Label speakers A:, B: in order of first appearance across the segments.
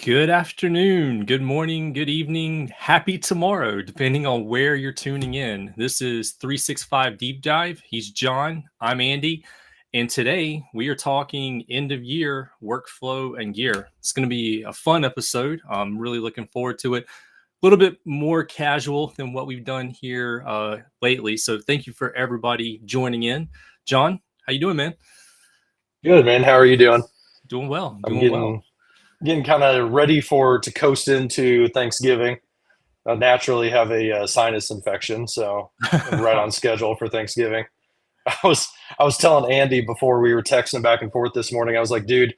A: Good afternoon, good morning, good evening, happy tomorrow, depending on where you're tuning in. This is 365 Deep Dive. He's John, I'm Andy, and today we are talking end of year workflow and gear. It's going to be a fun episode. I'm really looking forward to it. A little bit more casual than what we've done here lately. So thank you for everybody joining in. John, how you doing, man?
B: Good, man. How are you doing?
A: Doing well,
B: I'm
A: doing well.
B: getting kind of ready to coast into Thanksgiving. I naturally have a sinus infection, so I'm right on schedule for Thanksgiving. I was telling Andy before we were texting back and forth this morning. I was like, dude,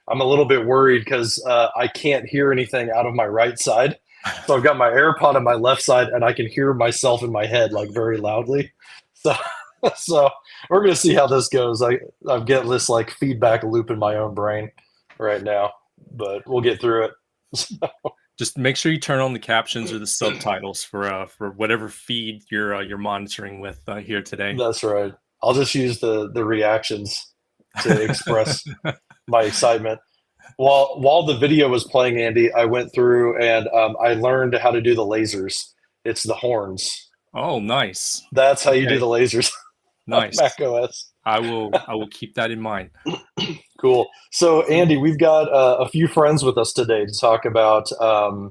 B: I'm a little bit worried because I can't hear anything out of my right side. So I've got my AirPod on my left side, and I can hear myself in my head like very loudly. So so we're gonna see how this goes. I'm getting this like feedback loop in my own brain right now, but we'll get through it.
A: Just make sure you turn on the captions or the subtitles for whatever feed you're monitoring with here today.
B: That's right. I'll just use the reactions to express my excitement. While the video was playing, Andy, I went through and I learned how to do the lasers. It's the horns.
A: Oh, nice.
B: That's how you do
A: Okay,
B: the lasers on
A: nice.
B: Mac OS.
A: I will keep that in mind.
B: Cool. So, Andy, we've got a few friends with us today to talk about, our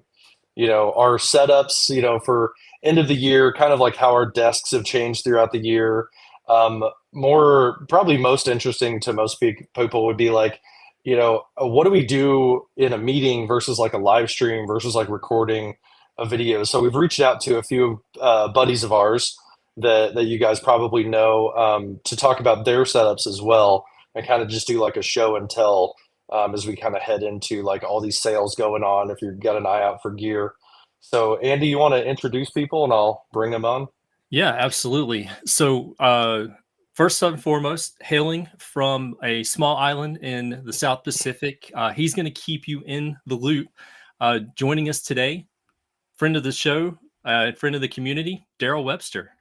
B: setups, for end of the year, kind of like how our desks have changed throughout the year. Probably most interesting to most people would be like, what do we do in a meeting versus like a live stream versus like recording a video? So we've reached out to a few buddies of ours that you guys probably know to talk about their setups as well and kind of just do like a show and tell as we kind of head into like all these sales going on if you've got an eye out for gear. So Andy, you want to introduce people and I'll bring them on?
A: Yeah, absolutely. So first and foremost, hailing from a small island in the South Pacific, he's going to keep you in the loop. Joining us today, friend of the show, friend of the community, Darrell Webster.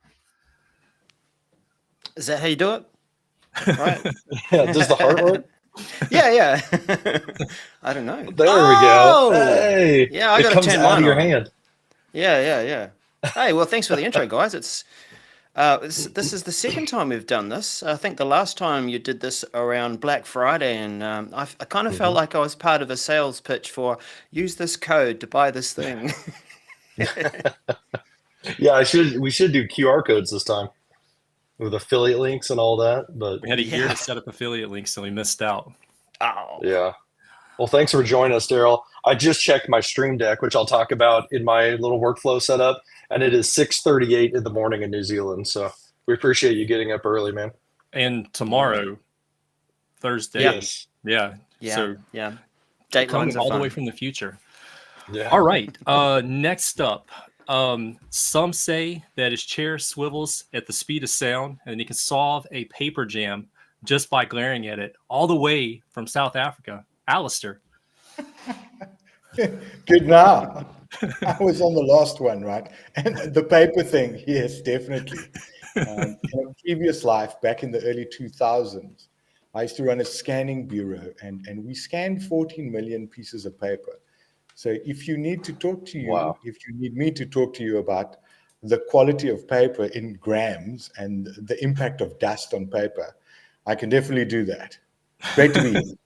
C: Is that how you do it? Right.
B: Yeah, does the heart work?
C: Yeah. I don't know.
B: There we go. Hey,
C: yeah, I
B: it
C: got to
B: comes
C: turn
B: out
C: mine
B: of your
C: on.
B: hand.
C: Yeah. Hey, well, thanks for the intro, guys. This is the second time we've done this. I think the last time you did this around Black Friday, and I kind of felt like I was part of a sales pitch for use this code to buy this thing.
B: Yeah, we should do QR codes this time with affiliate links and all that. But
A: We had a year to set up affiliate links, so we missed out.
C: Oh,
B: yeah. Well, thanks for joining us, Darrell. I just checked my Stream Deck, which I'll talk about in my little workflow setup, and it is 6:38 in the morning in New Zealand. So we appreciate you getting up early, man.
A: And tomorrow, Thursday,
B: Yes.
A: yeah. So
C: yeah.
A: coming
C: Datelines are
A: all the
C: fun.
A: way from the future.
B: Yeah.
A: All right. Next up, some say that his chair swivels at the speed of sound, and he can solve a paper jam just by glaring at it, all the way from South Africa. Alistair.
D: Good now. I was on the last one, right? And the paper thing, yes, definitely. In a previous life, back in the early 2000s, I used to run a scanning bureau, and we scanned 14 million pieces of paper. So if you need to talk to you,
B: Wow.
D: if you need me to talk to you about the quality of paper in grams and the impact of dust on paper, I can definitely do that. Great to be here.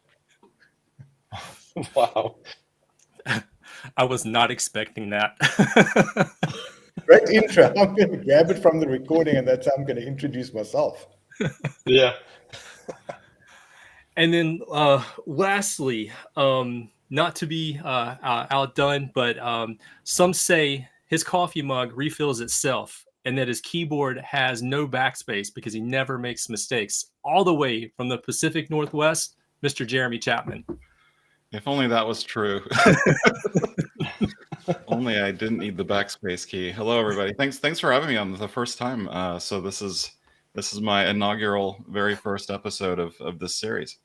B: Wow.
A: I was not expecting that.
D: Great intro. I'm going to grab it from the recording, and that's how I'm going to introduce myself.
B: Yeah.
A: And then lastly, not to be outdone, but some say his coffee mug refills itself and that his keyboard has no backspace because he never makes mistakes. All the way from the Pacific Northwest, Mr. Jeremy Chapman.
E: If only that was true. Only I didn't need the backspace key. Hello, everybody. Thanks for having me on the first time. So this is my inaugural, very first episode of this series.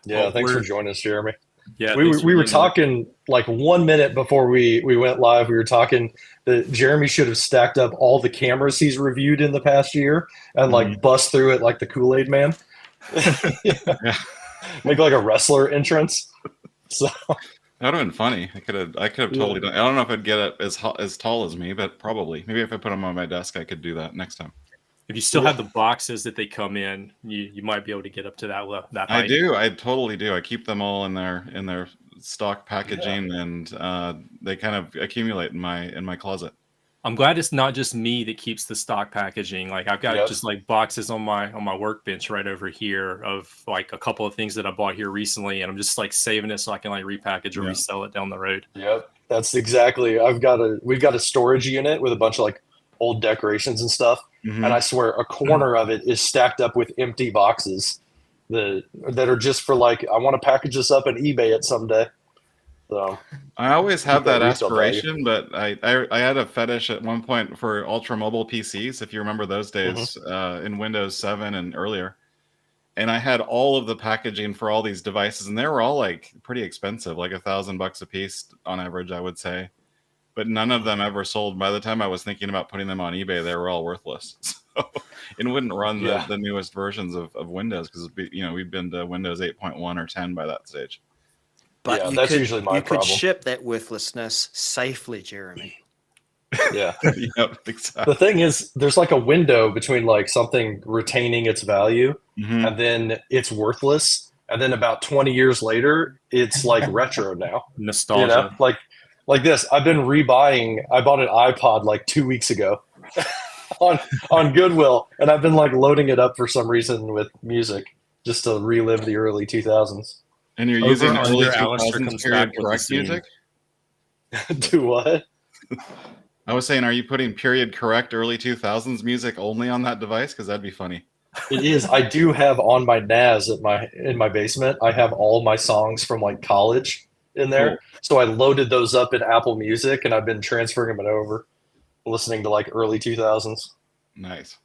B: Yeah.
A: Well,
B: Thanks for joining us, Jeremy.
A: Yeah,
B: We were talking like 1 minute before we went live. We were talking that Jeremy should have stacked up all the cameras he's reviewed in the past year and like bust through it like the Kool-Aid man.
E: Yeah.
B: Make like a wrestler entrance. So
E: That would have been funny. I could have totally done. I don't know if I'd get it as tall as me, but probably. Maybe if I put them on my desk, I could do that next time.
A: If you still have the boxes that they come in, you might be able to get up to that height.
E: I do. I totally do. I keep them all in their stock packaging, and they kind of accumulate in my closet.
A: I'm glad it's not just me that keeps the stock packaging. Like I've got just like boxes on my workbench right over here of like a couple of things that I bought here recently, and I'm just like saving it so I can like repackage or resell it down the road.
B: Yep, that's exactly. We've got a storage unit with a bunch of like old decorations and stuff, and I swear a corner of it is stacked up with empty boxes that are just for like, I want to package this up and eBay it someday. So
E: I always have that aspiration, but I had a fetish at one point for ultra mobile PCs, if you remember those days, in Windows 7 and earlier. And I had all of the packaging for all these devices, and they were all like pretty expensive, like $1,000 a piece on average, I would say. But none of them ever sold. By the time I was thinking about putting them on eBay, they were all worthless. So it wouldn't run the newest versions of Windows, because we've been to Windows 8.1 or 10 by that stage.
C: But
B: that's usually my problem.
C: You could ship that worthlessness safely, Jeremy.
B: Yeah.
E: Yep, exactly.
B: The thing is, there's like a window between like something retaining its value and then it's worthless. And then about 20 years later, it's like retro now.
A: Nostalgia.
B: Like this. I've been rebuying. I bought an iPod like 2 weeks ago on Goodwill. And I've been like loading it up for some reason with music just to relive the early 2000s.
E: And you're using early 2000s period correct music?
B: Do what?
E: I was saying, are you putting period correct early 2000s music only on that device? Because that'd be funny.
B: It is. I do have on my NAS in my basement, I have all my songs from like college in there. Cool. So I loaded those up in Apple Music, and I've been transferring them over, listening to like early 2000s.
E: Nice.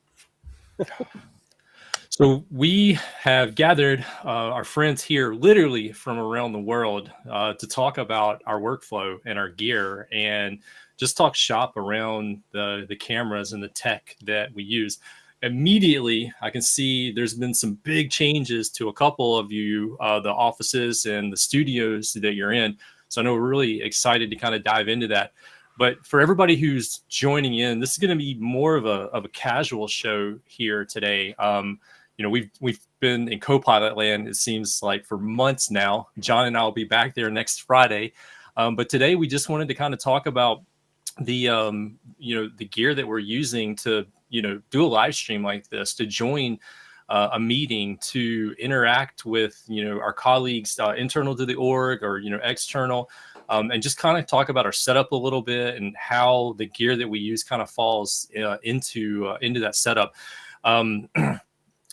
A: So we have gathered our friends here literally from around the world to talk about our workflow and our gear, and just talk shop around the cameras and the tech that we use. Immediately, I can see there's been some big changes to a couple of you, the offices and the studios that you're in. So I know we're really excited to kind of dive into that. But for everybody who's joining in, this is going to be more of a casual show here today. We've been in Copilot land, it seems like, for months now. John and I will be back there next Friday. But today we just wanted to kind of talk about the gear that we're using to, do a live stream like this, to join a meeting, to interact with, our colleagues internal to the org or, external, and just kind of talk about our setup a little bit and how the gear that we use kind of falls into that setup.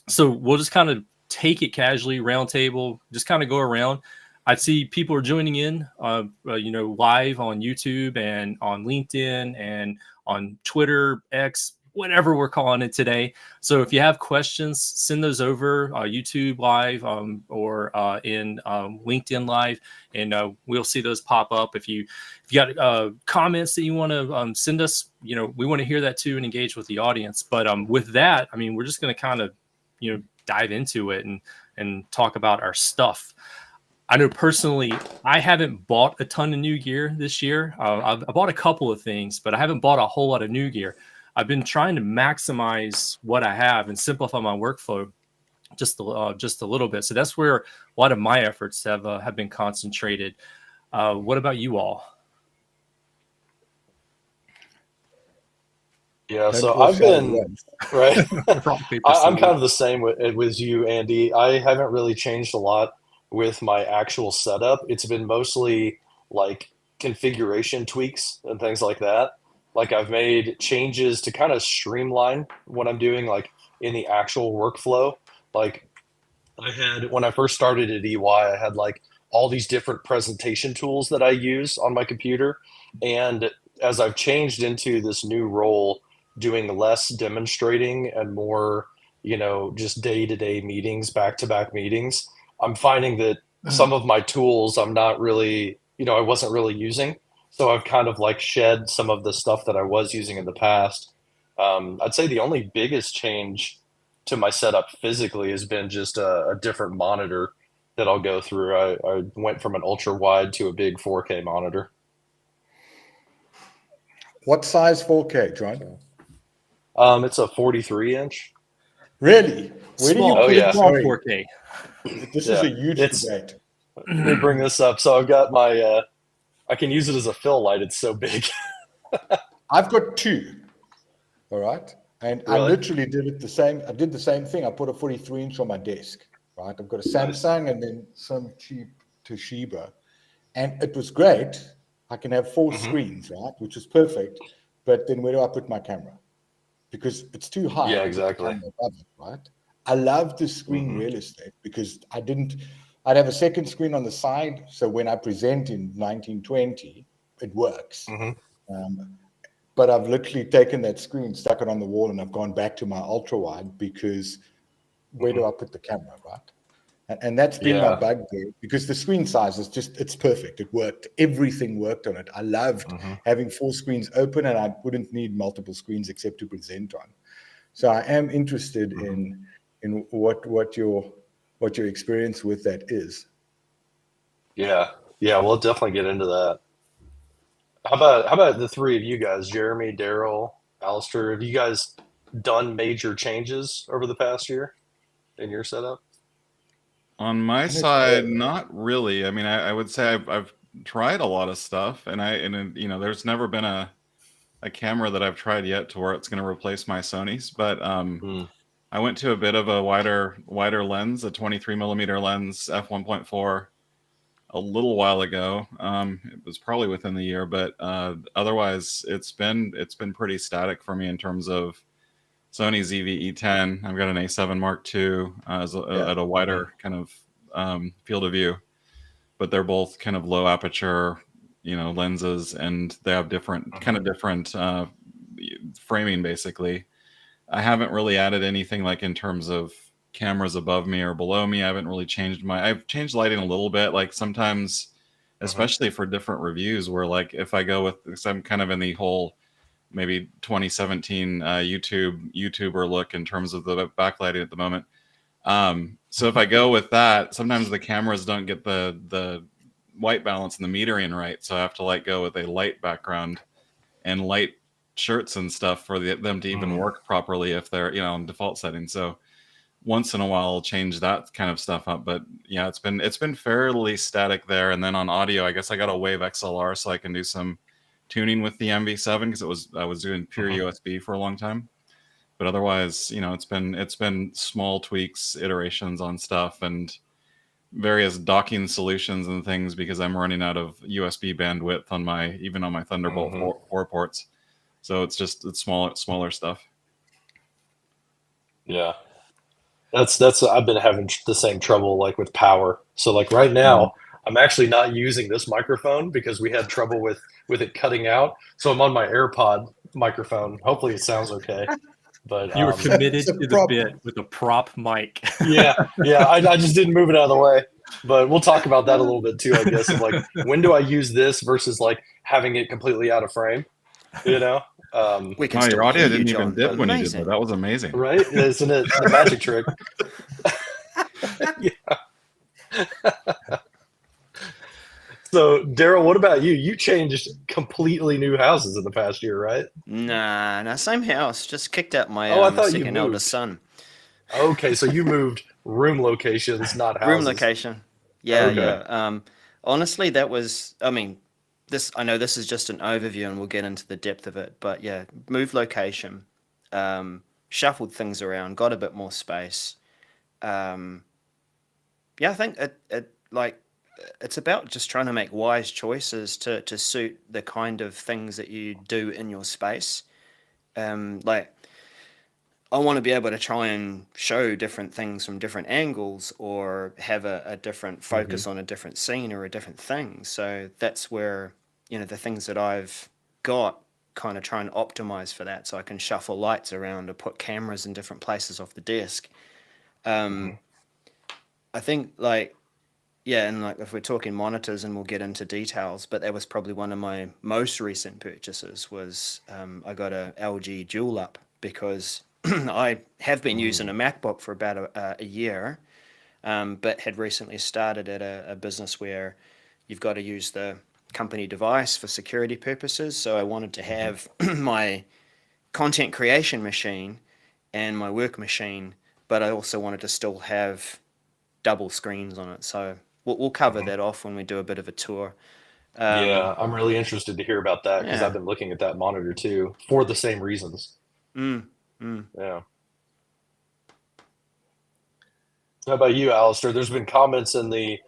A: So we'll just kind of take it casually, round table, just kind of go around. I see people are joining in, live on YouTube and on LinkedIn and on Twitter, X, whatever we're calling it today. So if you have questions, send those over YouTube live or in LinkedIn live, and we'll see those pop up. If you got comments that you want to send us, we want to hear that too and engage with the audience. But with that, we're just going to kind of dive into it and talk about our stuff. I know personally, I haven't bought a ton of new gear this year. I bought a couple of things, but I haven't bought a whole lot of new gear. I've been trying to maximize what I have and simplify my workflow just a little bit. So that's where a lot of my efforts have been concentrated. What about you all?
B: Yeah, so I've been right. I'm kind of the same with you, Andy. I haven't really changed a lot with my actual setup. It's been mostly like configuration tweaks and things like that. Like I've made changes to kind of streamline what I'm doing, like in the actual workflow. Like when I first started at EY, I had like all these different presentation tools that I use on my computer. And as I've changed into this new role, doing less demonstrating and more, just day-to-day meetings, back-to-back meetings, I'm finding that some of my tools I'm not really, I wasn't really using. So I've kind of like shed some of the stuff that I was using in the past. I'd say the only biggest change to my setup physically has been just a different monitor. that I'll go through. I went from an ultra wide to a big 4K monitor.
D: What size 4K, John?
B: It's a 43 inch.
D: Really? Where do you
A: Small,
B: Oh
D: put
B: yeah,
D: it
A: small
D: going?
A: 4K.
D: This is
B: yeah.
D: a huge debate.
B: Let me bring this up. So I've got my. I can use it as a fill light. It's so big.
D: I've got two. All right. And I
B: Really?
D: literally did it the same. I did the same thing. I put a 43 inch on my desk. Right. I've got a Samsung and then some cheap Toshiba. And it was great. I can have 4 screens, right? Which is perfect. But then where do I put my camera? Because it's too high
B: Yeah,
D: to put the
B: exactly.
D: camera above it, right? I love the screen real estate because I'd have a second screen on the side. So when I present in 1920, it works. But I've literally taken that screen, stuck it on the wall, and I've gone back to my ultra wide because where do I put the camera, right? And that's been my
B: Yeah.
D: bugbear because the screen size is it's perfect. It worked. Everything worked on it. I loved having 4 screens open, and I wouldn't need multiple screens except to present on. So I am interested in what your experience with that is.
B: Yeah. Yeah. We'll definitely get into that. How about the three of you guys, Jeremy, Darrell, Alistair? Have you guys done major changes over the past year in your setup?
E: On my side, not really. I mean, I would say I've tried a lot of stuff, and there's never been a camera that I've tried yet to where it's going to replace my Sony's. But I went to a bit of a wider lens, a 23 millimeter lens, f1.4, a little while ago. It was probably within the year, but otherwise, it's been pretty static for me in terms of Sony ZV-E10. I've got an A7 Mark II at a wider kind of field of view, but they're both kind of low aperture, lenses, and they have different framing basically. I haven't really added anything like in terms of cameras above me or below me. I haven't really I've changed lighting a little bit, like sometimes, especially for different reviews, where like if I go with, because I'm kind of in the whole maybe 2017 YouTuber look in terms of the backlighting at the moment. So if I go with that, sometimes the cameras don't get the white balance and the metering right. So I have to like go with a light background and light shirts and stuff for them to even work properly if they're in default settings. So once in a while I'll change that kind of stuff up. But yeah, it's been fairly static there. And then on audio, I guess I got a Wave XLR so I can do some tuning with the MV7 because I was doing pure USB for a long time. But otherwise, it's been small tweaks, iterations on stuff, and various docking solutions and things because I'm running out of USB bandwidth on my Thunderbolt 4 ports. So it's smaller stuff.
B: Yeah. That's I've been having the same trouble like with power. So like right now, I'm actually not using this microphone because we had trouble with it cutting out. So I'm on my AirPod microphone. Hopefully it sounds okay. But
A: You were committed to the bit with a prop mic.
B: yeah. I just didn't move it out of the way. But we'll talk about that a little bit too, I guess. Of like when do I use this versus like having it completely out of frame?
C: We can
E: your
C: still
E: audio
C: hear
E: didn't
C: you,
E: even
C: John.
E: dip when you did that. That was amazing.
B: Right? Isn't it the magic trick? Yeah. So, Darrell, what about you? You changed completely new houses in the past year, right?
C: Nah, same house. Just kicked out my
B: I thought you
C: second
B: moved.
C: eldest son.
B: Okay, so you moved room locations, not houses.
C: Room location. Yeah,
B: Okay.
C: yeah. Honestly, that was, I mean, I know this is just an overview and we'll get into the depth of it, but yeah, moved location, shuffled things around, got a bit more space. Yeah, I think it's about just trying to make wise choices to suit the kind of things that you do in your space. I want to be able to try and show different things from different angles or have a different focus on a different scene or a different thing. So that's where, the things that I've got kind of try and optimize for that. So I can shuffle lights around or put cameras in different places off the desk. I think and if we're talking monitors, and we'll get into details, but that was probably one of my most recent purchases was I got a LG Dual Up because I have been using a MacBook for about a year. but had recently started at a business where you've got to use the company device for security purposes. So I wanted to have my content creation machine and my work machine, but I also wanted to still have double screens on it. So we'll cover that off when we do a bit of a tour.
B: Yeah, I'm really interested to hear about that because
C: Yeah.
B: I've been looking at that monitor too for the same reasons. Yeah. How about you, Alistair? There's been comments in the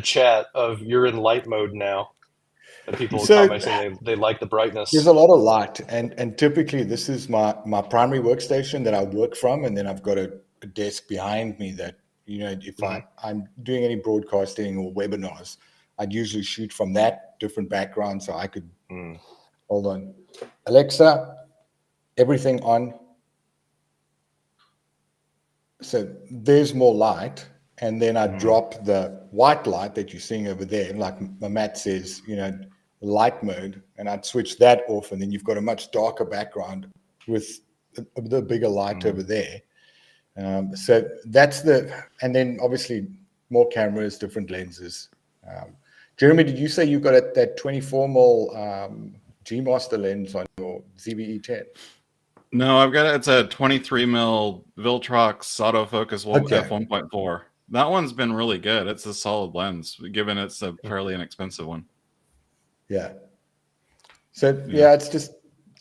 B: chat of you're in light mode now. And people commenting they like the brightness.
D: There's a lot of light, and typically this is my primary workstation that I work from, and then I've got a desk behind me that, you know, if I'm doing any broadcasting or webinars, I'd usually shoot from that different background, so I could hold on. Alexa, everything on. So there's more light, and then I drop the white light that you're seeing over there, like Matt says, you know, light mode, and I'd switch that off, and then you've got a much darker background with the bigger light over there. So that's and then obviously more cameras, different lenses. Jeremy, did you say you got that 24mm G Master lens on your ZV-E10?
E: No, I've got it's a 23mm Viltrox autofocus f1.4. That one's been really good. It's a solid lens, given it's a fairly inexpensive one.
D: Yeah. So yeah, it's just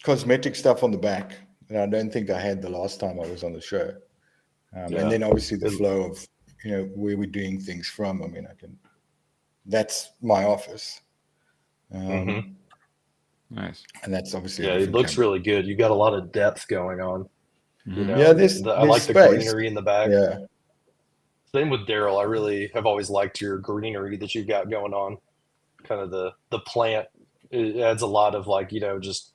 D: cosmetic stuff on the back, and I don't think I had the last time I was on the show. And then obviously the flow of, you know, where we're doing things from. I mean, that's my office.
E: Nice.
D: And that's obviously
B: it looks really good. You got a lot of depth going on. You know,
D: I
B: like
D: space.
B: the greenery in the back.
D: Yeah.
B: Same with Darrell. I really have always liked your greenery that you've got going on. Kind of the plant, it adds a lot of, like, you know, just,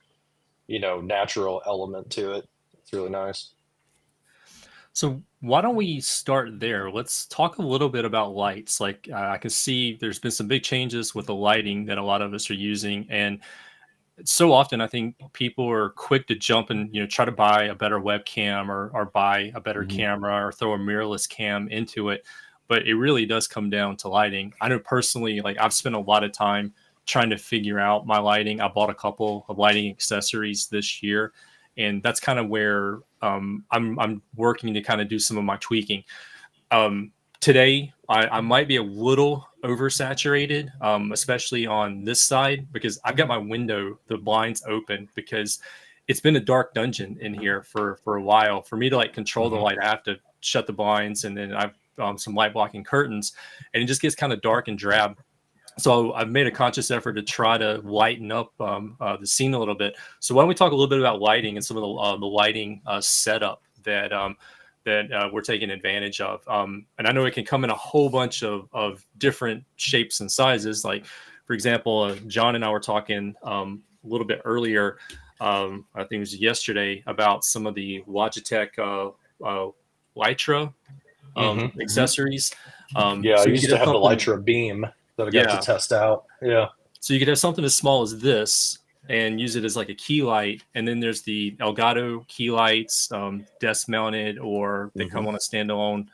B: you know, natural element to it. It's really nice.
A: So why don't we start there? Let's talk a little bit about lights. Like I can see there's been some big changes with the lighting that a lot of us are using, and so often I think people are quick to jump and, you know, try to buy a better webcam or buy a better camera or throw a mirrorless cam into it. But it really does come down to lighting. I know personally, like, I've spent a lot of time trying to figure out my lighting. I bought a couple of lighting accessories this year, and that's kind of where I'm working to kind of do some of my tweaking. Today, I might be a little oversaturated, especially on this side, because I've got my window, the blinds open, because it's been a dark dungeon in here for a while. For me to like control the light, I have to shut the blinds, and then I've some light blocking curtains, and it just gets kind of dark and drab. So I've made a conscious effort to try to lighten up the scene a little bit. So why don't we talk a little bit about lighting and some of the lighting setup that we're taking advantage of. And I know it can come in a whole bunch of different shapes and sizes. Like, for example, John and I were talking a little bit earlier, I think it was yesterday, about some of the Logitech Lytra accessories.
B: I used to have the Lytra Beam that I got to test out. Yeah.
A: So you could have something as small as this and use it as like a key light. And then there's the Elgato key lights, desk mounted, or they come on a standalone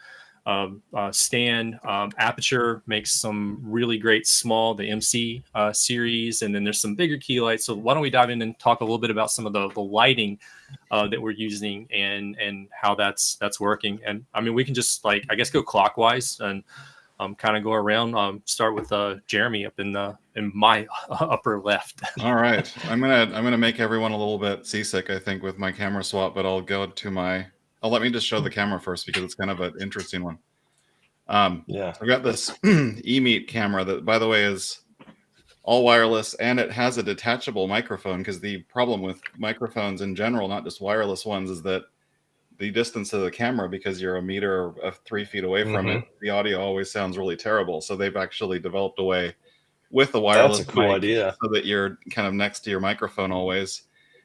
A: stand. Aperture makes some really great small, the MC series, and then there's some bigger key lights. So why don't we dive in and talk a little bit about some of the lighting that we're using and how that's working. And I mean, we can just, like, I guess, go clockwise and kind of go around. Start with Jeremy up in my upper left.
E: All right, I'm gonna make everyone a little bit seasick, I think, with my camera swap, but I'll go to my. Let me just show the camera first because it's kind of an interesting one. I've got this eMeet camera that, by the way, is all wireless, and it has a detachable microphone, because the problem with microphones in general, not just wireless ones, is that the distance of the camera, because you're a meter or 3 feet away from it, the audio always sounds really terrible. So they've actually developed a way with the wireless.
B: That's a cool idea.
E: So that you're kind of next to your microphone always.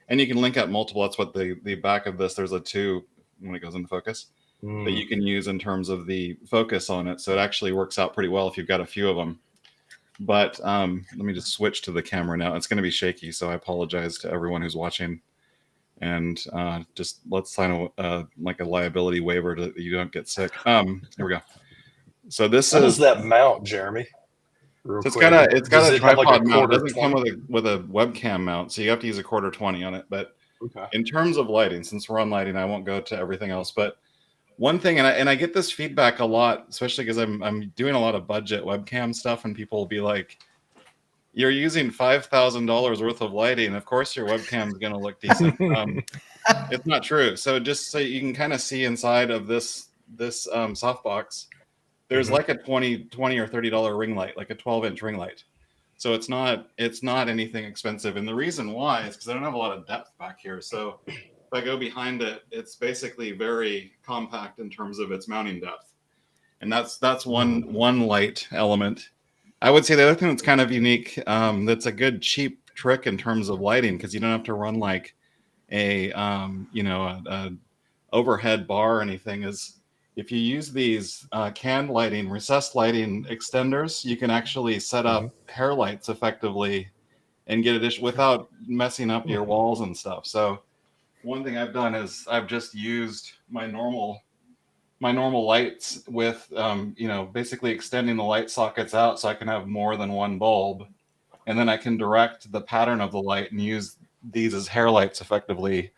E: And you can link up multiple. That's what the back of this, there's a tube when it goes into focus that you can use in terms of the focus on it. So it actually works out pretty well if you've got a few of them. But let me just switch to the camera now. It's going to be shaky, so I apologize to everyone who's watching. And just let's sign like a liability waiver that you don't get sick. Here we go. So this
B: How does
E: is
B: that mount, Jeremy?
E: So it's got a
B: Does
E: a
B: it have like
E: tripod
B: a
E: mount. It
B: quarter
E: doesn't come
B: 20?
E: with a webcam mount, so you have to use a quarter 20 on it. But
B: Okay.
E: in terms of lighting, since we're on lighting, I won't go to everything else. But one thing, and I get this feedback a lot, especially because I'm doing a lot of budget webcam stuff, and people will be like, "You're using $5,000 worth of lighting. Of course, your webcam is going to look decent." It's not true. So just so you can kind of see inside of this softbox, there's like a $20 or $30 ring light, like a 12-inch ring light. So it's not anything expensive. And the reason why is because I don't have a lot of depth back here. So if I go behind it, it's basically very compact in terms of its mounting depth. And that's one light element. I would say the other thing that's kind of unique, that's a good cheap trick in terms of lighting, because you don't have to run like a overhead bar or anything, is if you use these canned lighting, recessed lighting extenders, you can actually set up hair lights effectively and get addition without messing up your walls and stuff. So one thing I've done is I've just used my normal lights with basically extending the light sockets out so I can have more than one bulb, and then I can direct the pattern of the light and use these as hair lights effectively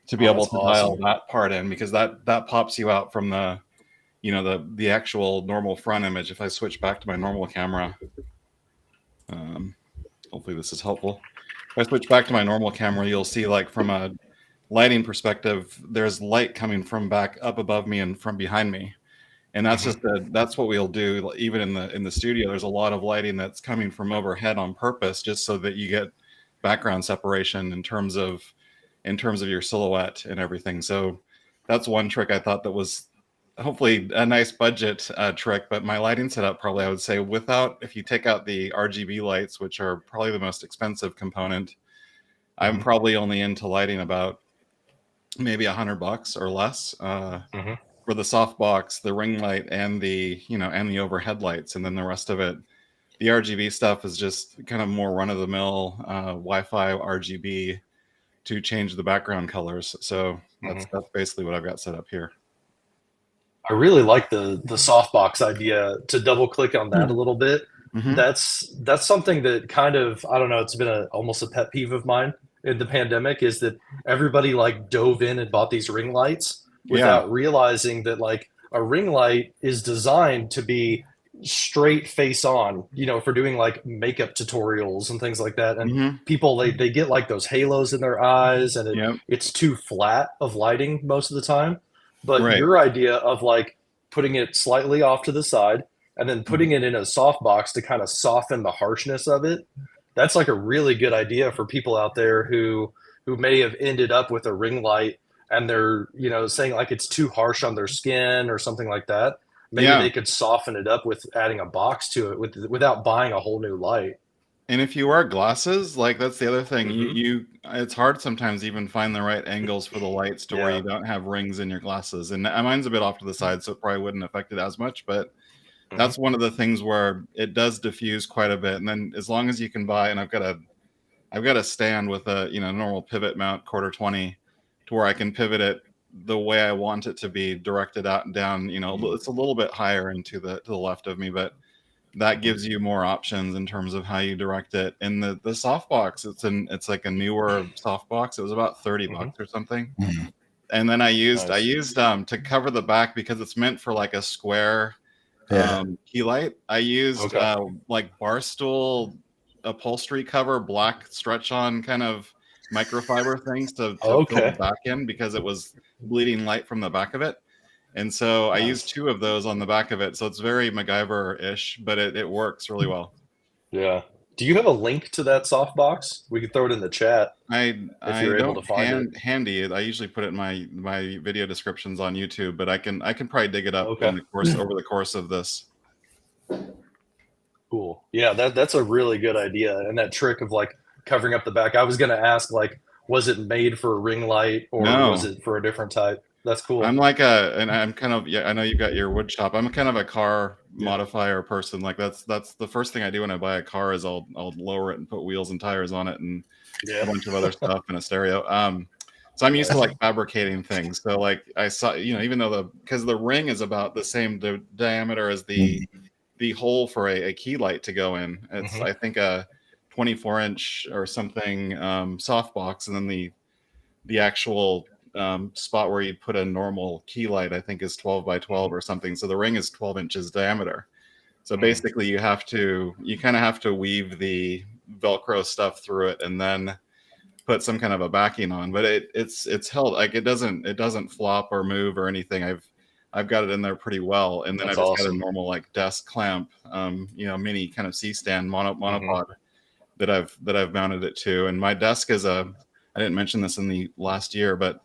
E: to be able to dial that part in, because that pops you out from the actual normal front image. If I switch back to my normal camera, hopefully this is helpful. If I switch back to my normal camera, you'll see, like, from a lighting perspective, there's light coming from back up above me and from behind me. And that's that's what we'll do. Even in the studio, there's a lot of lighting that's coming from overhead on purpose, just so that you get background separation in terms of your silhouette and everything. So that's one trick I thought that was hopefully a nice budget trick. But my lighting setup, probably I would say, if you take out the RGB lights, which are probably the most expensive component, I'm probably only into lighting about maybe $100 or less for the softbox, the ring light, and the overhead lights. And then the rest of it, the RGB stuff, is just kind of more run-of-the-mill Wi-Fi RGB to change the background colors. So that's basically what I've got set up here.
B: I really like the softbox idea. To double click on that a little bit, that's something that kind of, I don't know, it's been almost a pet peeve of mine in the pandemic, is that everybody like dove in and bought these ring lights without realizing that, like, a ring light is designed to be straight face on, for doing like makeup tutorials and things like that. And people, they get like those halos in their eyes, and it's too flat of lighting most of the time. But your idea of like putting it slightly off to the side and then putting it in a softbox to kind of soften the harshness of it, that's like a really good idea for people out there who may have ended up with a ring light and they're, saying like it's too harsh on their skin or something like that. Maybe they could soften it up with adding a box to it without buying a whole new light.
E: And if you wear glasses, like, that's the other thing. It's hard sometimes even find the right angles for the lights to where you don't have rings in your glasses. And mine's a bit off to the side, so it probably wouldn't affect it as much. But that's one of the things where it does diffuse quite a bit. And then as long as you can buy, and I've got a stand with a normal pivot mount quarter 20 to where I can pivot it the way I want it to be, directed out and down. It's a little bit higher and to the left of me, but that gives you more options in terms of how you direct it. And the softbox, it's like a newer softbox. It was about $30 or something. And then I used to cover the back, because it's meant for like a square key light. I used like Barstool upholstery cover, black stretch on kind of microfiber things to fill the back in, because it was bleeding light from the back of it. And so I used 2 of those on the back of it. So it's very MacGyver-ish, but it works really well.
B: Yeah. Do you have a link to that softbox? We could throw it in the chat
E: I
B: you're able to find it.
E: handy. I usually put it in my video descriptions on YouTube, but I can probably dig it up over the course of this.
B: Cool. Yeah, that's a really good idea. And that trick of like covering up the back, I was going to ask, like, was it made for a ring light or was it for a different type? That's cool.
E: I'm like I'm kind of, I know you've got your wood shop. I'm kind of a car modifier person. Like, that's the first thing I do when I buy a car is I'll lower it and put wheels and tires on it and a bunch of other stuff and a stereo. So I'm used to like fabricating things. So like I saw, even though because the ring is about the same diameter as the hole for a key light to go in. It's I think a 24-inch or something softbox, and then the actual spot where you'd put a normal key light, I think, is 12 by 12 or something. So the ring is 12 inches diameter. So basically you kind of have to weave the Velcro stuff through it and then put some kind of a backing on, but it's held, like it doesn't flop or move or anything. I've got it in there pretty well. And then I've just got a normal like desk clamp, mini kind of C-stand monopod that I've mounted it to. And my desk is I didn't mention this in the last year, but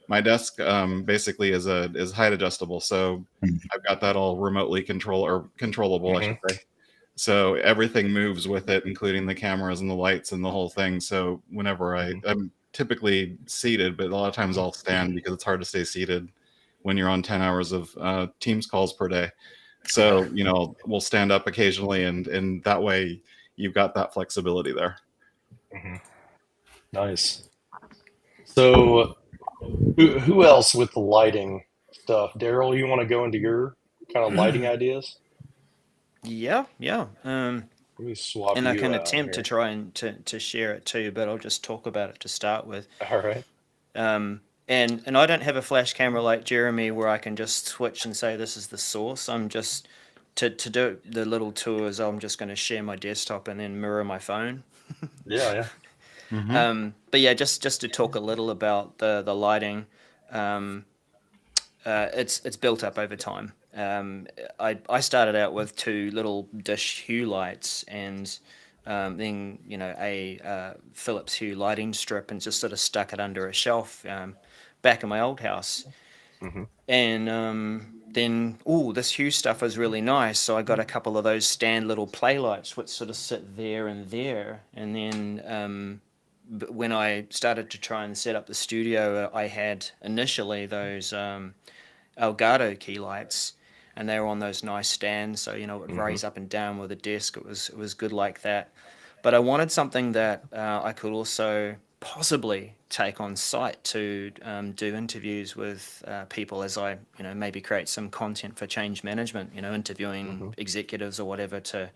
E: my desk basically is height adjustable. So I've got that all remotely controllable, I should say. So everything moves with it, including the cameras and the lights and the whole thing. So whenever I'm typically seated, but a lot of times I'll stand because it's hard to stay seated when you're on 10 hours of Teams calls per day. So, we'll stand up occasionally, and that way you've got that flexibility there.
B: Nice. So who else with the lighting stuff? Darrell, you want to go into your kind of lighting ideas?
C: Yeah.
B: Let me swap.
C: And I can attempt to try and to share it too, but I'll just talk about it to start with.
B: All right.
C: And I don't have a flash camera like Jeremy where I can just switch and say this is the source. I'm just to do the little tours. I'm just going to share my desktop and then mirror my phone.
B: Yeah.
C: But yeah, just to talk a little about the lighting. It's built up over time. I started out with 2 little dish hue lights and then a Philips Hue lighting strip, and just sort of stuck it under a shelf back in my old house. And then this Hue stuff was really nice, so I got a couple of those stand little play lights which sort of sit there and there. And then when I started to try and set up the studio, I had initially those Elgato key lights, and they were on those nice stands, so it would raise up and down with a desk. It was good like that. But I wanted something that I could also possibly take on site to do interviews with people as I maybe create some content for change management, interviewing executives or whatever to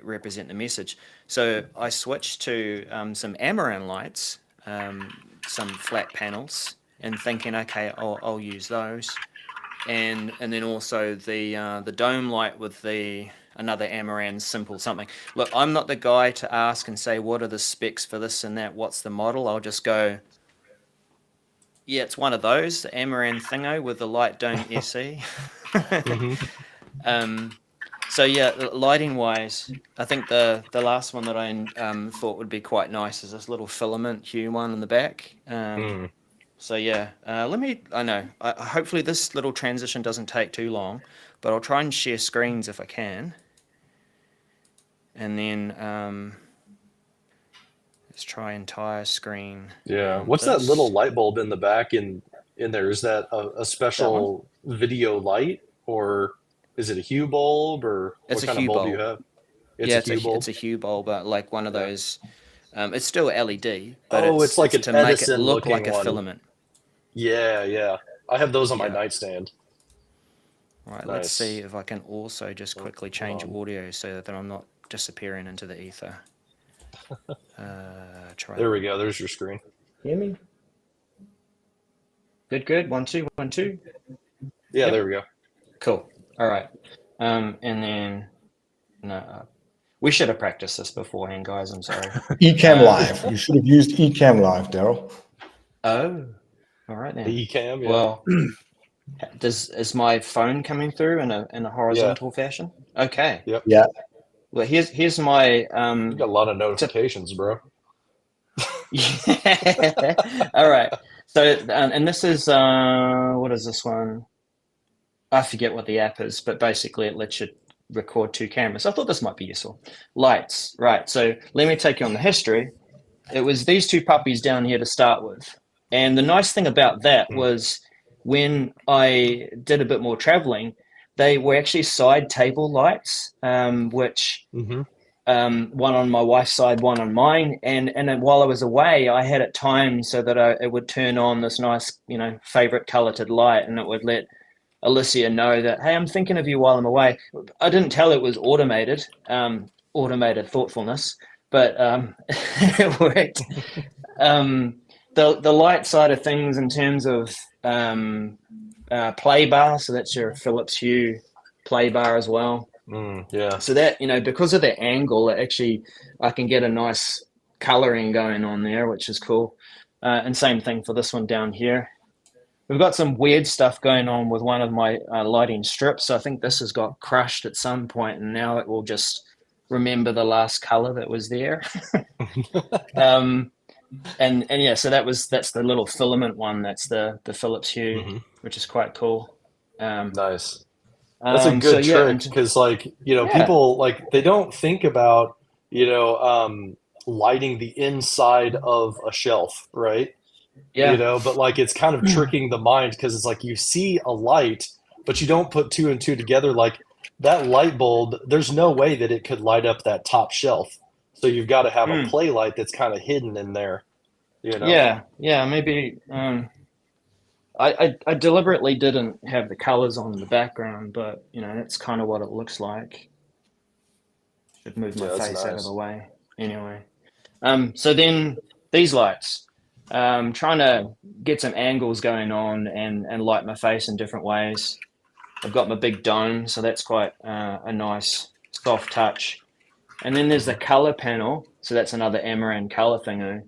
C: represent the message. So I switched to some Amaran lights, some flat panels, and thinking, okay, I'll use those, and then also the dome light with another Amaran simple something. Look, I'm not the guy to ask and say what are the specs for this and that, what's the model. I'll just go, yeah, it's one of those, the Amaran thingo with the light dome SE. So yeah, lighting wise, I think the last one that I thought would be quite nice is this little filament Hue one in the back. So yeah, hopefully this little transition doesn't take too long, but I'll try and share screens if I can. And then let's try entire screen.
B: Yeah. What's that little light bulb in the back in there? Is that a special video light, or is it a Hue bulb, or what kind of bulb do you have?
C: It's a Hue bulb, but like one of those. It's still LED, but
B: it's like
C: to make it look like a filament.
B: Yeah. I have those on my nightstand.
C: All right, let's see if I can also just quickly change audio so that I'm not disappearing into the ether.
B: There we go. There's your screen.
C: Hear me? Good. 1 2 1 2.
B: Yeah, there we go.
C: Cool. All right. And then we should have practiced this beforehand, guys. I'm sorry.
D: Ecamm Live. You should have used Ecamm Live, Darrell.
C: Oh, all right then.
B: The Ecamm. Yeah.
C: Well, is my phone coming through in a horizontal fashion? Okay.
B: Yep.
D: Yeah.
C: Well, here's my.
B: You got a lot of notifications, bro.
C: Yeah. All right. So, and this is what is this one? I forget what the app is, but basically it lets you record 2 cameras. I thought this might be useful. Lights, right? So let me take you on the history. It was these 2 puppies down here to start with, and the nice thing about that was when I did a bit more traveling, they were actually side table lights, which one on my wife's side, one on mine. And then while I was away, I had it timed so that it would turn on this nice, favorite colored light, and it would let Alicia know that, hey, I'm thinking of you while I'm away. I didn't tell it was automated thoughtfulness, but it worked. The light side of things in terms of play bar, so that's your Philips Hue play bar as well.
B: Yeah.
C: So that, because of the angle, I can get a nice coloring going on there, which is cool. And same thing for this one down here. We've got some weird stuff going on with one of my lighting strips. So I think this has got crushed at some point, and now it will just remember the last color that was there. And yeah, so that's the little filament one. That's the Philips Hue, which is quite cool.
B: Nice. That's a good trick, because people they don't think about lighting the inside of a shelf, right?
C: Yeah.
B: But it's kind of tricking the mind, because it's you see a light, but you don't put two and two together. Like that light bulb, there's no way that it could light up that top shelf. So you've got to have a play light that's kind of hidden in there.
C: Yeah, maybe. I deliberately didn't have the colors on the background, but that's kind of what it looks like. Should move my face out of the way anyway. So then these lights, trying to get some angles going on and light my face in different ways. I've got my big dome, so that's quite a nice soft touch. And then there's the color panel, so that's another Amaran color thingo.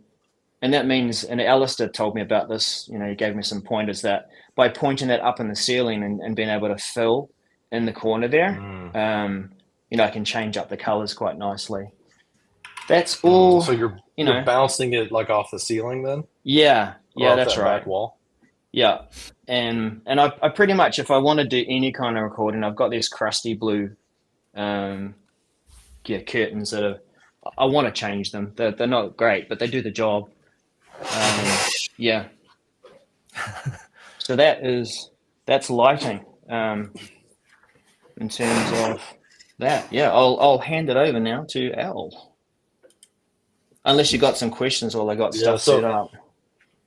C: And that means, and Alistair told me about this, he gave me some pointers, that by pointing that up in the ceiling and being able to fill in the corner there, I can change up the colors quite nicely. That's all.
B: So you're bouncing it off the ceiling then?
C: Yeah, that's right.
B: Back wall.
C: Yeah, and I pretty much, if I want to do any kind of recording, I've got these crusty blue, curtains that I want to change them. They're not great, but they do the job. So that's lighting. In terms of that, I'll hand it over now to Al. Unless you got some questions while I got stuff set up.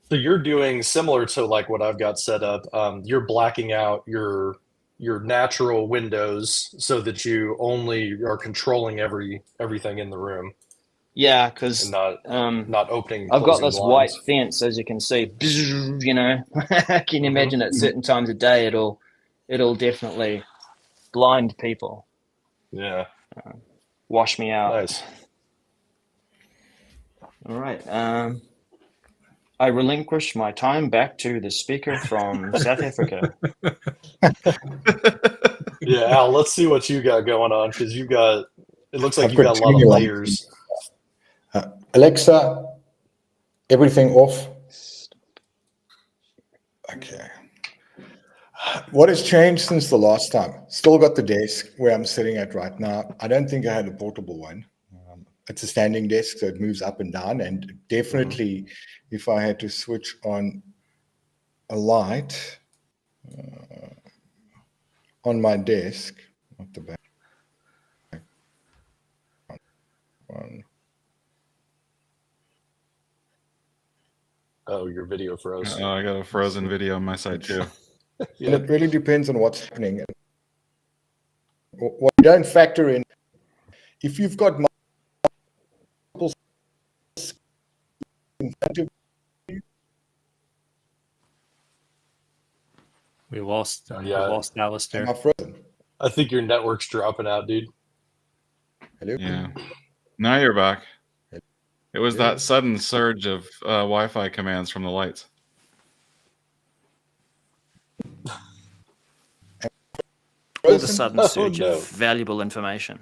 B: So you're doing similar to what I've got set up. You're blacking out your natural windows so that you only are controlling everything in the room.
C: Yeah, because
B: not opening.
C: I've got this
B: blinds.
C: white fence, as you can see. Can you imagine at certain times of day it'll definitely blind people.
B: Yeah.
C: Wash me out.
B: Nice.
C: All right. I relinquish my time back to the speaker from South Africa.
B: Yeah, Al, let's see what you got going on, because it looks like you've got a lot of layers.
D: Alexa, everything off. Okay. What has changed since the last time? Still got the desk where I'm sitting at right now. I don't think I had a portable one. It's a standing desk, so it moves up and down. And definitely, if I had to switch on a light on my desk, not the back one.
B: Oh, your video froze.
E: Oh, I got a frozen video on my side too.
D: And it really depends on what's happening. What you don't factor in, if you've got multiple in front of you.
A: We lost Alistair.
D: Am I frozen?
B: I think your network's dropping out, dude.
D: Hello?
E: Yeah. Now you're back. It was that sudden surge of Wi-Fi commands from the lights.
C: All of a sudden surge of valuable information.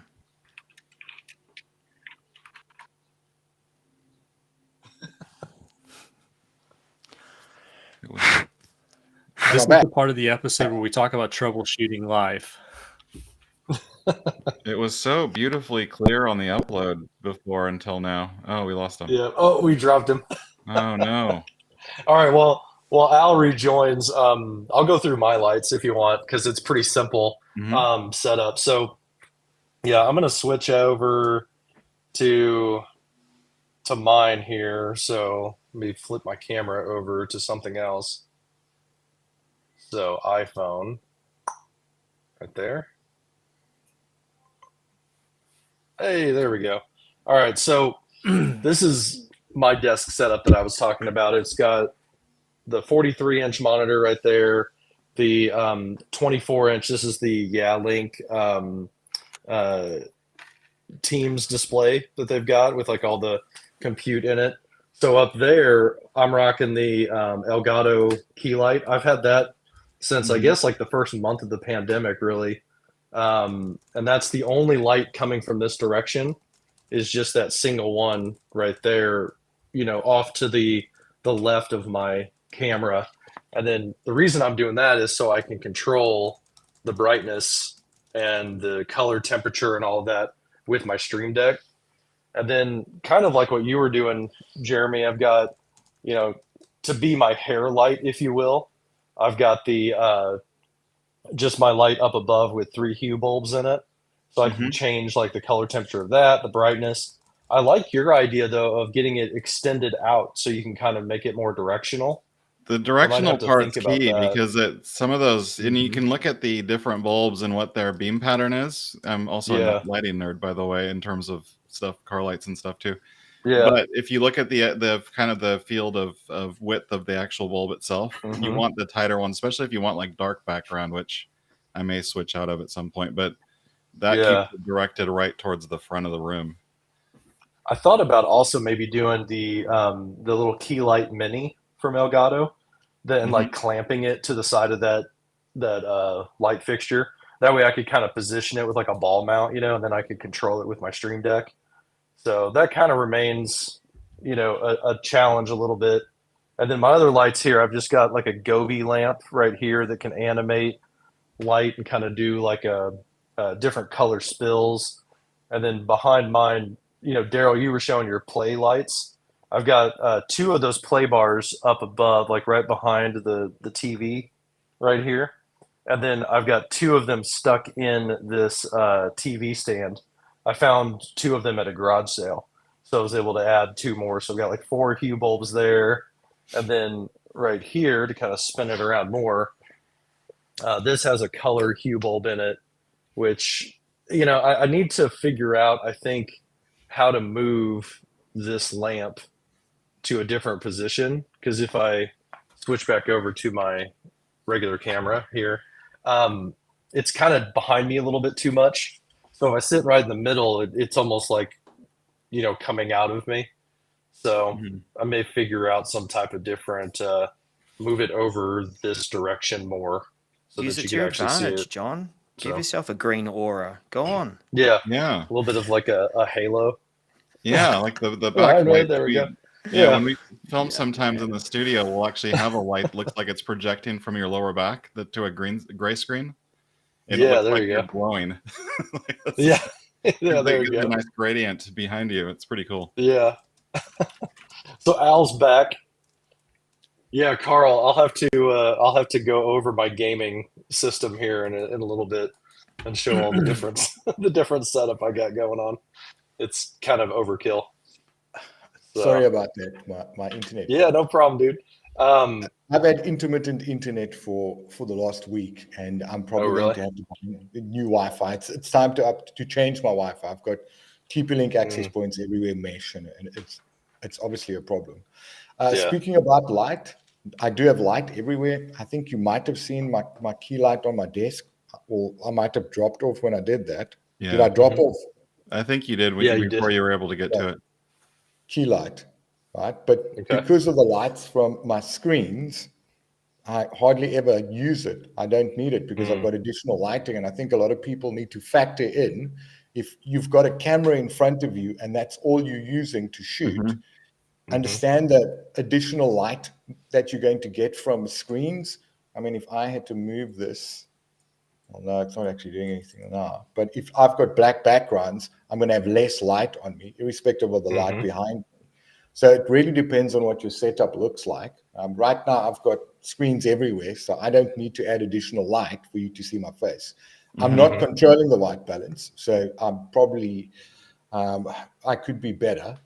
A: This is the part of the episode where we talk about troubleshooting live.
E: It was so beautifully clear on the upload before until now. Oh, we lost him.
B: Yeah. Oh, we dropped him.
E: Oh, no.
B: All right. Well, Al rejoins. I'll go through my lights if you want, because it's pretty simple setup. So, yeah, I'm going to switch over to mine here. So let me flip my camera over to something else. So iPhone right there. Hey, there we go. All right, so this is my desk setup that I was talking about. It's got the 43-inch monitor right there, the 24-inch. This is the Link Teams display that they've got with like all the compute in it. So up there, I'm rocking the Elgato key light. I've had that since I guess like the first month of the pandemic, really. And that's the only light coming from this direction is just that single one right there, off to the left of my camera. And then the reason I'm doing that is so I can control the brightness and the color temperature and all of that with my Stream Deck. And then kind of like what you were doing, Jeremy, I've got, to be my hair light, if you will, I've got the just my light up above with 3 hue bulbs in it. So I can change like the color temperature of that, the brightness. I like your idea though of getting it extended out so you can kind of make it more directional.
E: The directional part's key because some of those, and you can look at the different bulbs and what their beam pattern is. I'm also a lighting nerd, by the way, in terms of stuff, car lights and stuff too.
B: Yeah.
E: But if you look at the kind of the field of width of the actual bulb itself, you want the tighter one, especially if you want like dark background, which I may switch out of at some point, but that keeps it directed right towards the front of the room.
B: I thought about also maybe doing the little key light mini from Elgato, then like clamping it to the side of that light fixture. That way I could kind of position it with like a ball mount, and then I could control it with my Stream Deck. So that kind of remains, a challenge a little bit. And then my other lights here, I've just got like a Gobi lamp right here that can animate light and kind of do like a different color spills. And then behind mine, Darrell, you were showing your play lights. I've got 2 of those play bars up above, like right behind the TV right here. And then I've got 2 of them stuck in this TV stand. I found 2 of them at a garage sale. So I was able to add 2 more. So I've got like 4 hue bulbs there. And then right here to kind of spin it around more, this has a color hue bulb in it, which, I need to figure out, I think, how to move this lamp to a different position. Because if I switch back over to my regular camera here, it's kind of behind me a little bit too much. So if I sit right in the middle, it's almost like, coming out of me. So I may figure out some type of different, move it over this direction more. So
C: use
B: that
C: it
B: you
C: to
B: can
C: your
B: actually see
C: advantage,
B: it.
C: John. Give yourself a green aura. Go on.
B: Yeah.
E: Yeah.
B: A little bit of like a halo.
E: Yeah, like the
B: Right,
E: backlight.
B: there we go.
E: Yeah, when we film sometimes in the studio, we'll actually have a light that looks like it's projecting from your lower back to a gray screen. And it looks
B: there
E: like
B: you
E: you're
B: go.
E: glowing.
B: Yeah. There you
E: gives
B: go.
E: a nice gradient behind you. It's pretty cool.
B: Yeah. So Al's back. Yeah, Carl, I'll have to go over my gaming system here in a little bit and show all the different setup I got going on. It's kind of overkill. So.
D: Sorry about that. My internet.
B: Yeah, no problem, dude.
D: I've had intermittent internet for the last week, and I'm probably going to have to buy new Wi-Fi. It's time to change my Wi-Fi. I've got TP-Link access points everywhere, mesh, and it's obviously a problem. Speaking about light, I do have light everywhere. I think you might have seen my key light on my desk, or I might have dropped off when I did that.
E: Yeah.
D: Did I drop off?
E: I think you did before you were able to get to it.
D: Key light, right? But because of the lights from my screens, I hardly ever use it. I don't need it because I've got additional lighting. And I think a lot of people need to factor in, if you've got a camera in front of you and that's all you're using to shoot, understand the additional light that you're going to get from screens. I mean, if I had to move this, well, no, it's not actually doing anything now. But if I've got black backgrounds, I'm going to have less light on me, irrespective of the light behind me. So it really depends on what your setup looks like. Right now, I've got screens everywhere, so I don't need to add additional light for you to see my face. I'm not controlling the white balance, so I'm probably I could be better.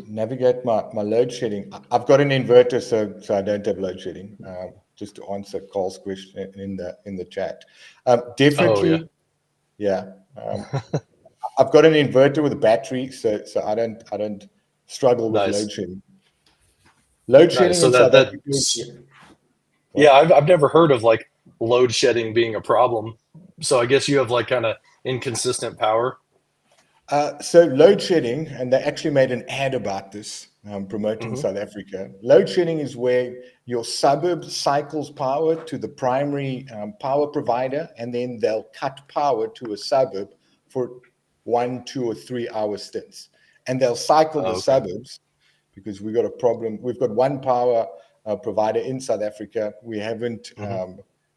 D: Navigate my load shedding. I've got an inverter, so I don't have load shedding. Just to answer Carl's question in the chat. Definitely, I've got an inverter with a battery, so I don't struggle with load shedding. Load shedding
B: So
D: in South Africa.
B: Yeah, I've never heard of like load shedding being a problem. So I guess you have like kind of inconsistent power.
D: So load shedding, and they actually made an ad about this, promoting South Africa. Load shedding is where your suburb cycles power to the primary power provider, and then they'll cut power to a suburb for 1, 2, or 3 hour stints. And they'll cycle the suburbs, because we've got a problem. We've got one power provider in South Africa. We haven't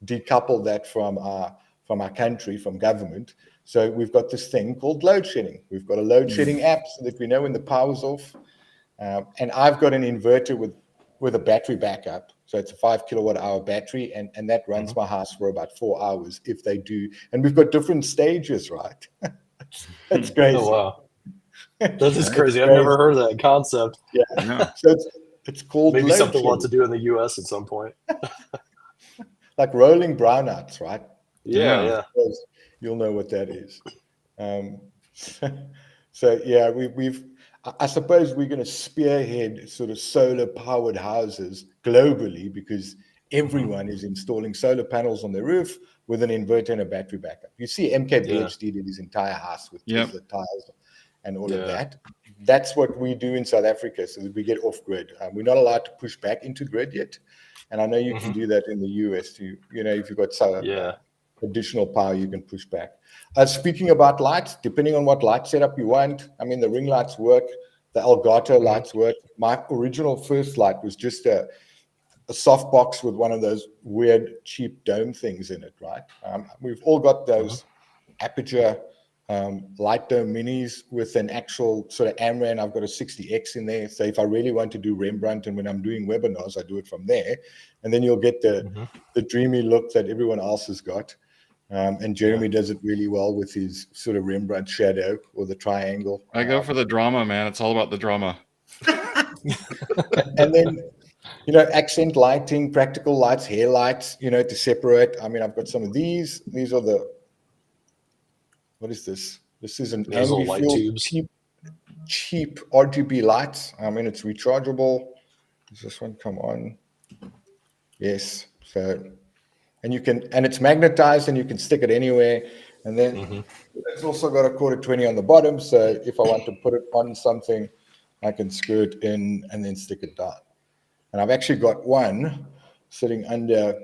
D: decoupled that from our country, from government. So we've got this thing called load shedding. We've got a load shedding app so that we know when the power's off. And I've got an inverter with a battery backup. So it's a 5 kilowatt hour battery, and that runs my house for about 4 hours if they do. And we've got different stages, right? That's crazy.
B: Oh, wow. That is crazy. I've never heard of that concept.
D: Yeah. So it's called
B: maybe
D: load
B: something we'll have
D: shedding.
B: to do in the US at some point.
D: Like rolling brownouts, right?
B: Yeah.
D: You'll know what that is. So yeah, I suppose we're going to spearhead sort of solar powered houses globally, because everyone is installing solar panels on their roof with an inverter and a battery backup. You see MKBHD did his entire house with Tesla tiles and all of that. That's what we do in South Africa, so that we get off grid. We're not allowed to push back into grid yet. And I know you can do that in the US too. You know, if you've got additional power, you can push back. Speaking about lights, depending on what light setup you want, I mean, the ring lights work, the Elgato lights work. My original first light was just a soft box with one of those weird cheap dome things in it, right? We've all got those Aperture light dome minis with an actual sort of AMRAN. I've got a 60X in there. So if I really want to do Rembrandt, and when I'm doing webinars, I do it from there. And then you'll get the dreamy look that everyone else has got. And Jeremy does it really well with his sort of Rembrandt shadow or the triangle.
E: I go for the drama, man. It's all about the drama.
D: And then, you know, accent lighting, practical lights, hair lights, you know, to separate. I mean, I've got some of these. These are what is this? This is an
B: light tubes.
D: Cheap RGB lights. I mean, it's rechargeable. Does this one come on? Yes. So, and it's magnetized, and you can stick it anywhere. And then it's also got a 1/4-20 on the bottom. So if I want to put it on something, I can screw it in and then stick it down. And I've actually got one sitting under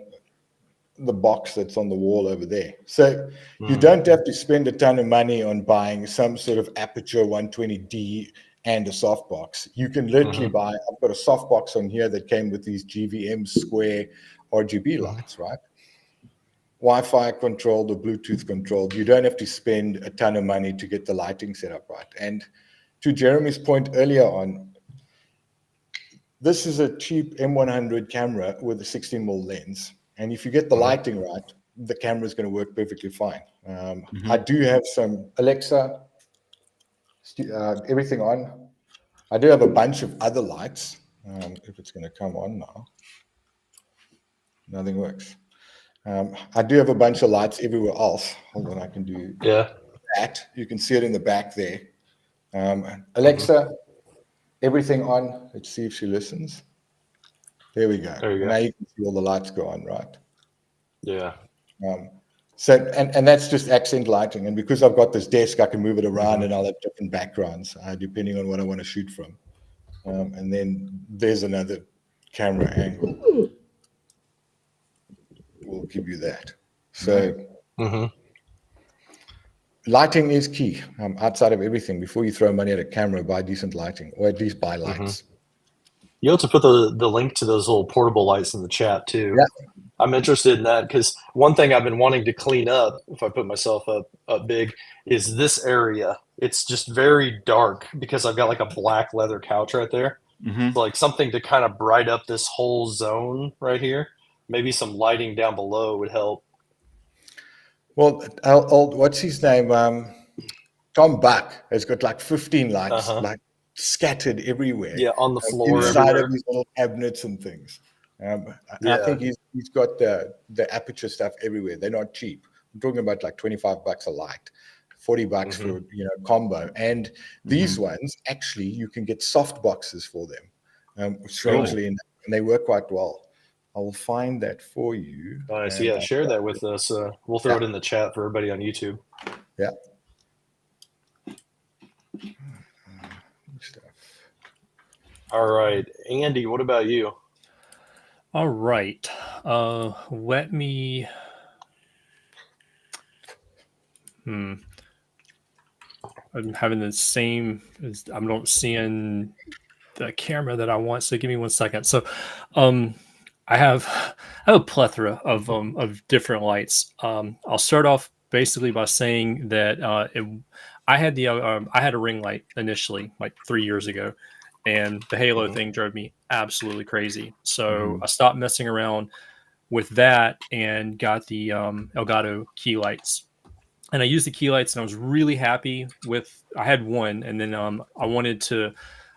D: the box that's on the wall over there. So you don't have to spend a ton of money on buying some sort of Aperture 120D and a softbox. You can literally buy, I've got a softbox on here that came with these GVM square RGB lights, right? Wi-Fi controlled or Bluetooth controlled. You don't have to spend a ton of money to get the lighting set up right. And to Jeremy's point earlier on, this is a cheap M100 camera with a 16mm lens. And if you get the lighting right, the camera is going to work perfectly fine. I do have some Alexa, everything on. I do have a bunch of other lights. If it's going to come on now. Nothing works. I do have a bunch of lights everywhere else. Hold on, I can do that. You can see it in the back there. Alexa, everything on. Let's see if she listens. There we go.
B: There you go.
D: Now you can see all the lights go on, right?
B: Yeah.
D: So and that's just accent lighting. And because I've got this desk, I can move it around, and I'll have different backgrounds depending on what I want to shoot from. And then there's another camera angle. We'll give you that. So lighting is key. Outside of everything, before you throw money at a camera, buy decent lighting, or at least buy lights.
B: You have to put the link to those little portable lights in the chat too. Yeah. I'm interested in that, because one thing I've been wanting to clean up, if I put myself up big, is this area. It's just very dark because I've got like a black leather couch right there. It's like something to kind of bright up this whole zone right here. Maybe some lighting down below would help.
D: Well, what's his name? Tom Buck has got like 15 lights like scattered everywhere.
B: Yeah, on the floor
D: inside
B: everywhere.
D: of these little cabinets and things. I
B: Yeah.
D: think he's got the aperture stuff everywhere. They're not cheap. I'm talking about like $25 a light, $40 for combo. And these ones actually you can get soft boxes for them. Strangely enough, and they work quite well. I will find that for you.
B: Nice. Yeah, share that with us. We'll throw it in the chat for everybody on YouTube.
D: Yeah.
B: All right, Andy, what about you?
A: All right. Let me. I'm having the same. I'm not seeing the camera that I want. So give me 1 second. So, I have a plethora of different lights. I'll start off basically by saying that I had a ring light initially, like 3 years ago, and the halo thing drove me absolutely crazy. So I stopped messing around with that and got the Elgato key lights. And I used the key lights, and I was really happy with. I had one, and then I wanted to.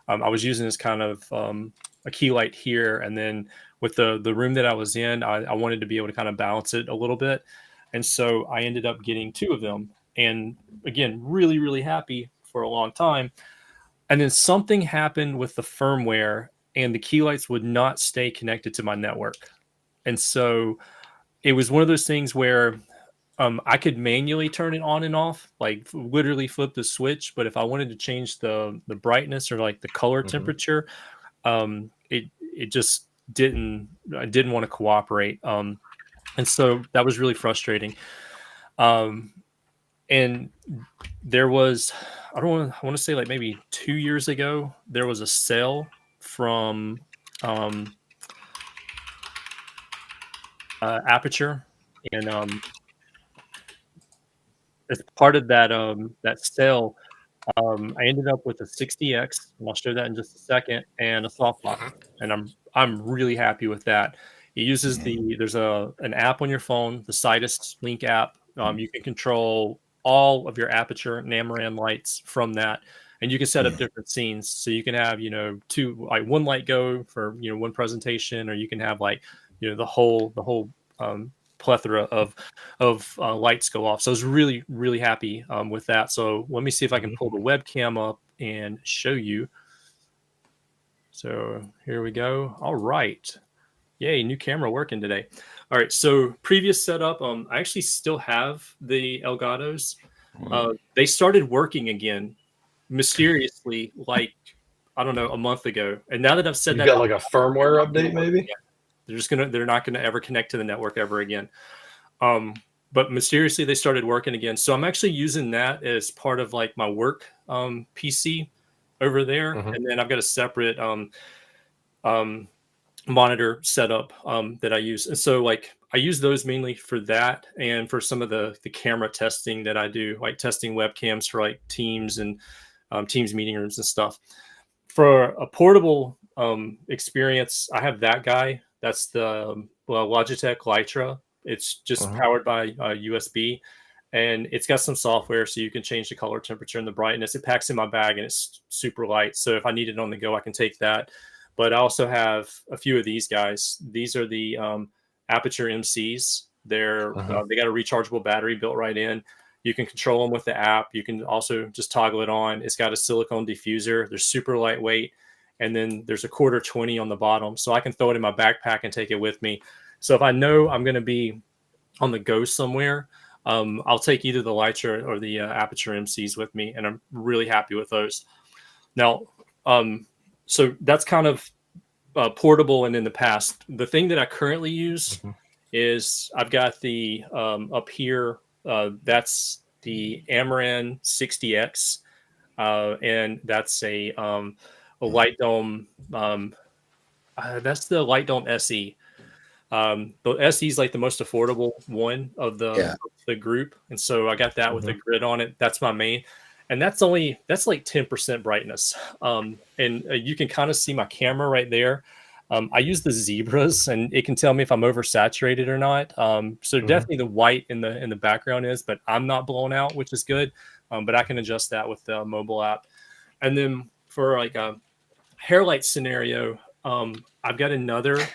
A: I was using this kind of a key light here, and then with the room that I was in, I wanted to be able to kind of balance it a little bit, and so I ended up getting 2 of them. And again, really, really happy for a long time. And then something happened with the firmware, and the key lights would not stay connected to my network, and so it was one of those things where. I could manually turn it on and off, like literally flip the switch. But if I wanted to change the brightness or like the color temperature, it just didn't. I didn't want to cooperate, and so that was really frustrating. And there was, I want to say like maybe 2 years ago, there was a sale from Aperture, and as part of that that sale, I ended up with a 60X, and I'll show that in just a second, and a softbox, and I'm really happy with that. It uses there's an app on your phone, the Sidus Link app. You can control all of your Aperture and Amaran lights from that, and you can set up different scenes. So you can have one light go for one presentation, or you can have the whole plethora of lights go off. So I was really, really happy with that. So let me see if I can pull the webcam up and show you. So here we go. All right. Yay, new camera working today. All right, so previous setup, I actually still have the Elgatos. They started working again mysteriously, like, I don't know, a month ago. And now that I've said that,
B: got like a firmware update, maybe?
A: They're not gonna ever connect to the network ever again. But mysteriously they started working again. So I'm actually using that as part of like my work PC over there, and then I've got a separate monitor setup that I use. And so like I use those mainly for that and for some of the camera testing that I do, like testing webcams for like Teams and Teams meeting rooms and stuff. For a portable experience, I have that guy. That's the Logitech Litra. It's just powered by USB, and it's got some software so you can change the color temperature and the brightness. It packs in my bag and it's super light. So if I need it on the go, I can take that. But I also have a few of these guys. These are the Aperture MCs. They got a rechargeable battery built right in. You can control them with the app. You can also just toggle it on. It's got a silicone diffuser. They're super lightweight. And then there's a 1/4 on the bottom. So I can throw it in my backpack and take it with me. So if I know I'm going to be on the go somewhere, I'll take either the Litra or the Aperture MCs with me. And I'm really happy with those. Now, so that's kind of portable and in the past. The thing that I currently use is I've got the up here. That's the Amaran 60X, and that's a Light Dome. That's the Light Dome SE. The SE is like the most affordable one of the group, and so I got that with a grid on it. That's my main. And that's like 10% brightness. And you can kind of see my camera right there. I use the zebras, and it can tell me if I'm oversaturated or not. So definitely the white in the background is, but I'm not blown out, which is good. but I can adjust that with the mobile app. And then for like a hair light scenario, I've got another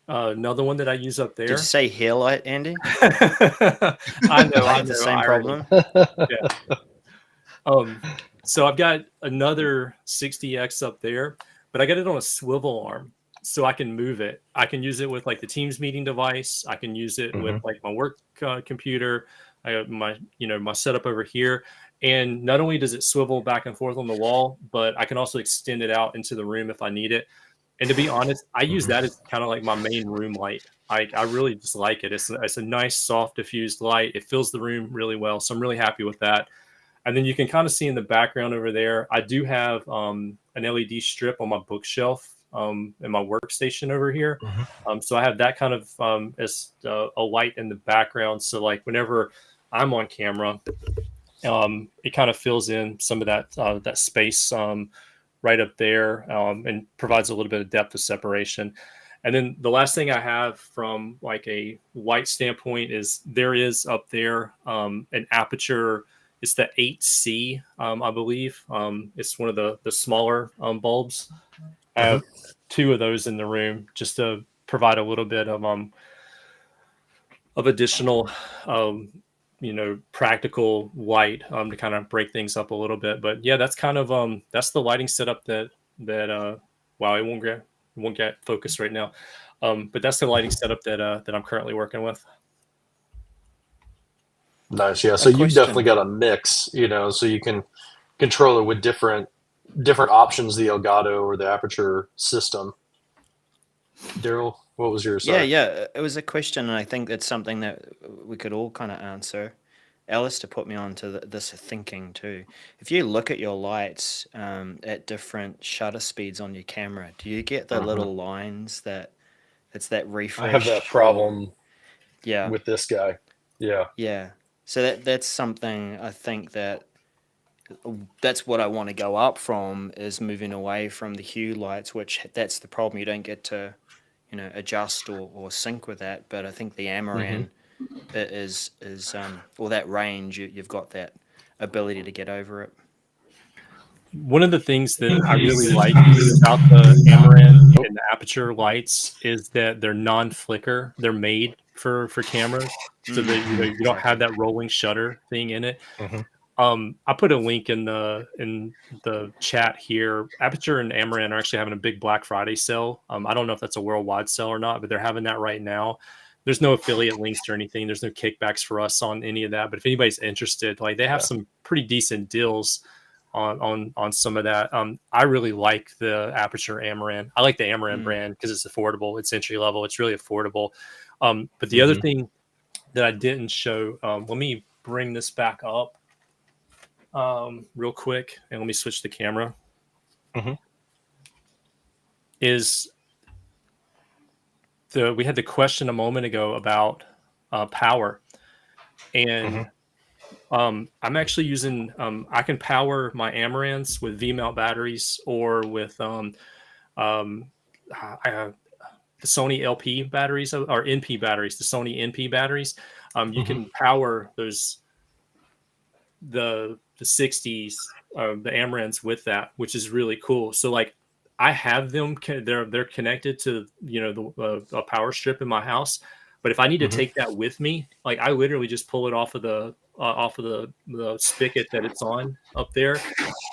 A: one that I use up there.
C: Did you say hair light, Andy?
A: I know.
C: I have the same problem.
A: Yeah. So I've got another 60X up there, but I got it on a swivel arm, so I can move it. I can use it with like the Teams meeting device. I can use it with like my work computer. I have my setup over here. And not only does it swivel back and forth on the wall, but I can also extend it out into the room if I need it. And to be honest, I use that as kind of like my main room light. I really just like it. It's a nice, soft, diffused light. It fills the room really well. So I'm really happy with that. And then you can kind of see in the background over there, I do have an LED strip on my bookshelf in my workstation over here. So I have that kind of as a light in the background. So like whenever I'm on camera, it kind of fills in some of that space right up there and provides a little bit of depth of separation. And then the last thing I have from like a light standpoint is there is up there an aperture. It's the 8C, I believe. It's one of the smaller bulbs. I have 2 of those in the room just to provide a little bit of additional practical light to kind of break things up a little bit. But yeah, that's kind of that's the lighting setup that wow, it won't get focused right now. But that's the lighting setup that I'm currently working with.
B: Nice. Yeah. So you've definitely got a mix, so you can control it with different options, the Elgato or the Aperture system. Darrell, what was yours?
C: Yeah. It was a question, and I think that's something that we could all kind of answer. Alistair put me on to this thinking too. If you look at your lights at different shutter speeds on your camera, do you get the little lines that it's that refresh?
B: I have that problem
C: Yeah.
B: with this guy. Yeah.
C: Yeah. So that's something I think that's what I want to go up from, is moving away from the hue lights, which that's the problem. You don't get to, adjust or sync with that. But I think the Amaran is or that range, you've got that ability to get over it.
A: One of the things that I really like about the Amaran and the Aperture lights is that they're non-flicker. They're made for cameras, so that you don't have that rolling shutter thing in it. I put a link in the chat here. Aperture and Amaran are actually having a big Black Friday sale. I don't know if that's a worldwide sale or not, but they're having that right now. There's no affiliate links or anything. There's no kickbacks for us on any of that. But if anybody's interested, like they have some pretty decent deals on some of that. I really like the Aperture Amaran. I like the Amaran brand because it's affordable. It's entry level. It's really affordable. But the other thing that I didn't show, let me bring this back up real quick, and let me switch the camera. Is we had the question a moment ago about power, and I'm actually using I can power my Amarans with V-mount batteries or with the Sony LP batteries or NP batteries, the Sony NP batteries. You can power those the 60s, the Amarans with that, which is really cool. So like I have them, they're connected to a power strip in my house. But if I need to take that with me, like I literally just pull it off of the spigot that it's on up there.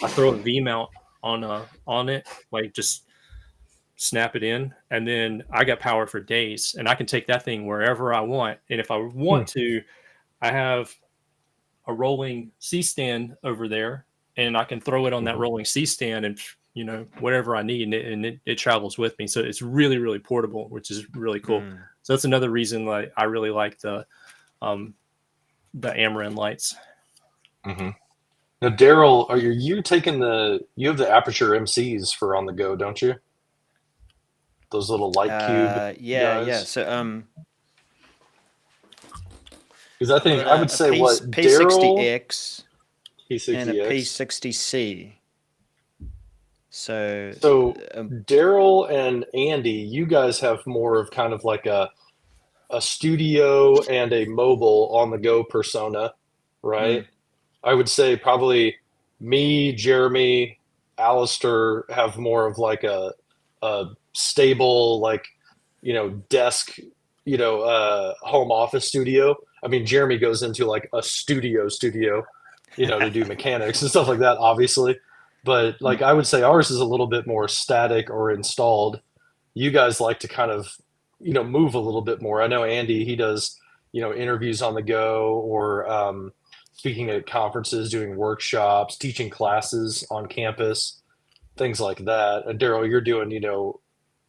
A: I throw a V mount on it, like just snap it in, and then I got power for days, and I can take that thing wherever I want. And if I want to, I have a rolling C-stand over there, and I can throw it on that rolling C-stand and whatever I need, and it travels with me. So it's really, really portable, which is really cool. So that's another reason like I really like the Amaran lights.
B: Now, Darrell, are you taking you have the Aperture MCs for on the go, don't you? Those little light cube
C: yeah.
B: guys?
C: So
B: because I think I would say what
C: P60X
B: P60X
C: and a P60C. So
B: Darrell and Andy, you guys have more of kind of like a studio and a mobile on the go persona, right? I would say probably me, Jeremy, Alistair have more of like a stable, like, desk, home office studio. I mean, Jeremy goes into like a studio, to do mechanics and stuff like that, obviously. But like, I would say ours is a little bit more static or installed. You guys like to kind of, move a little bit more. I know Andy, he does, interviews on the go, or speaking at conferences, doing workshops, teaching classes on campus, things like that. And Darrell, you're doing,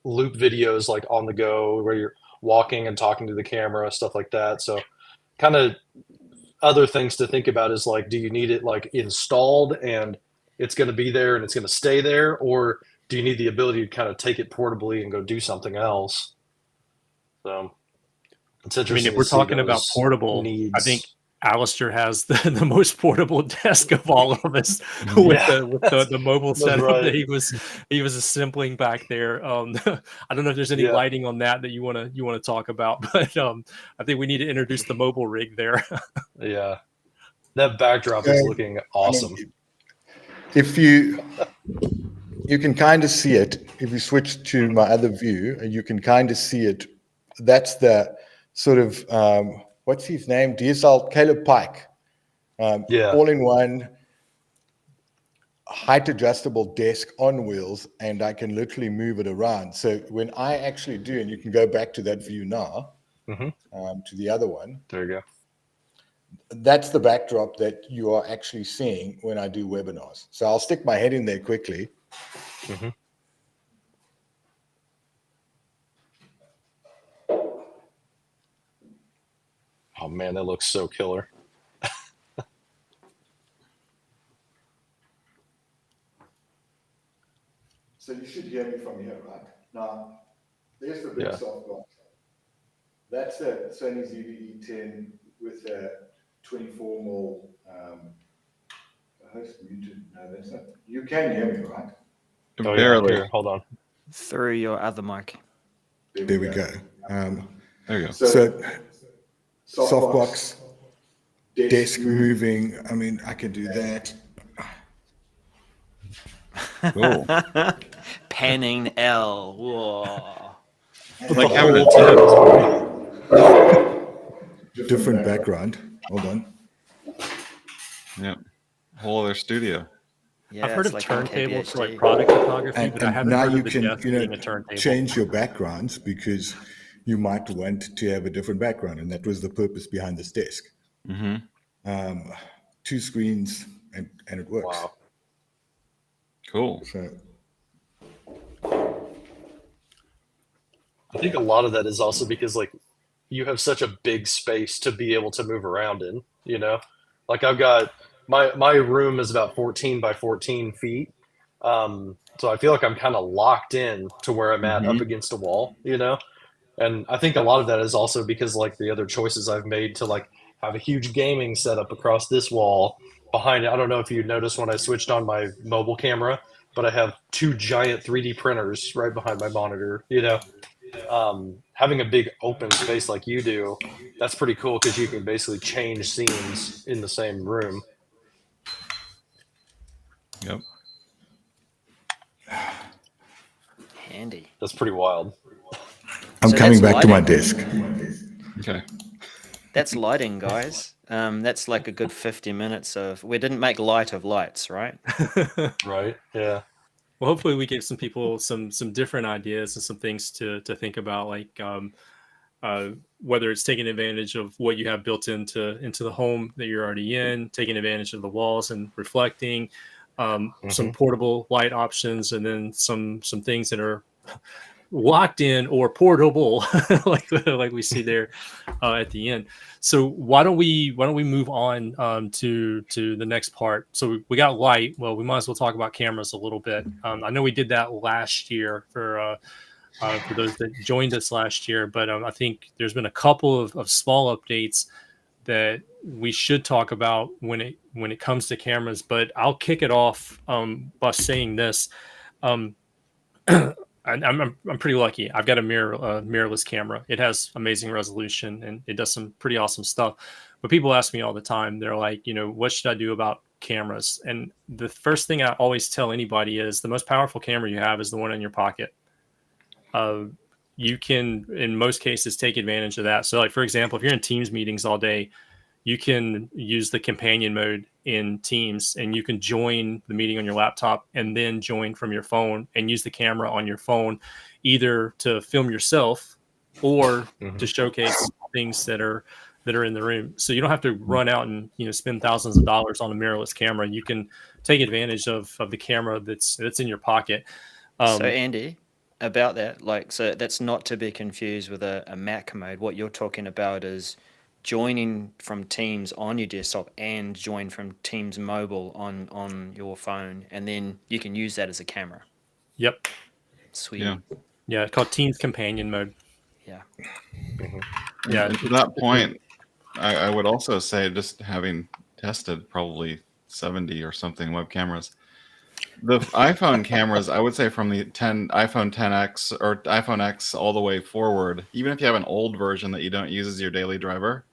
B: loop videos like on the go where you're walking and talking to the camera, stuff like that. So kind of other things to think about is like, do you need it like installed and it's going to be there and it's going to stay there, or do you need the ability to kind of take it portably and go do something else? So it's interesting.
A: If we're talking about portable,
B: needs.
A: I think Alistair has the most portable desk of all of us with the mobile setup
B: right.
A: that he was assembling back there. I don't know if there's any lighting on that you want to talk about, but I think we need to introduce the mobile rig there.
B: Yeah, that backdrop is looking awesome.
D: I mean, if you can kind of see it, if you switch to my other view, you can kind of see it. That's the sort of what's his name? Caleb Pike. All-in-one height adjustable desk on wheels, and I can literally move it around. So when I actually do, and you can go back to that view now, to the other one.
B: There you go.
D: That's the backdrop that you are actually seeing when I do webinars. So I'll stick my head in there quickly.
B: Oh man, that looks so killer.
D: So you should hear me from here, right? Now, there's the big softbox. That's a Sony ZV-E10 with a 24mm. Host muted. No, that's not. You can hear me, right?
E: Barely.
B: Here, hold on.
C: Through your other mic.
D: There we go.
E: There you go.
D: So softbox, desk moving. I mean, I can do that.
E: Cool.
C: Panning L. Whoa.
E: Like having a tip.
D: Different background. Hold on.
E: Yeah. Whole other studio.
C: Yeah,
A: I've heard of
C: like
A: turntables for like
C: KPHD.
A: product photography, but I
D: And
A: haven't
D: now
A: heard
D: you
A: of the
D: can,
A: desk being a turntable.
D: change your backgrounds because you might want to have a different background, and that was the purpose behind this desk. 2 screens, and it works.
B: Wow.
E: Cool.
D: So
B: I think a lot of that is also because like you have such a big space to be able to move around in, like I've got my room is about 14 by 14 feet. So I feel like I'm kind of locked in to where I'm at up against a wall, and I think a lot of that is also because like the other choices I've made to like have a huge gaming setup across this wall behind it. I don't know if you noticed when I switched on my mobile camera, but I have 2 giant 3D printers right behind my monitor, having a big open space like you do, that's pretty cool because you can basically change scenes in the same room.
E: Yep.
C: Handy.
B: That's pretty wild.
D: I'm
C: So
D: coming
C: that's
D: back to my
C: lighting.
D: desk.
E: Okay.
C: That's lighting, guys. That's like a good 50 minutes of. We didn't make light of lights, right?
B: Right? Yeah.
A: Well, hopefully we gave some people some different ideas and some things to think about, like whether it's taking advantage of what you have built into the home that you're already in, taking advantage of the walls and reflecting, some portable light options, and then some things that are locked in or portable, like we see there at the end. So why don't we move on to the next part? So we got light. Well, we might as well talk about cameras a little bit. I know we did that last year for those that joined us last year, but I think there's been a couple of small updates that we should talk about when it comes to cameras. But I'll kick it off by saying this. I'm pretty lucky. I've got a mirrorless camera. It has amazing resolution and it does some pretty awesome stuff. But people ask me all the time, they're like, what should I do about cameras? And the first thing I always tell anybody is the most powerful camera you have is the one in your pocket. You can, in most cases, take advantage of that. So like, for example, if you're in Teams meetings all day, you can use the companion mode in Teams, and you can join the meeting on your laptop and then join from your phone and use the camera on your phone, either to film yourself or to showcase things that are in the room. So you don't have to run out and spend thousands of dollars on a mirrorless camera. You can take advantage of the camera that's in your pocket.
C: So Andy, about that, so that's not to be confused with a Mac mode. What you're talking about is joining from Teams on your desktop and join from Teams mobile on your phone, and then you can use that as a camera.
A: Yep.
C: Sweet.
A: Yeah, it's called Teams Companion Mode.
C: Yeah.
A: Yeah.
E: And to that point, I would also say, just having tested probably 70 or something web cameras, the iPhone cameras, I would say from the iPhone 10X or iPhone X all the way forward, even if you have an old version that you don't use as your daily driver,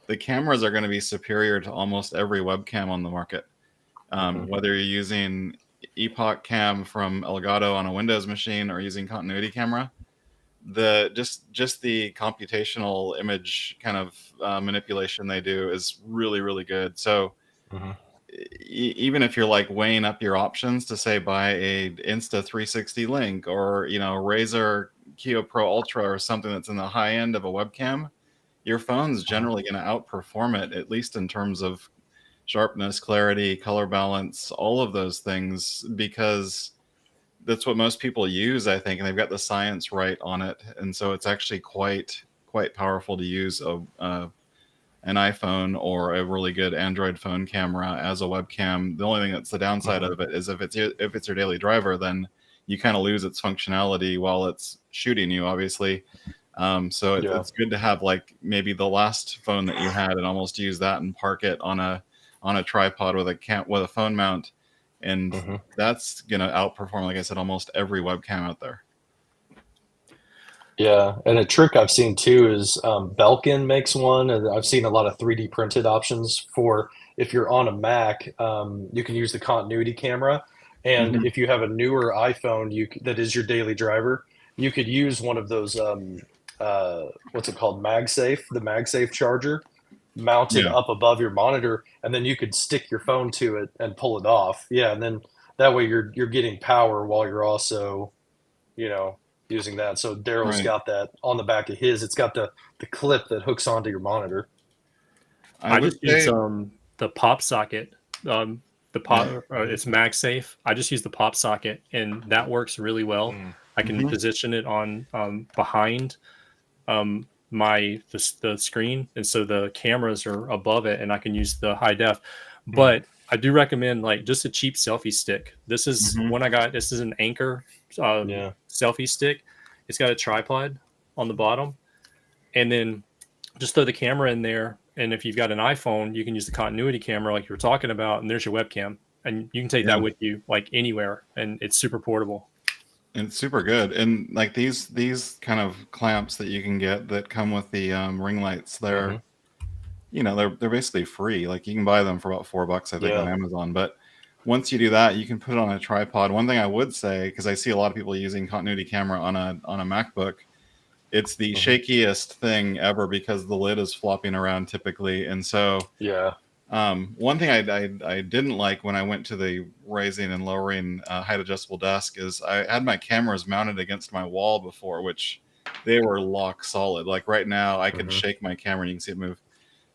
E: the cameras are going to be superior to almost every webcam on the market. Whether you're using Epoch Cam from Elgato on a Windows machine or using continuity camera, just the computational image kind of manipulation they do is really, really good. So even if you're like weighing up your options to say buy a Insta360 Link or Razer Kio Pro Ultra or something that's in the high end of a webcam, your phone's generally going to outperform it, at least in terms of sharpness, clarity, color balance, all of those things, because that's what most people use, I think, and they've got the science right on it. And so it's actually quite powerful to use an iPhone or a really good Android phone camera as a webcam. The only thing that's the downside of it is if it's your daily driver, then you kind of lose its functionality while it's shooting you, obviously. So it's good to have like maybe the last phone that you had and almost use that and park it on a tripod with a phone mount, and that's gonna outperform, like I said, almost every webcam out there.
B: Yeah, and a trick I've seen too is Belkin makes one, and I've seen a lot of 3D printed options for if you're on a Mac, you can use the continuity camera, and if you have a newer iPhone that is your daily driver, you could use one of those what's it called, MagSafe, the MagSafe charger, mounted up above your monitor, and then you could stick your phone to it and pull it off. Yeah, and then that way you're getting power while you're also, using that. So Darrell's got that on the back of his. It's got the clip that hooks onto your monitor.
A: I just use the pop socket. It's MagSafe. I just use the pop socket, and that works really well. I can position it on behind the screen, and so the cameras are above it, and I can use the high def. But I do recommend like just a cheap selfie stick. This is one I got. This is an Anchor selfie stick. It's got a tripod on the bottom, and then just throw the camera in there. And if you've got an iPhone, you can use the continuity camera like you were talking about, and there's your webcam, and you can take that with you like anywhere, and it's super portable.
E: And it's super good. And like these kind of clamps that you can get that come with the ring lights, they're they're basically free. Like you can buy them for about $4, I think, on Amazon. But once you do that, you can put it on a tripod. One thing I would say, because I see a lot of people using continuity camera on a MacBook, it's the shakiest thing ever because the lid is flopping around typically. And so one thing I didn't like when I went to the raising and lowering height adjustable desk is I had my cameras mounted against my wall before, which they were lock solid. Like right now, I could shake my camera and you can see it move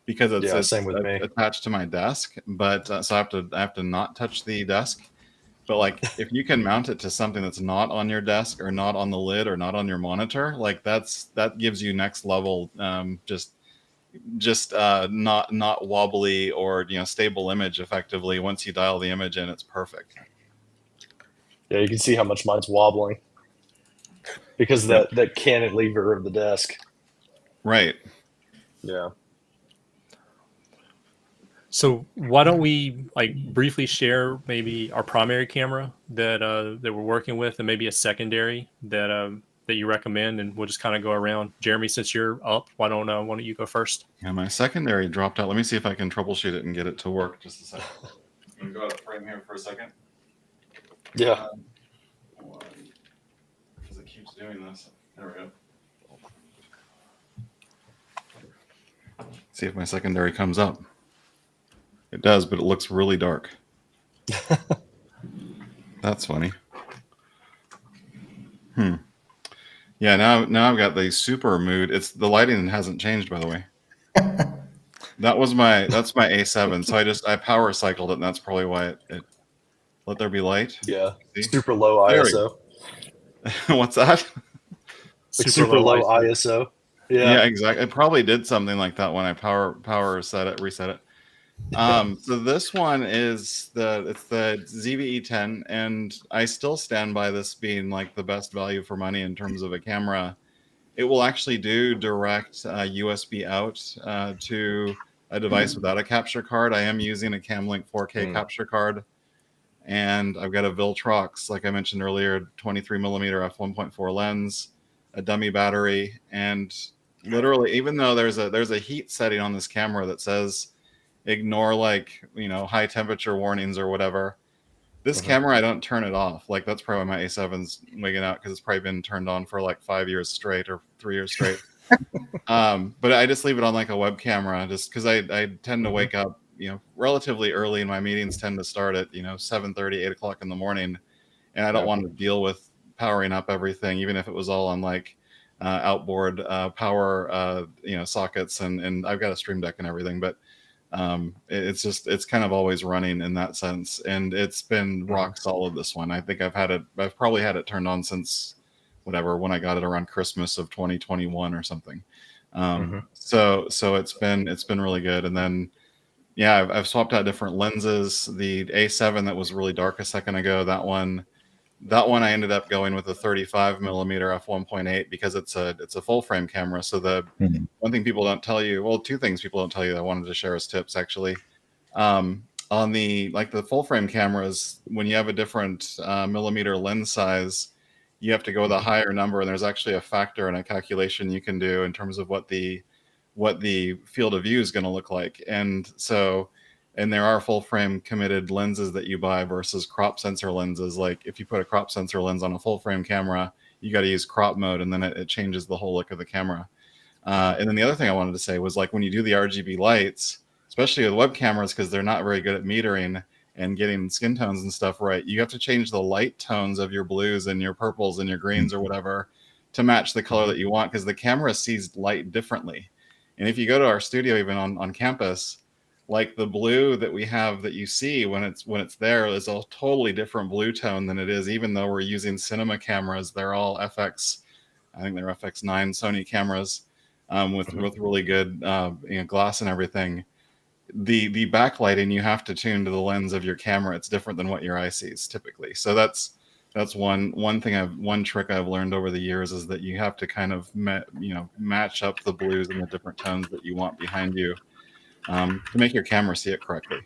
E: because it's
B: same with me.
E: attached to my desk. But so I have to not touch the desk. But like if you can mount it to something that's not on your desk or not on the lid or not on your monitor, like that gives you next level just not wobbly or stable image effectively. Once you dial the image in, it's perfect.
B: Yeah, you can see how much mine's wobbling because of that cantilever of the desk.
E: Right.
B: Yeah.
A: So why don't we like briefly share maybe our primary camera that we're working with, and maybe a secondary that that you recommend, and we'll just kind of go around. Jeremy, since you're up, why don't you go first?
E: Yeah, my secondary dropped out. Let me see if I can troubleshoot it and get it to work. Just a second. I'm going to go out of frame here for a second.
B: Yeah.
E: Because it keeps doing this. There we go. See if my secondary comes up. It does, but it looks really dark. That's funny. Yeah, now I've got the super mood. It's the lighting hasn't changed, by the way. That's my A7. So I power cycled it, and that's probably why it let there be light.
B: Yeah.
E: See?
B: Super low ISO.
E: What's that?
B: Super low ISO.
E: Yeah, exactly. It probably did something like that when I reset it. So this one is the ZVE10, and I still stand by this being like the best value for money in terms of a camera. It will actually do direct USB out to a device without a capture card. I am using a Camlink 4K capture card, and I've got a Viltrox, like I mentioned earlier, 23mm f1.4 lens, a dummy battery, and literally, even though there's a heat setting on this camera that says ignore high temperature warnings or whatever, this camera, I don't turn it off. Like, that's probably why my A7's wigging out, because it's probably been turned on for like 5 years straight or 3 years straight. But I just leave it on like a web camera, just because I tend to wake up relatively early, and my meetings tend to start at 7:30, 8 o'clock in the morning, and I don't want to deal with powering up everything, even if it was all on like outboard power sockets, and I've got a Stream Deck and everything, but it's kind of always running in that sense, and it's been rock solid. This one, I think I've probably had it turned on since when I got it around Christmas of 2021 or something. So it's been really good. And then I've swapped out different lenses. The A7 that was really dark a second ago, that one I ended up going with a 35mm f1.8 because it's a full frame camera. So the one thing people don't tell you, well, two things people don't tell you that I wanted to share as tips, actually. On the full frame cameras, when you have a different millimeter lens size, you have to go with a higher number, and there's actually a factor and a calculation you can do in terms of what the field of view is going to look like. And there are full frame committed lenses that you buy versus crop sensor lenses. Like, if you put a crop sensor lens on a full frame camera, you got to use crop mode, and then it changes the whole look of the camera. And then the other thing I wanted to say was, like, when you do the RGB lights, especially with web cameras, because they're not very good at metering and getting skin tones and stuff right, you have to change the light tones of your blues and your purples and your greens or whatever to match the color that you want, because the camera sees light differently. And if you go to our studio, even on campus, like, the blue that we have that you see when it's there is a totally different blue tone than it is, even though we're using cinema cameras. They're all FX, I think they're FX9 Sony cameras with really good glass and everything. The backlighting you have to tune to the lens of your camera. It's different than what your eye sees typically. So that's one trick I've learned over the years, is that you have to kind of match up the blues and the different tones that you want behind you to make your camera see it correctly.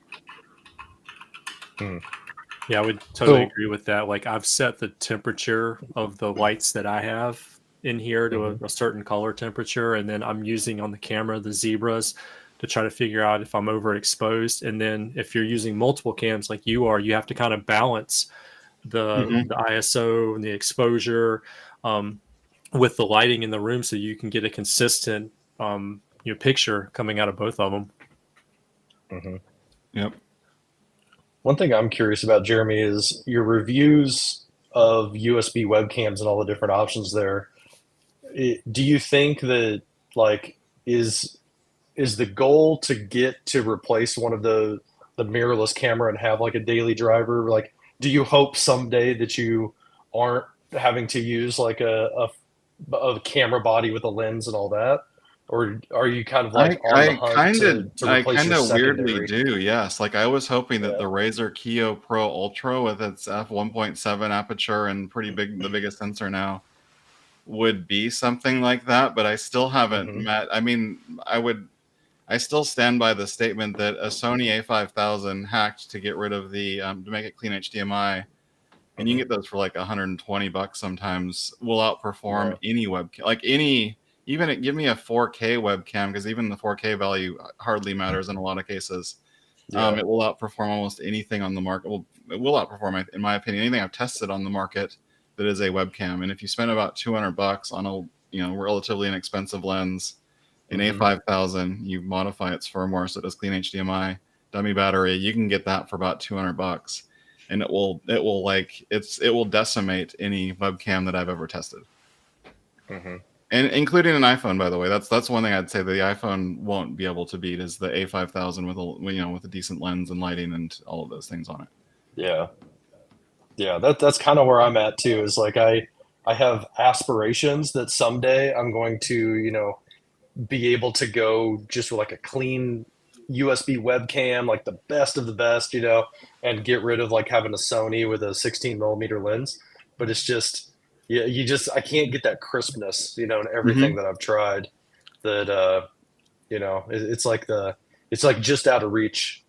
A: Yeah, I would totally agree with that. Like, I've set the temperature of the lights that I have in here to a certain color temperature, and then I'm using on the camera the zebras to try to figure out if I'm overexposed. And then if you're using multiple cams like you are, you have to kind of balance the ISO and the exposure with the lighting in the room, so you can get a consistent picture coming out of both of them.
E: Yep.
B: One thing I'm curious about, Jeremy, is your reviews of USB webcams and all the different options there. Do you think that, like, is the goal to get to replace one of the mirrorless camera and have like a daily driver? Like, do you hope someday that you aren't having to use like a camera body with a lens and all that? Or are you kind of like on the hunt to replace your secondary?
E: Weirdly do, yes. Like, I was hoping that the Razer Kiyo Pro Ultra with its f1.7 aperture and the biggest sensor now would be something like that, but I still haven't met. I mean, I still stand by the statement that a Sony A5000 hacked to get rid of the to make it clean HDMI and you can get those for like $120 sometimes, will outperform any webcam. Like even give me a 4K webcam, because even the 4K value hardly matters in a lot of cases. It will outperform almost anything on the market. Well, it will outperform, in my opinion, anything I've tested on the market that is a webcam. And if you spend about $200 on a relatively inexpensive lens, an A5000, you modify its firmware so it does clean HDMI, dummy battery, you can get that for about $200, and it will decimate any webcam that I've ever tested. And including an iPhone, by the way. That's one thing I'd say that the iPhone won't be able to beat, is the A5000 with a decent lens and lighting and all of those things on it.
B: Yeah, that's kind of where I'm at too. Is like I have aspirations that someday I'm going to be able to go just with like a clean USB webcam, like the best of the best, and get rid of like having a Sony with a 16 millimeter lens. But it's just, I can't get that crispness, in everything that I've tried. That it's like just out of reach,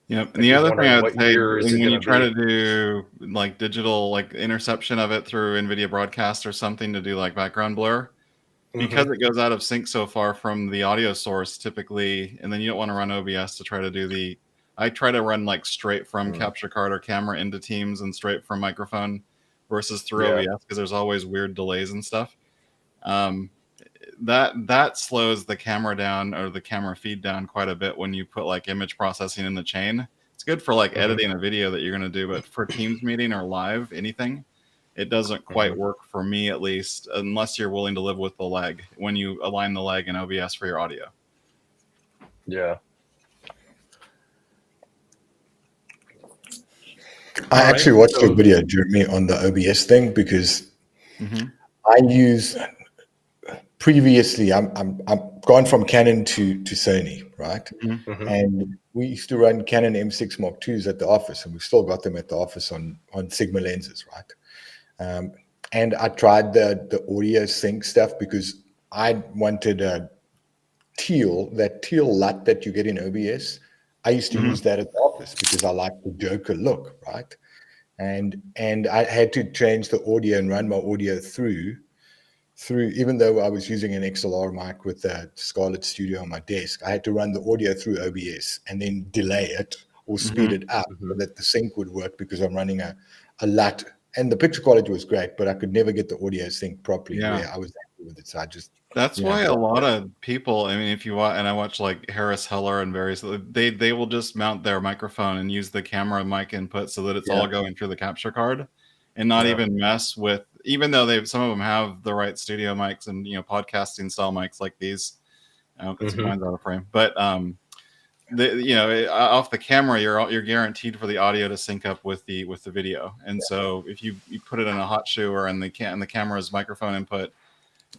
E: Yep. And the other thing I would say, when you try to do like digital like interception of it through NVIDIA Broadcast or something to do like background blur, because it goes out of sync so far from the audio source typically, and then you don't want to run OBS to try to do I try to run like straight from capture card or camera into Teams and straight from microphone versus through OBS, because there's always weird delays and stuff. That slows the camera down, or the camera feed down, quite a bit when you put like image processing in the chain. It's good for like editing a video that you're going to do, but for Teams meeting or live anything, it doesn't quite work for me, at least, unless you're willing to live with the lag when you align the lag in OBS for your audio.
B: Yeah.
D: I actually watched your video, Jeremy, on the OBS thing, because I use previously. I'm gone from Canon to Sony, right? And we used to run Canon M6 Mark IIs at the office, and we've still got them at the office on Sigma lenses, right? And I tried the audio sync stuff because I wanted that teal LUT that you get in OBS. I used to use that at the office because I like the Joker look, right? And I had to change the audio and run my audio through, even though I was using an XLR mic with the Scarlett Studio on my desk, I had to run the audio through OBS and then delay it or speed it up so that the sync would work, because I'm running a LUT. And the picture quality was great, but I could never get the audio sync properly where I was happy with it. So I just...
E: That's why a lot of people, I mean, if you watch, and I watch like Harris Heller and various, they will just mount their microphone and use the camera mic input so that it's all going through the capture card, and not even mess with, even though some of them have the right studio mics and, podcasting style mics like these. Because mine's out of frame. But off the camera, you're guaranteed for the audio to sync up with the video. And so if you put it in a hot shoe or in the camera's microphone input,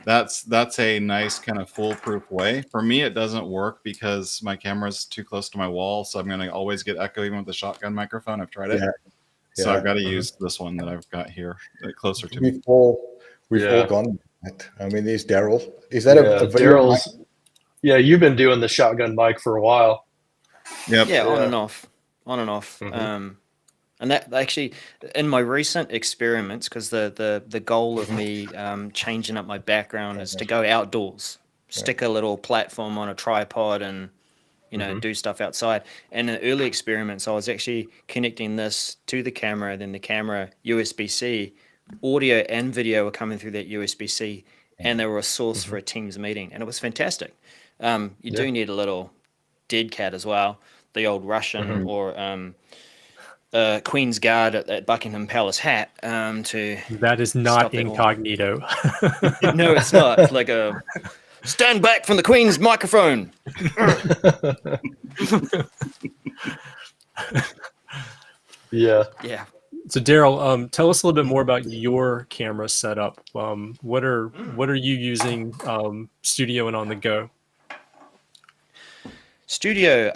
E: that's a nice kind of foolproof way. For me, it doesn't work because my camera's too close to my wall, so I'm going to always get echo even with the shotgun microphone. I've tried it. So I've got to use this one that I've got here closer to me.
D: We've all gone. I mean, there's Darrell. Is that a video mic?
B: Yeah, you've been doing the shotgun mic for a while.
E: Yep.
C: Yeah, on and off. And that actually, in my recent experiments, because the goal of me changing up my background is to go outdoors, stick a little platform on a tripod, and do stuff outside. And in early experiments, I was actually connecting this to the camera, then the camera USB-C, audio and video were coming through that USB-C, and they were a source for a Teams meeting, and it was fantastic. You do need a little dead cat as well, the old Russian or Queen's Guard at Buckingham Palace hat to...
A: That is not incognito.
C: No, it's not. It's like a stand back from the Queen's microphone.
B: Yeah.
A: So Darrell, tell us a little bit more about your camera setup. What are you using studio and on the go?
C: Studio,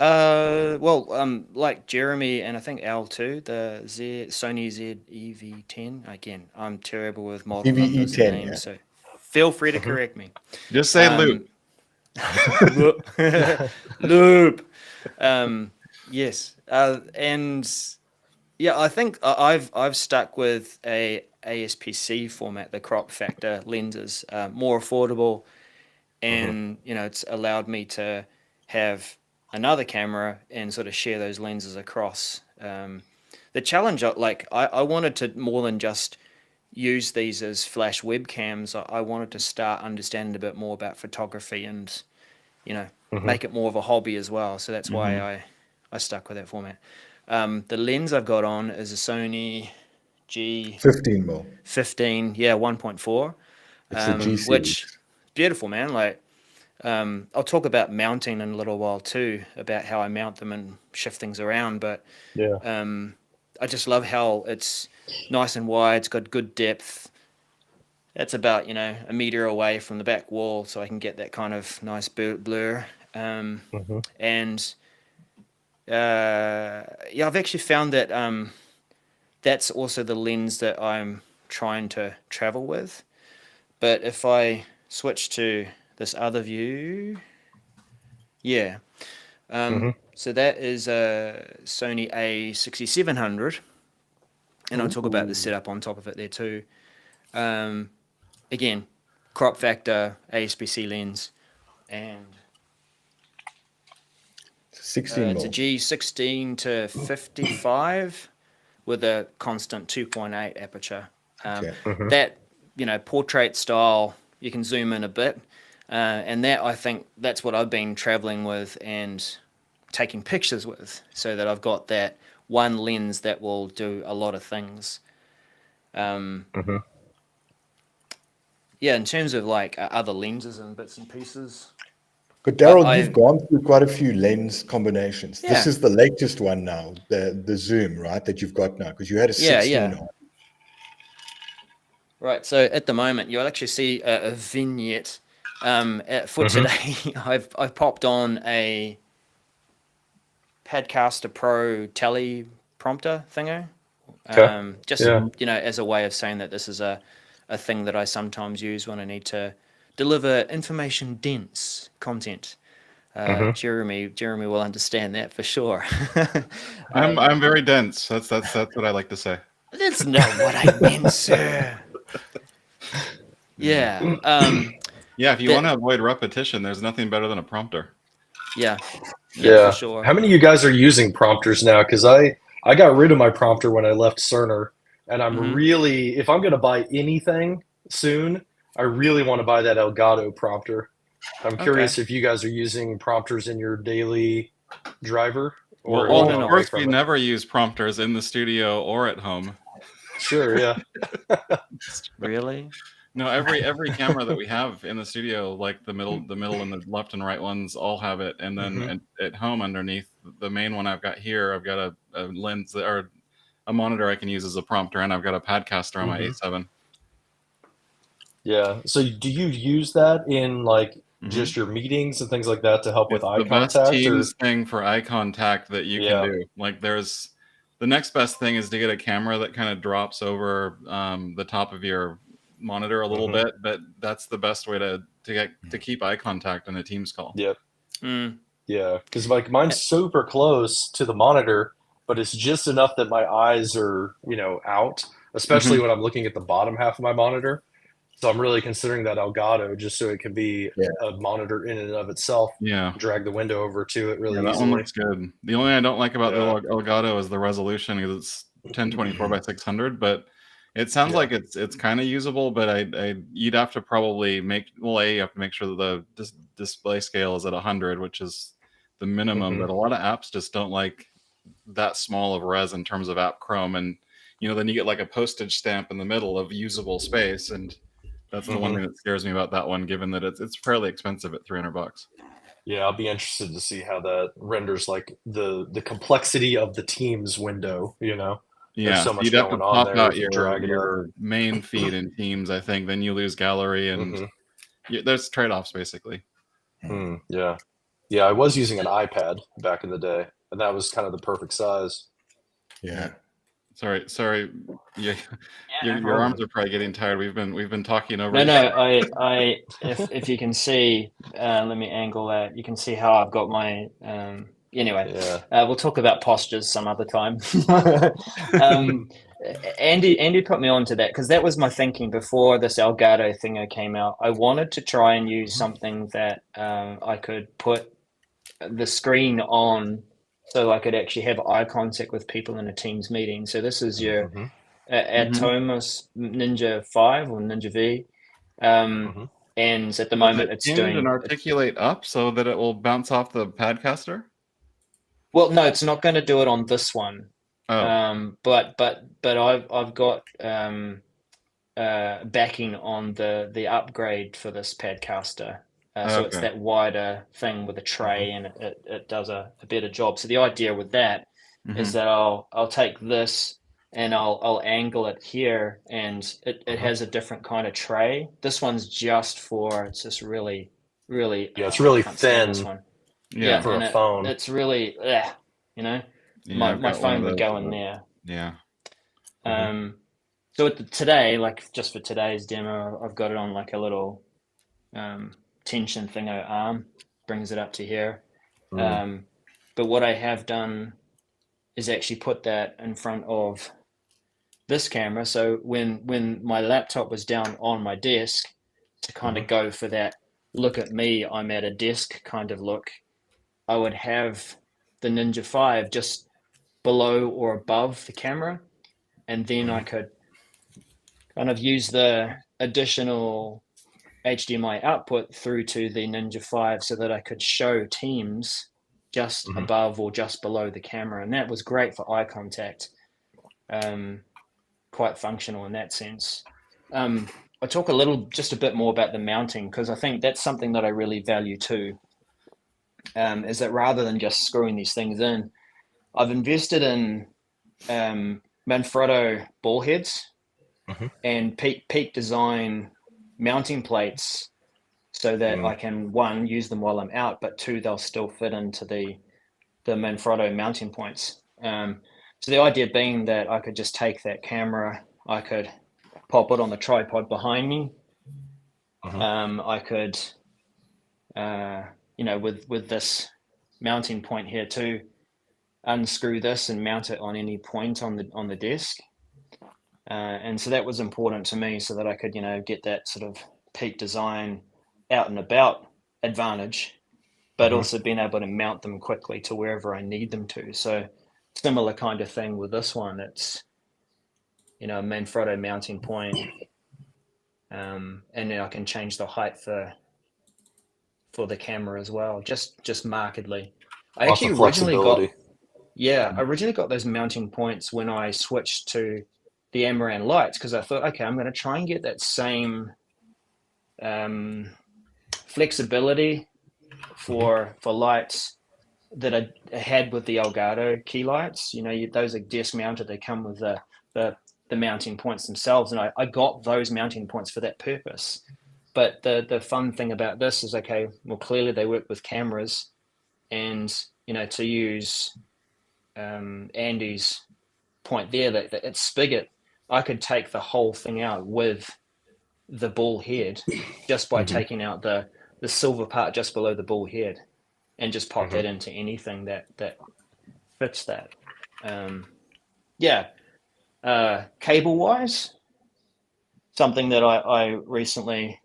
C: like Jeremy and I think Al too, the Sony ZEV10. Again, I'm terrible with model numbers and names, so feel free to correct me.
E: Just say loop.
C: Loop. Yes, and Yeah, I think I've stuck with a ASPC format, the crop factor lenses, more affordable, and it's allowed me to have another camera and sort of share those lenses across. The challenge, I wanted to more than just use these as flash webcams. I wanted to start understanding a bit more about photography and make it more of a hobby as well. So that's why I stuck with that format. The lens I've got on is a Sony G15,
D: 15 mil.
C: yeah, 1.4,
D: It's the G series.
C: which beautiful, man. Like, I'll talk about mounting in a little while too, about how I mount them and shift things around. But I just love how it's nice and wide. It's got good depth. It's about a meter away from the back wall, so I can get that kind of nice blur. And yeah, I've actually found that that's also the lens that I'm trying to travel with. But if I switch to this other view, yeah. So that is a Sony A6700, and I'll talk about the setup on top of it there too. Again, crop factor, ASPC lens, and
D: 16
C: it's a
D: mil.
C: G16 to 55 with a constant 2.8 aperture. That portrait style, you can zoom in a bit, and that, I think that's what I've been traveling with and taking pictures with, so that I've got that one lens that will do a lot of things. Yeah, in terms of like other lenses and bits and pieces.
D: But Darrell, you've gone through quite a few lens combinations.
C: Yeah.
D: This is the latest one now, the zoom, right, that you've got now, because you had a 16 on.
C: Right, so at the moment you'll actually see a vignette. For today, I've popped on a Padcaster Pro teleprompter thingo. Just as a way of saying that this is a thing that I sometimes use when I need to deliver information dense content. Jeremy will understand that for sure.
E: I'm very dense. That's what I like to say.
C: That's not what I meant, sir. Yeah.
E: Yeah, if you want to avoid repetition, there's nothing better than a prompter.
C: Yeah, for sure.
B: How many of you guys are using prompters now? Because I got rid of my prompter when I left Cerner, and I'm really, if I'm going to buy anything soon, I really want to buy that Elgato prompter. I'm curious if you guys are using prompters in your daily driver. Or
E: well, of course, we never use prompters in the studio or at home.
B: Sure, yeah.
C: Really?
E: No, every camera that we have in the studio, like the middle and the left and right ones, all have it. And then at home underneath, the main one I've got here, I've got a lens or a monitor I can use as a prompter, and I've got a Padcaster on my A7.
B: Yeah. So do you use that in like just your meetings and things like that to help with eye contact?
E: The best Teams thing for eye contact that you can do. Like the next best thing is to get a camera that kind of drops over the top of your monitor a little bit, but that's the best way to keep eye contact in a Teams call.
B: Yep. Yeah, because like mine's super close to the monitor, but it's just enough that my eyes are out, especially when I'm looking at the bottom half of my monitor. So I'm really considering that Elgato just so it can be a monitor in and of itself.
E: Yeah.
B: Drag the window over to it really
E: that
B: easily.
E: One looks good. The only I don't like about the Elgato is the resolution, because it's 1024 by 600, but it sounds like it's kind of usable, but you'd have to probably you have to make sure that the display scale is at 100, which is the minimum. But a lot of apps just don't like that small of res in terms of app Chrome, and then you get like a postage stamp in the middle of usable space, and that's the one thing that scares me about that one, given that it's fairly expensive at $300.
B: Yeah, I'll be interested to see how that renders like the complexity of the Teams window.
E: Yeah,
B: so much
E: you'd have to pop out
B: drag
E: your main feed in Teams, I think. Then you lose gallery, and there's trade-offs basally.
B: Yeah. I was using an iPad back in the day, and that was kind of the perfect size.
D: Yeah.
E: Sorry. Yeah, your arms are probably getting tired. We've been talking over.
C: If you can see, let me angle that. You can see how I've got my Anyway,
B: Yeah.
C: we'll talk about postures some other time. um, Andy put me onto that because that was my thinking before this Elgato thingo came out. I wanted to try and use something that I could put the screen on so I could actually have eye contact with people in a Teams meeting. So this is your Atomos Ninja 5 or Ninja V. And at the moment it's
E: tuned
C: doing
E: and articulate up so that it will bounce off the Padcaster.
C: Well, no, it's not going to do it on this one.
E: Oh.
C: But I've got backing on the upgrade for this Padcaster. So it's that wider thing with a tray, and it does a better job. So the idea with that is that I'll take this and I'll angle it here, and it has a different kind of tray. This one's just for, it's just really
B: it's really
C: I can't stand
B: thin.
C: this one.
B: Yeah, for a phone.
C: It's really you know, my phone would go in there.
E: Yeah.
C: So today, like just for today's demo, I've got it on like a little tension thingo arm, brings it up to here. But what I have done is actually put that in front of this camera. So when my laptop was down on my desk, to kind of go for that look at me, I'm at a desk kind of look, I would have the Ninja 5 just below or above the camera, and then I could kind of use the additional HDMI output through to the Ninja 5 so that I could show Teams just above or just below the camera, and that was great for eye contact. Quite functional in that sense. I talk just a bit more about the mounting, because I think that's something that I really value too. Is that rather than just screwing these things in, I've invested in Manfrotto ball heads and Peak Design mounting plates, so that I can, one, use them while I'm out, but two, they'll still fit into the Manfrotto mounting points. So the idea being that I could just take that camera, I could pop it on the tripod behind me. I could, with this mounting point here too, unscrew this and mount it on any point on the desk. And so that was important to me, so that I could, get that sort of Peak Design out and about advantage, but also being able to mount them quickly to wherever I need them to. So similar kind of thing with this one. It's, a Manfrotto mounting point, and then I can change the height for the camera as well, just markedly. I actually originally got those mounting points when I switched to the Amaran lights, because I thought, okay, I'm going to try and get that same flexibility for lights that I had with the Elgato key lights. Those are desk mounted. They come with the mounting points themselves, and I got those mounting points for that purpose. But the fun thing about this is, okay, well, clearly they work with cameras, and to use Andy's point there, that it's spigot, I could take the whole thing out with the ball head just by taking out the silver part just below the ball head, and just pop that into anything that fits that. Cable wise, something that I recently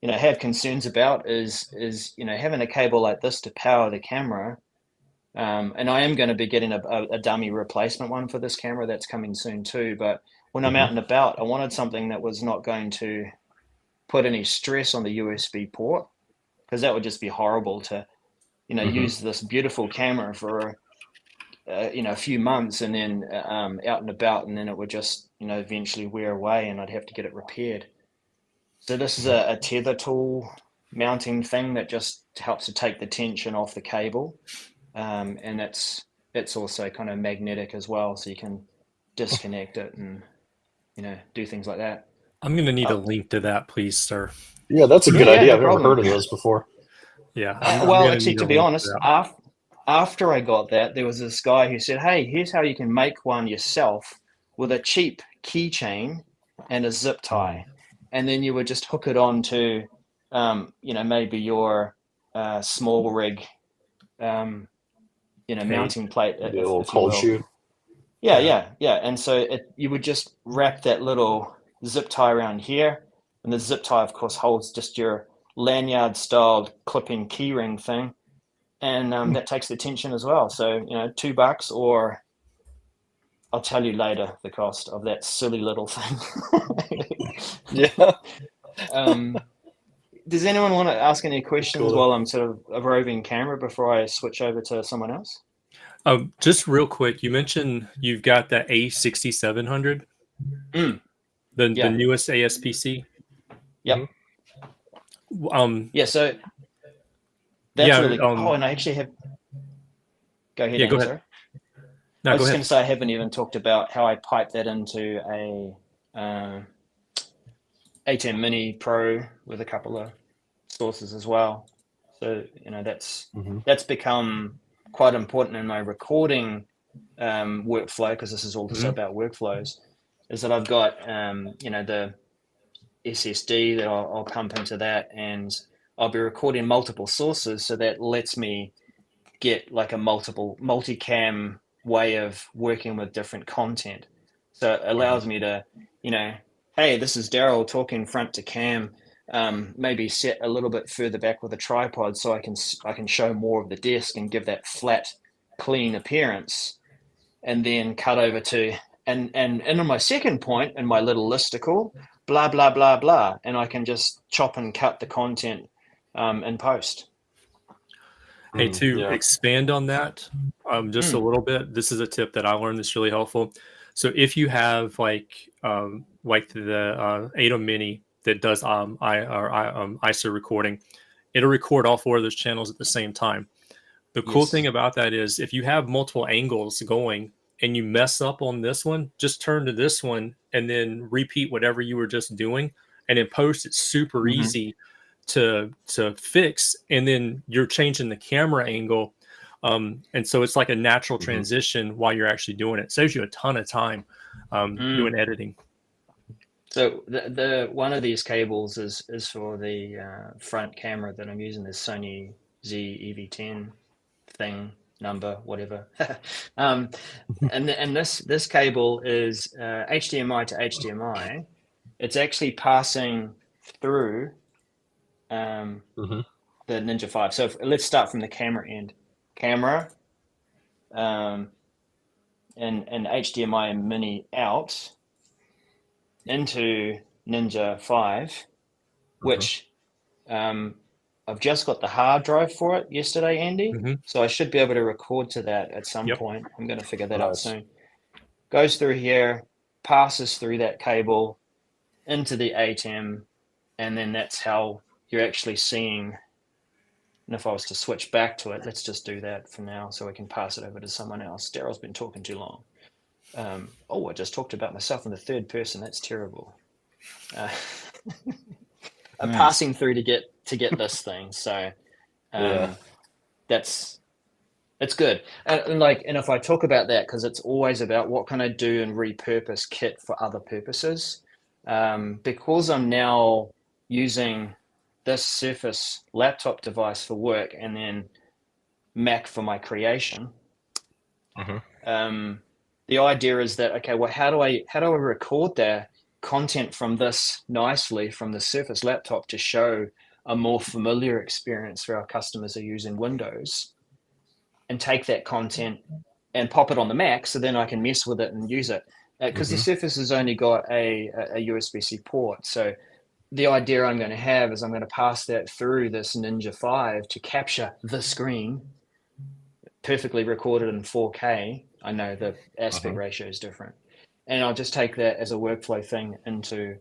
C: have concerns about is having a cable like this to power the camera. And I am going to be getting a dummy replacement one for this camera that's coming soon too. But when I'm out and about, I wanted something that was not going to put any stress on the USB port, because that would just be horrible to, use this beautiful camera for, a few months, and then out and about, and then it would just, eventually wear away, and I'd have to get it repaired. So this is a tether tool mounting thing that just helps to take the tension off the cable. And it's also kind of magnetic as well, so you can disconnect it and do things like that.
A: I'm going to need a link to that, please, sir.
B: Yeah, that's a good idea.
C: No
B: I've never
C: problem.
B: heard of those before.
A: Yeah.
C: Well, actually, to be honest, after I got that, there was this guy who said, "Hey, here's how you can make one yourself with a cheap keychain and a zip tie, and then you would just hook it on to, maybe your small rig." mounting plate,
B: a
C: if
B: little
C: you
B: cold
C: will.
B: shoot.
C: Yeah. And so you would just wrap that little zip tie around here, and the zip tie, of course, holds just your lanyard-styled clipping keyring thing, and that takes the tension as well. So $2, or I'll tell you later the cost of that silly little thing.
B: Yeah.
C: Does anyone want to ask any questions
B: Cool.
C: while I'm sort of a roving camera before I switch over to someone else?
A: Just real quick, you mentioned you've got that A6700, the newest ASPC.
C: Yep.
A: Yeah.
C: So that's really. And I actually have. Go ahead.
A: Yeah, go ahead.
C: Sorry.
A: No,
C: I was
A: go
C: just
A: ahead.
C: going to say I haven't even talked about how I pipe that into a ATEM Mini Pro with a couple of sources as well. So that's become quite important in my recording workflow, because this is also about workflows. Is that I've got the SSD that I'll pump into that, and I'll be recording multiple sources, so that lets me get like a multicam way of working with different content. So it allows me to, hey, this is Darrell talking front to cam, maybe set a little bit further back with a tripod so I can show more of the desk and give that flat, clean appearance, and then cut over to and on my second point in my little listicle, blah blah blah blah, and I can just chop and cut the content in post.
A: Hey, to expand on that just a little bit, this is a tip that I learned that's really helpful. So if you have like the ATEM Mini that does ISO recording, it'll record all 4 of those channels at the same time. The cool thing about that is if you have multiple angles going and you mess up on this one, just turn to this one and then repeat whatever you were just doing. And in post, it's super easy to fix, and then you're changing the camera angle, and so it's like a natural transition while you're actually doing it. Saves you a ton of time doing editing.
C: So the one of these cables is for the front camera that I'm using, this Sony ZEV10 thing, number whatever. And this cable is HDMI to HDMI. It's actually passing through the Ninja 5. So let's start from the camera end. Camera and HDMI Mini out into Ninja 5, which I've just got the hard drive for it yesterday, Andy. So I should be able to record to that at some point. I'm going to figure that out soon. Goes through here, passes through that cable into the ATEM, and then that's how you're actually seeing. And if I was to switch back to it, let's just do that for now so we can pass it over to someone else. Darrell's been talking too long. I just talked about myself in the third person. That's terrible. I'm passing through to get this thing. So it's good. And if I talk about that, because it's always about what can I do and repurpose kit for other purposes. Because I'm now using this Surface laptop device for work and then Mac for my creation. The idea is that, okay, well, how do I record the content from this nicely from the Surface laptop to show a more familiar experience for our customers who are using Windows, and take that content and pop it on the Mac so then I can mess with it and use it. Because the Surface has only got a USB-C port. So the idea I'm going to have is I'm going to pass that through this Ninja 5 to capture the screen, perfectly recorded in 4K. I know the aspect ratio is different. And I'll just take that as a workflow thing into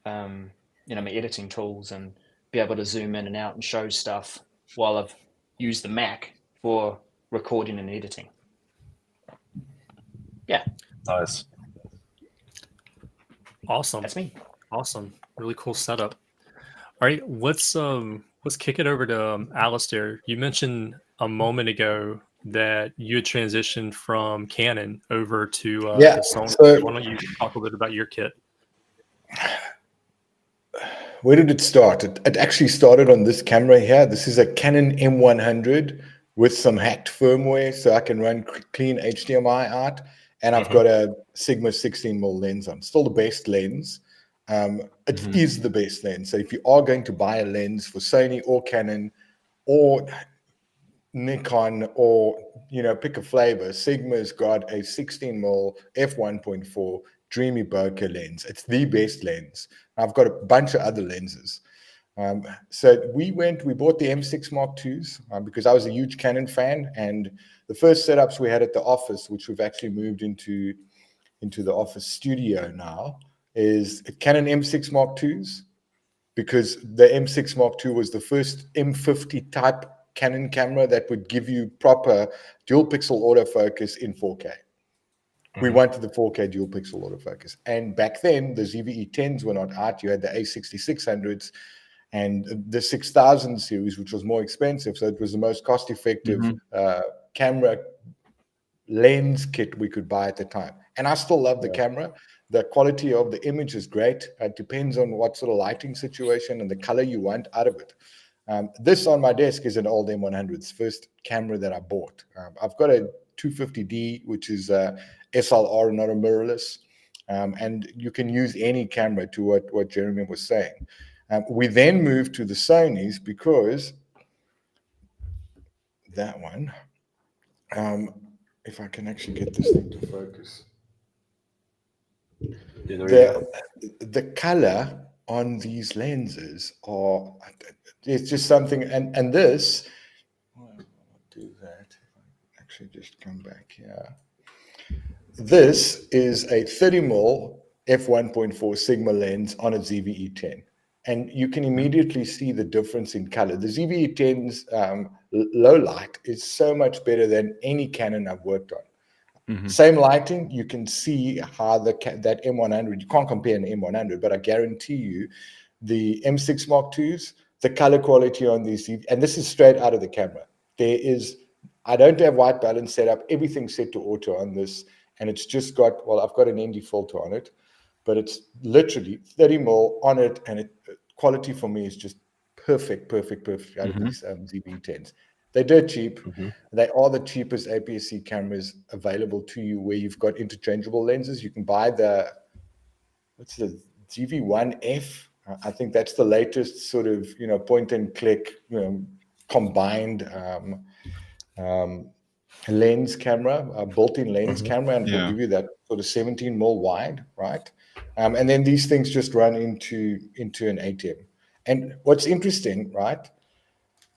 C: my editing tools and be able to zoom in and out and show stuff while I've used the Mac for recording and editing. Yeah.
B: Nice.
A: Awesome.
C: That's me.
A: Awesome. Really cool setup. All right, let's kick it over to Alistair. You mentioned a moment ago that you had transitioned from Canon over to Sony. So why don't you talk a little bit about your kit?
D: Where did it start? It actually started on this camera here. This is a Canon M100 with some hacked firmware, so I can run clean HDMI out. And I've got a Sigma 16mm lens on. Still the best lens. It is the best lens. So if you are going to buy a lens for Sony or Canon or Nikon, or pick a flavor, Sigma's got a 16mm f1.4 dreamy bokeh lens. It's the best lens. I've got a bunch of other lenses. So we bought the M6 Mark IIs because I was a huge Canon fan, and the first setups we had at the office, which we've actually moved into the office studio now, is Canon M6 Mark IIs, because the M6 Mark II was the first M50 type Canon camera that would give you proper dual pixel autofocus in 4K. We wanted the 4K dual pixel autofocus. And back then, the ZVE 10s were not out. You had the A6600s and the 6000 series, which was more expensive. So it was the most cost-effective camera lens kit we could buy at the time. And I still love the camera. The quality of the image is great. It depends on what sort of lighting situation and the color you want out of it. This on my desk is an old M100. It's the first camera that I bought. I've got a 250D, which is SLR, not a mirrorless. And you can use any camera, to what Jeremy was saying. We then moved to the Sonys because that one, if I can actually get this thing to focus. The color on these lenses it's just something, and this, I'll do that. Actually, just come back here. This is a 30mm f1.4 Sigma lens on a ZVE 10. And you can immediately see the difference in color. The ZVE 10's low light is so much better than any Canon I've worked on. Same lighting, you can see how that M100, you can't compare an M100, but I guarantee you the M6 Mark IIs, the color quality on these, and this is straight out of the camera. I don't have white balance set up, everything's set to auto on this, and it's just got, I've got an ND filter on it, but it's literally 30mm on it, and quality for me is just perfect out of these ZV 10s. They're dirt cheap. They are the cheapest APS-C cameras available to you, where you've got interchangeable lenses. You can buy what's the GV1F? I think that's the latest sort of, point and click, combined lens camera, a built-in lens camera, and will give you that sort of 17mm wide, right? And then these things just run into an ATEM. And what's interesting, right,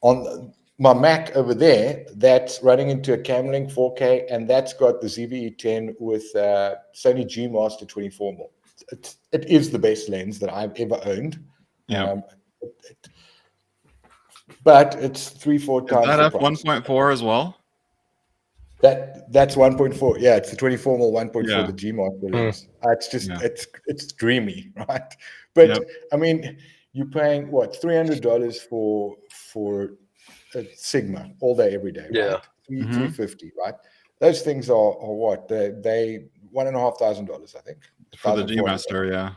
D: on my Mac over there, that's running into a Camlink 4K, and that's got the ZVE 10 with Sony G Master 24mm. It is the best lens that I've ever owned. But it's 3-4 times
E: that
D: the price.
E: f1.4 as well?
D: That's 1.4. Yeah, it's the 24mm 1.4, the G Master lens. It's just it's dreamy, right? But I mean, you're paying what, $300 for a Sigma all day, every day, right? $350, right? Those things are what? They $1,500, I think.
E: For the G Master,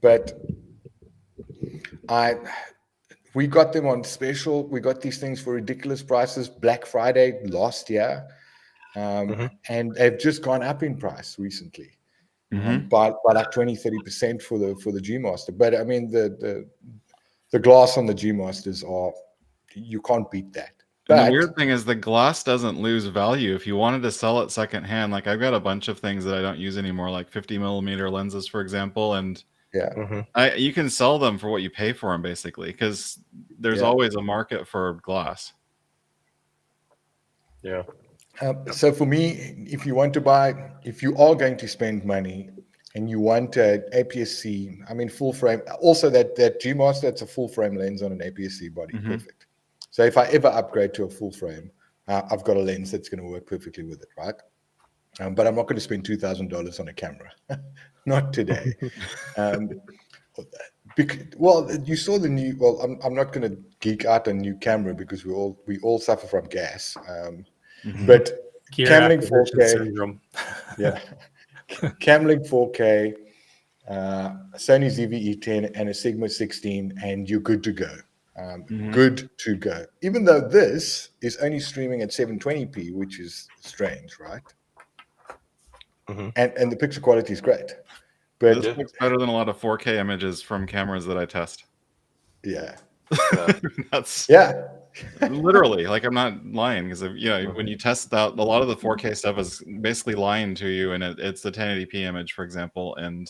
D: but we got them on special. We got these things for ridiculous prices. Black Friday last year, and they've just gone up in price recently, by like 20-30% for the G Master. But I mean, the glass on the G Masters you can't beat that.
E: And the weird thing is the glass doesn't lose value. If you wanted to sell it secondhand, like I've got a bunch of things that I don't use anymore, like 50mm lenses, for example, and you can sell them for what you pay for them, basically, because there's always a market for glass.
D: So for me, if you are going to spend money and you want an APS-C, I mean, full frame, also that G Master, that's a full frame lens on an APS-C body, perfect. So if I ever upgrade to a full frame, I've got a lens that's going to work perfectly with it, right? But I'm not going to spend $2,000 on a camera, not today. You saw the new. Well, I'm not going to geek out on new camera because we all suffer from gas. But Camlink 4K
A: syndrome.
D: Camlink 4K, Sony ZVE 10, and a Sigma 16, and you're good to go. good to go. Even though this is only streaming at 720p, which is strange, right? And the picture quality is great. But
E: this looks better than a lot of 4K images from cameras that I test.
D: Yeah.
E: That's literally, like, I'm not lying, because when you test out, a lot of the 4K stuff is basically lying to you, and it's the 1080p image, for example, and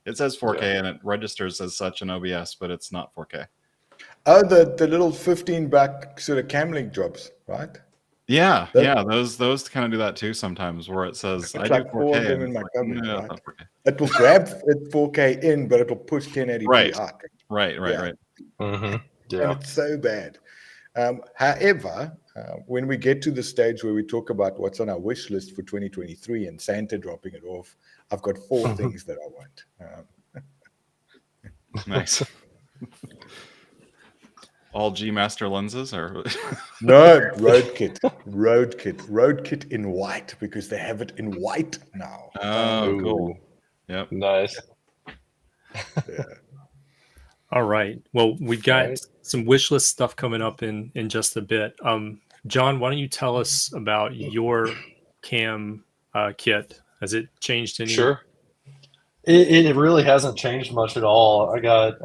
E: it says 4K and it registers as such in OBS, but it's not 4K.
D: Oh, the little $15 sort of cam link jobs, right?
E: Yeah, those kind of do that too sometimes, where it says I do 4K.
D: 4 of them in my coverage,
E: no,
D: right?
E: not 4K.
D: It will grab it 4K in, but it will push 1080p out.
E: Right.
D: And it's so bad. However, when we get to the stage where we talk about what's on our wish list for 2023 and Santa dropping it off, I've got 4 things that I want.
E: Nice. All G Master lenses, or
D: no, Roadkit in white, because they have it in white now.
E: Oh, cool. Yep.
B: Nice.
A: All right. Well, we've got some wish list stuff coming up in just a bit. John, why don't you tell us about your cam kit? Has it changed any?
B: Sure. It really hasn't changed much at all. I got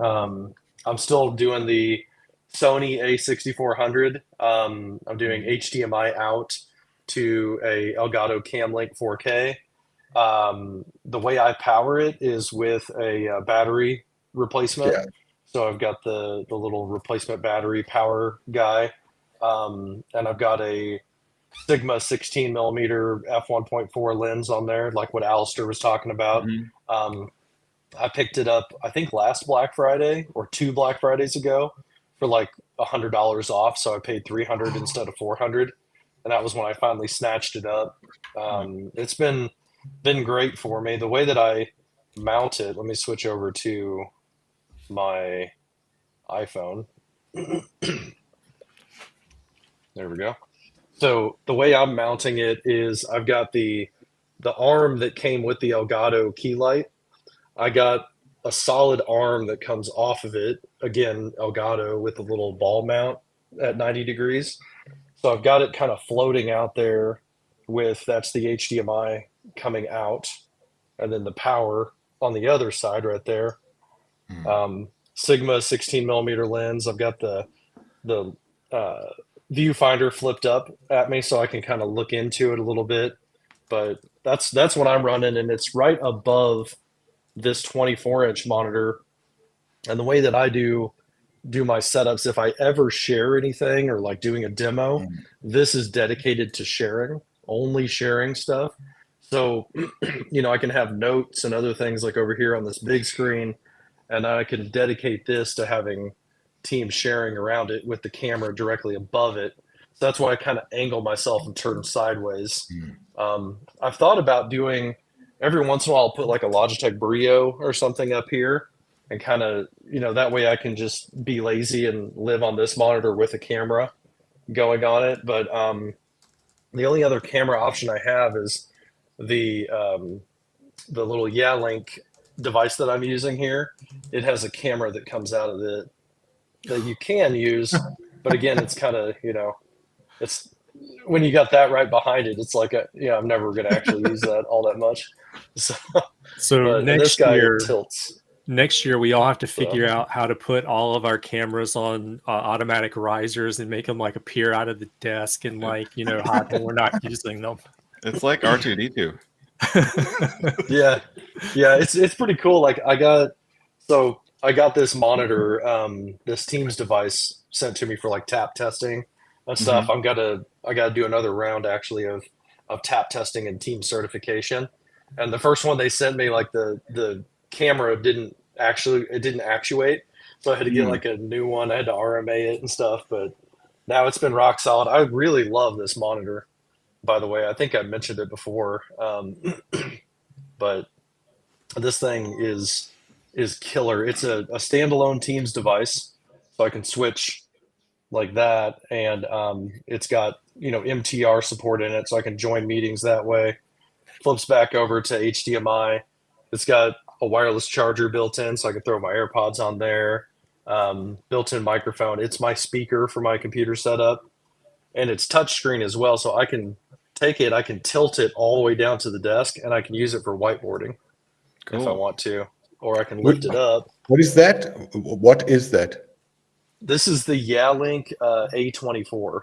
B: I'm still doing the Sony A6400. I'm doing HDMI out to a Elgato Camlink 4K. The way I power it is with a battery replacement. Yeah. So I've got the little replacement battery power guy, and I've got a Sigma 16 millimeter f1.4 lens on there, like what Alistair was talking about. I picked it up, I think, last Black Friday or 2 Black Fridays ago for like $100 off. So I paid $300 instead of $400, and that was when I finally snatched it up. It's been great for me. The way that I mount it, let me switch over to my iPhone. There we go. So the way I'm mounting it is I've got the arm that came with the Elgato key light. I got a solid arm that comes off of it, again, Elgato, with a little ball mount at 90 degrees. So I've got it kind of floating out there that's the HDMI coming out, and then the power on the other side right there. Sigma 16 millimeter lens. I've got the viewfinder flipped up at me so I can kind of look into it a little bit, but that's what I'm running, and it's right above this 24-inch monitor. And the way that I do my setups, if I ever share anything or like doing a demo, this is dedicated to sharing, only sharing stuff. So, I can have notes and other things like over here on this big screen, and I can dedicate this to having team sharing around it with the camera directly above it. So that's why I kind of angle myself and turn sideways. I've thought about doing, every once in a while, I'll put like a Logitech Brio or something up here, and kind of, that way I can just be lazy and live on this monitor with a camera going on it. But the only other camera option I have is the little Link device that I'm using here. It has a camera that comes out of it that you can use, but again, it's kind of, it's when you got that right behind it, it's like I'm never going to actually use that all that much.
A: So
B: this guy tilts.
A: Next year, we all have to figure out how to put all of our cameras on automatic risers and make them like appear out of the desk and hide when we're not using them.
E: It's like R2D2.
B: Yeah, it's pretty cool. Like I got this monitor, this Teams device sent to me for like tap testing and stuff. I gotta do another round actually of tap testing and team certification. And the first one they sent me, like the camera didn't actuate, so I had to get like a new one. I had to RMA it and stuff, but now it's been rock solid. I really love this monitor, by the way. I think I mentioned it before, but this thing is killer. It's a standalone Teams device, so I can switch like that, and it's got MTR support in it, so I can join meetings that way. Flips back over to HDMI. It's got a wireless charger built in, so I can throw my AirPods on there. built-in microphone. It's my speaker for my computer setup, and it's touchscreen as well. So I can take it, I can tilt it all the way down to the desk, and I can use it for whiteboarding if I want to, or I can lift it up.
D: What is that? What is that?
B: This is the Yalink A24.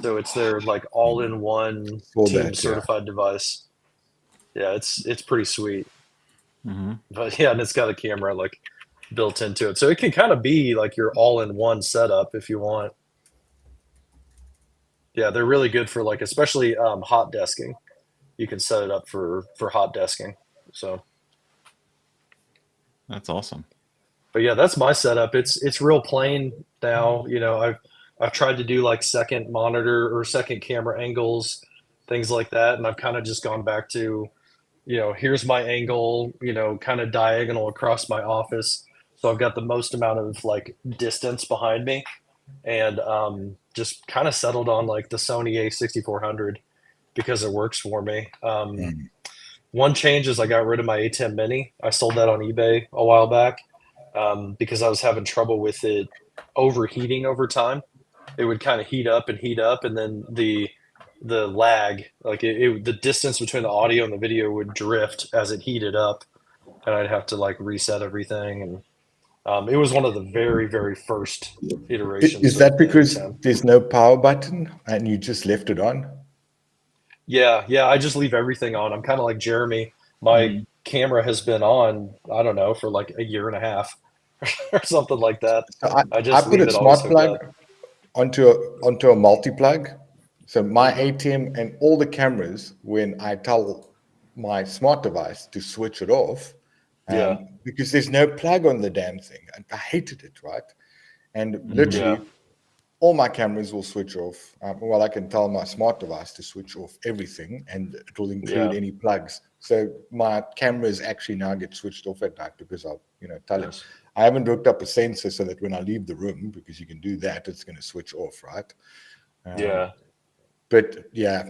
B: So it's their like all-in-one team certified device. Yeah, it's pretty sweet. But yeah, and it's got a camera like built into it, so it can kind of be like your all-in-one setup if you want. Yeah, they're really good for like, especially hot desking. You can set it up for hot desking. So
E: that's awesome.
B: But yeah, that's my setup. It's real plain now. You know, I've tried to do like second monitor or second camera angles, things like that, and I've kind of just gone back to, you know, here's my angle, you know, kind of diagonal across my office. So I've got the most amount of like distance behind me, and just kind of settled on like the Sony A6400 because it works for me. One change is I got rid of my A10 Mini. I sold that on eBay a while back because I was having trouble with it overheating over time. It would kind of heat up, and then the lag, like the distance between the audio and the video would drift as it heated up, and I'd have to like reset everything. And it was one of the very, very first iterations.
D: Is that because there's no power button and you just left it on?
B: Yeah, I just leave everything on. I'm kind of like Jeremy. My camera has been on, I don't know, for like a year and a half or something like that.
D: So
B: I just
D: put
B: leave
D: a
B: it
D: smart
B: always
D: plug
B: hooked up.
D: onto a multi-plug. So my ATEM and all the cameras, when I tell my smart device to switch it off, because there's no plug on the damn thing. I hated it, right? And literally, all my cameras will switch off. Well, I can tell my smart device to switch off everything, and it will include any plugs. So my cameras actually now get switched off at night because I'll, tell it. I haven't hooked up a sensor so that when I leave the room, because you can do that, it's going to switch off, right? But yeah,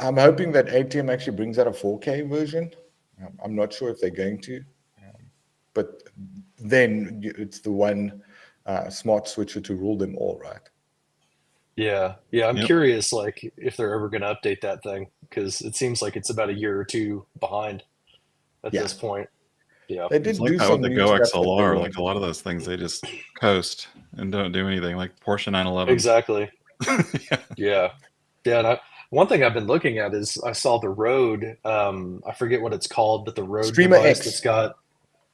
D: I'm hoping that ATEM actually brings out a 4K version. I'm not sure if they're going to, but then it's the one smart switcher to rule them all, right?
B: Yeah. I'm curious, like, if they're ever going to update that thing, because it seems like it's about a year or two behind at this point. Yeah,
D: they did
E: it's like
D: do
E: that
D: some
E: with the
D: new
E: Go
D: stuff
E: XLR. Like a lot of those things, they just coast and don't do anything. Like Porsche 911.
B: Exactly. Yeah. And one thing I've been looking at is I saw the Rode. I forget what it's called, but the Rode
D: Streamer
B: device
D: X.
B: that's got.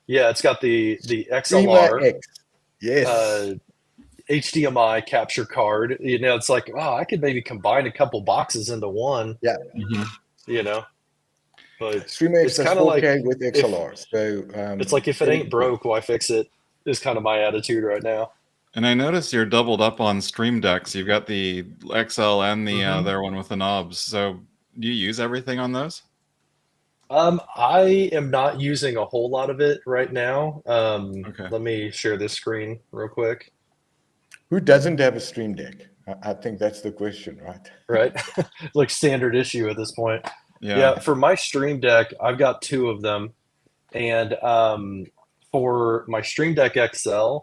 B: Yeah, it's got the XLR.
D: Streamer X. Yes.
B: HDMI capture card. It's like, I could maybe combine a couple boxes into one.
D: Yeah.
B: But
D: Streamer X
B: it's
D: has
B: kind of
D: 4K
B: like
D: with XLR. So
B: it's like, if it ain't broke, why fix it? Is kind of my attitude right now.
E: And I noticed you're doubled up on Stream Decks. You've got the XL and the other one with the knobs. So do you use everything on those?
B: I am not using a whole lot of it right now.
E: Okay.
B: Let me share this screen real quick.
D: Who doesn't have a Stream Deck? I think that's the question, right?
B: Right. Like standard issue at this point.
E: Yeah.
B: For my Stream Deck, I've got two of them. And for my Stream Deck XL,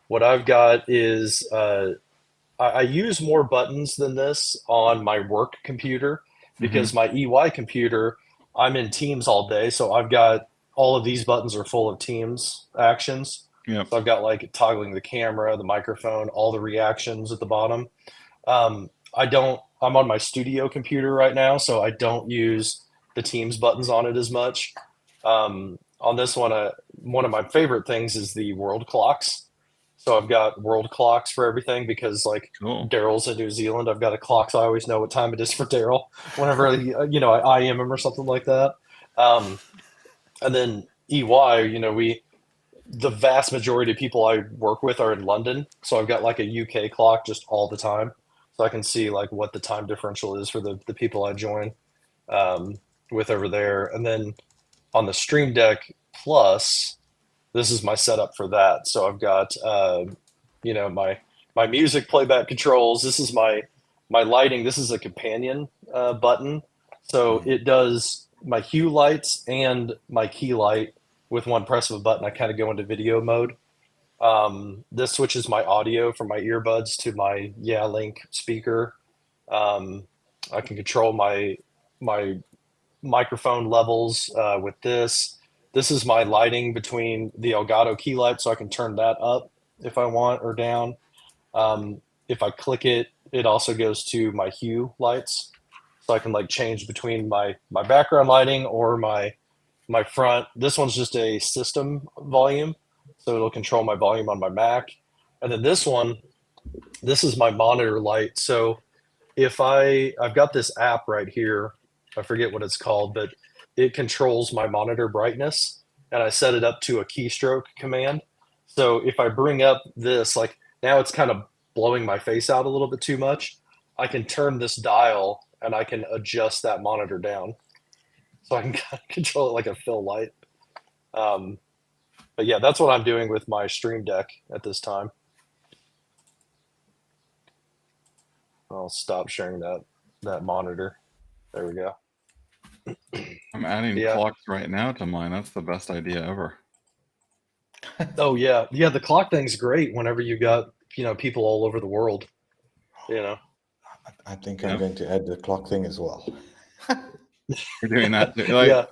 B: what I've got is I use more buttons than this on my work computer, because my EY computer, I'm in Teams all day. So I've got all of these buttons are full of Teams actions.
E: Yeah.
B: So I've got like toggling the camera, the microphone, all the reactions at the bottom. I'm on my studio computer right now, so I don't use the Teams buttons on it as much. On this one of my favorite things is the world clocks. So I've got world clocks for everything, because like Darrell's in New Zealand, I've got a clock, so I always know what time it is for Darrell whenever I IM him or something like that. And then EY, the vast majority of people I work with are in London, so I've got like a UK clock just all the time, so I can see like what the time differential is for the people I join with over there. And then on the Stream Deck Plus, this is my setup for that. So I've got my music playback controls. This is my lighting. This is a companion button, so it does my hue lights and my key light with one press of a button. I kind of go into video mode. This switches my audio from my earbuds to my Link speaker. I can control my microphone levels with this. This is my lighting between the Elgato key light, so I can turn that up if I want or down. If I click it, it also goes to my hue lights, so I can like change between my background lighting or my front. This one's just a system volume, so it'll control my volume on my Mac. And then this one, this is my monitor light. So if I've got this app right here, I forget what it's called, but it controls my monitor brightness, and I set it up to a keystroke command. So if I bring up this, like now it's kind of blowing my face out a little bit too much, I can turn this dial and I can adjust that monitor down. So I can control it like a fill light. But yeah, that's what I'm doing with my Stream Deck at this time. I'll stop sharing that monitor. There we go.
E: I'm adding clocks right now to mine. That's the best idea ever.
B: Oh yeah. Yeah, the clock thing's great whenever you got, people all over the world.
D: I think I'm going to add the clock thing as well.
E: You're doing that too.
B: Yeah.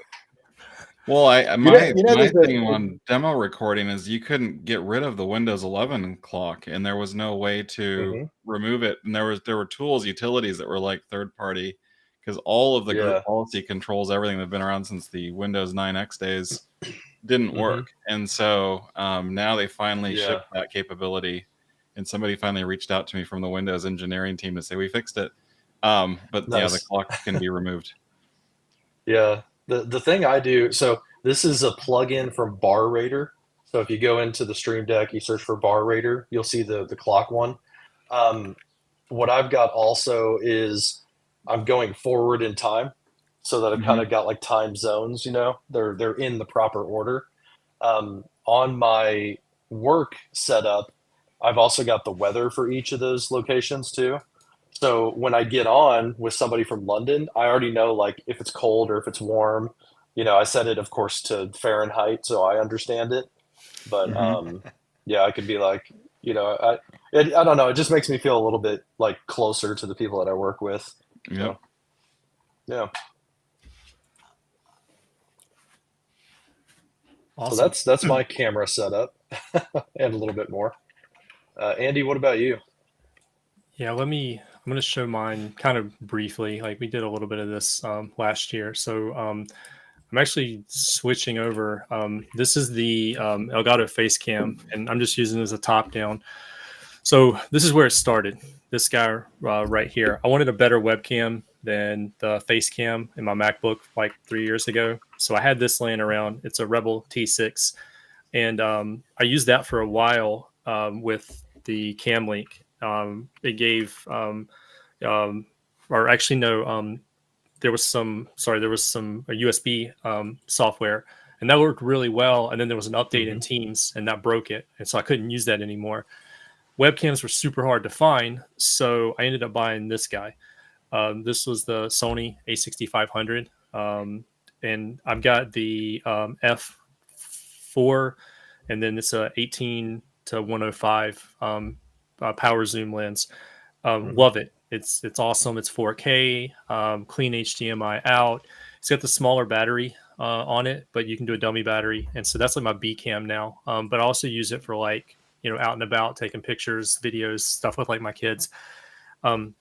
E: Well, my thing on demo recording is you couldn't get rid of the Windows 11 clock, and there was no way to remove it. And there were tools, utilities that were like third party, because all of the group policy controls, everything that's been around since the Windows 9X days, didn't work. And so now they finally shipped that capability, and somebody finally reached out to me from the Windows engineering team to say we fixed it. But nice. The clock can be removed.
B: Yeah. The thing I do, so this is a plugin from Bar Raider. So if you go into the Stream Deck, you search for Bar Raider, you'll see the clock one. What I've got also is I'm going forward in time, so that I've kind of got like time zones, they're in the proper order. On my work setup, I've also got the weather for each of those locations too. So when I get on with somebody from London, I already know like if it's cold or if it's warm. I set it, of course, to Fahrenheit, so I understand it. But I could be like, I don't know. It just makes me feel a little bit like closer to the people that I work with.
E: Yeah.
B: Yeah.
A: Awesome.
B: So that's my camera setup and a little bit more. Andy, what about you?
A: Yeah, I'm going to show mine kind of briefly. Like we did a little bit of this last year. So I'm actually switching over. This is the Elgato face cam, and I'm just using it as a top down. So this is where it started. This guy right here. I wanted a better webcam than the face cam in my MacBook like 3 years ago. So I had this laying around. It's a Rebel T6. And I used that for a while with the Cam Link. It gave, or actually no, there was some USB software, and that worked really well. And then there was an update in Teams, and that broke it, and so I couldn't use that anymore. Webcams were super hard to find, so I ended up buying this guy. This was the Sony A6500, and I've got the F4, and then it's a 18 to 105 power zoom lens. Love it. It's awesome. It's 4K, clean HDMI out. It's got the smaller battery on it, but you can do a dummy battery, and so that's like my B cam now. But I also use it for like out and about, taking pictures, videos, stuff with like my kids. I